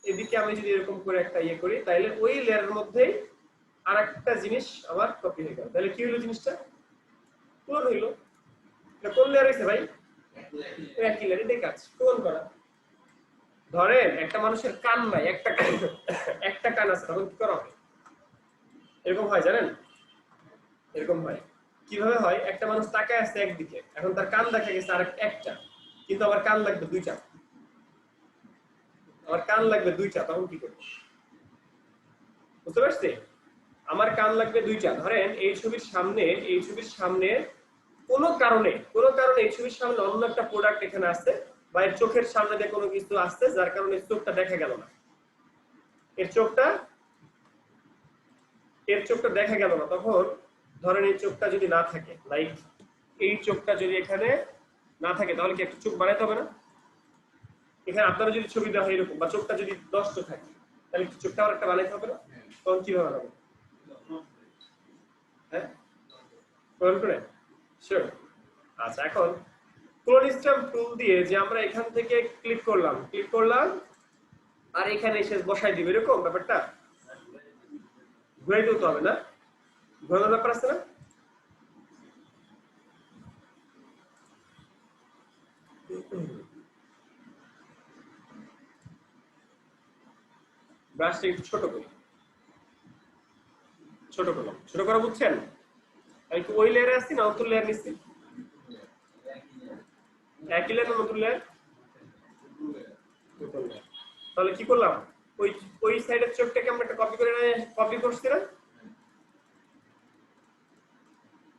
এদিকে আমি যদি এরকম করে একটা ইয়ে করি, তাহলে ওই লেয়ারের মধ্যেই আরেকটা জিনিস আবার কপি হয়ে গেল। তাহলে কি হলো জিনিসটা? ক্লোন হইলো। এটা কোন লেয়ার হইছে ভাই? একই লেয়ারে। এটাই কাজ, ক্লোন করা। ধরেন একটা মানুষের কান নাই, একটা কান আছে, তখন কি করা হবে? এরকম হয় জানেন? এরকম হয়। কিভাবে হয়? একটা মানুষ তাকায় আছে একদিকে, এখন তার কান দেখা গেছে আর একটা, কিন্তু আমার কান লাগবে দুইটা, আমার কান লাগবে দুইটা, তখন কি করবো? বুঝতে পারছি? আমার কান লাগবে দুইটা। ধরেন এই ছবির সামনে কোনো কারণে এই ছবির সামনে অন্য একটা প্রোডাক্ট এখানে আছে, বা এর চোখের সামনে দিয়ে কোনো কিছু আসছে, যার কারণে চোখটা দেখা গেল না, এর চোখটা দেখা গেল না। তখন ধরেন এই চোখটা যদি না থাকে, লাইক এই চোখটা যদি এখানে না থাকে, তাহলে কি একটা চোখ বানাইতে হবে না? এখানে আপনারা যদি ছবি দেওয়া হয় এরকম, বা চোখটা যদি নষ্ট থাকে, তাহলে কি চোখটা আবার একটা বানাইতে হবে না? তখন কিভাবে বানাবো? হ্যাঁ, ক্লোন করে। শিওর। আচ্ছা, এখন ক্লোন স্ট্যাম্প টুল দিয়ে যে আমরা এখান থেকে ক্লিক করলাম আর এখানে এসে বসাই দিব, এরকম ব্যাপারটা ঘুরাই দিতে হবে না? ঘোরানোর ব্যাপার আছে না? ব্রাশটা একটু ছোট করি, ছোট করলাম, ছোট করা বুঝছেন? আমি কি ওই লেয়ারে আসছি না নতুন লেয়ার নিচ্ছি? একই লেয়ার না নতুন লেয়ার? তাহলে কি করলাম? ওই সাইডের চোখটাকে আমরা একটা কপি করছি না?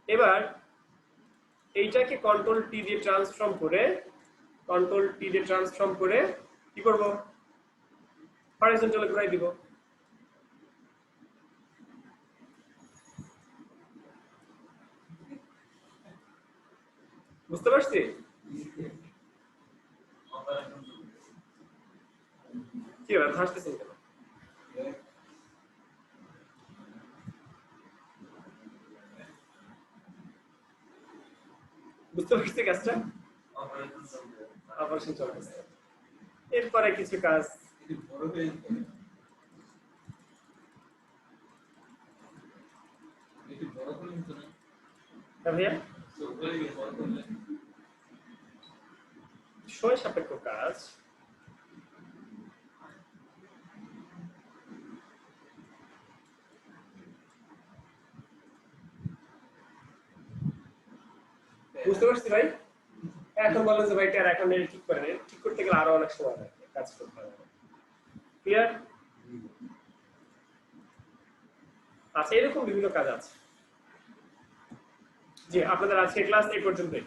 এবার এইটাকে কন্ট্রোল টি দিয়ে ট্রান্সফর্ম করে কি করব? হরাইজন্টালে ঘুরাই দিব। বুঝতে পারছি? কি ব্যাপার, হাসতেছেন কেন? বুঝতে পারছি কাজটা? অপারেশন চলতেছে। এরপরে কিছু কাজ ভাইয়া, সময় সাপেক্ষ কাজ। বুঝতে পারছি ভাই। এখন বলেন যে ভাই এটা এখন ঠিক করে নেন, ঠিক করতে গেলে আরো অনেক সময় লাগে, কাজ করতে হবে। ক্লিয়ার? আচ্ছা, এরকম বিভিন্ন কাজ আছে। জি, আপনাদের আজকে ক্লাস এই পর্যন্তই।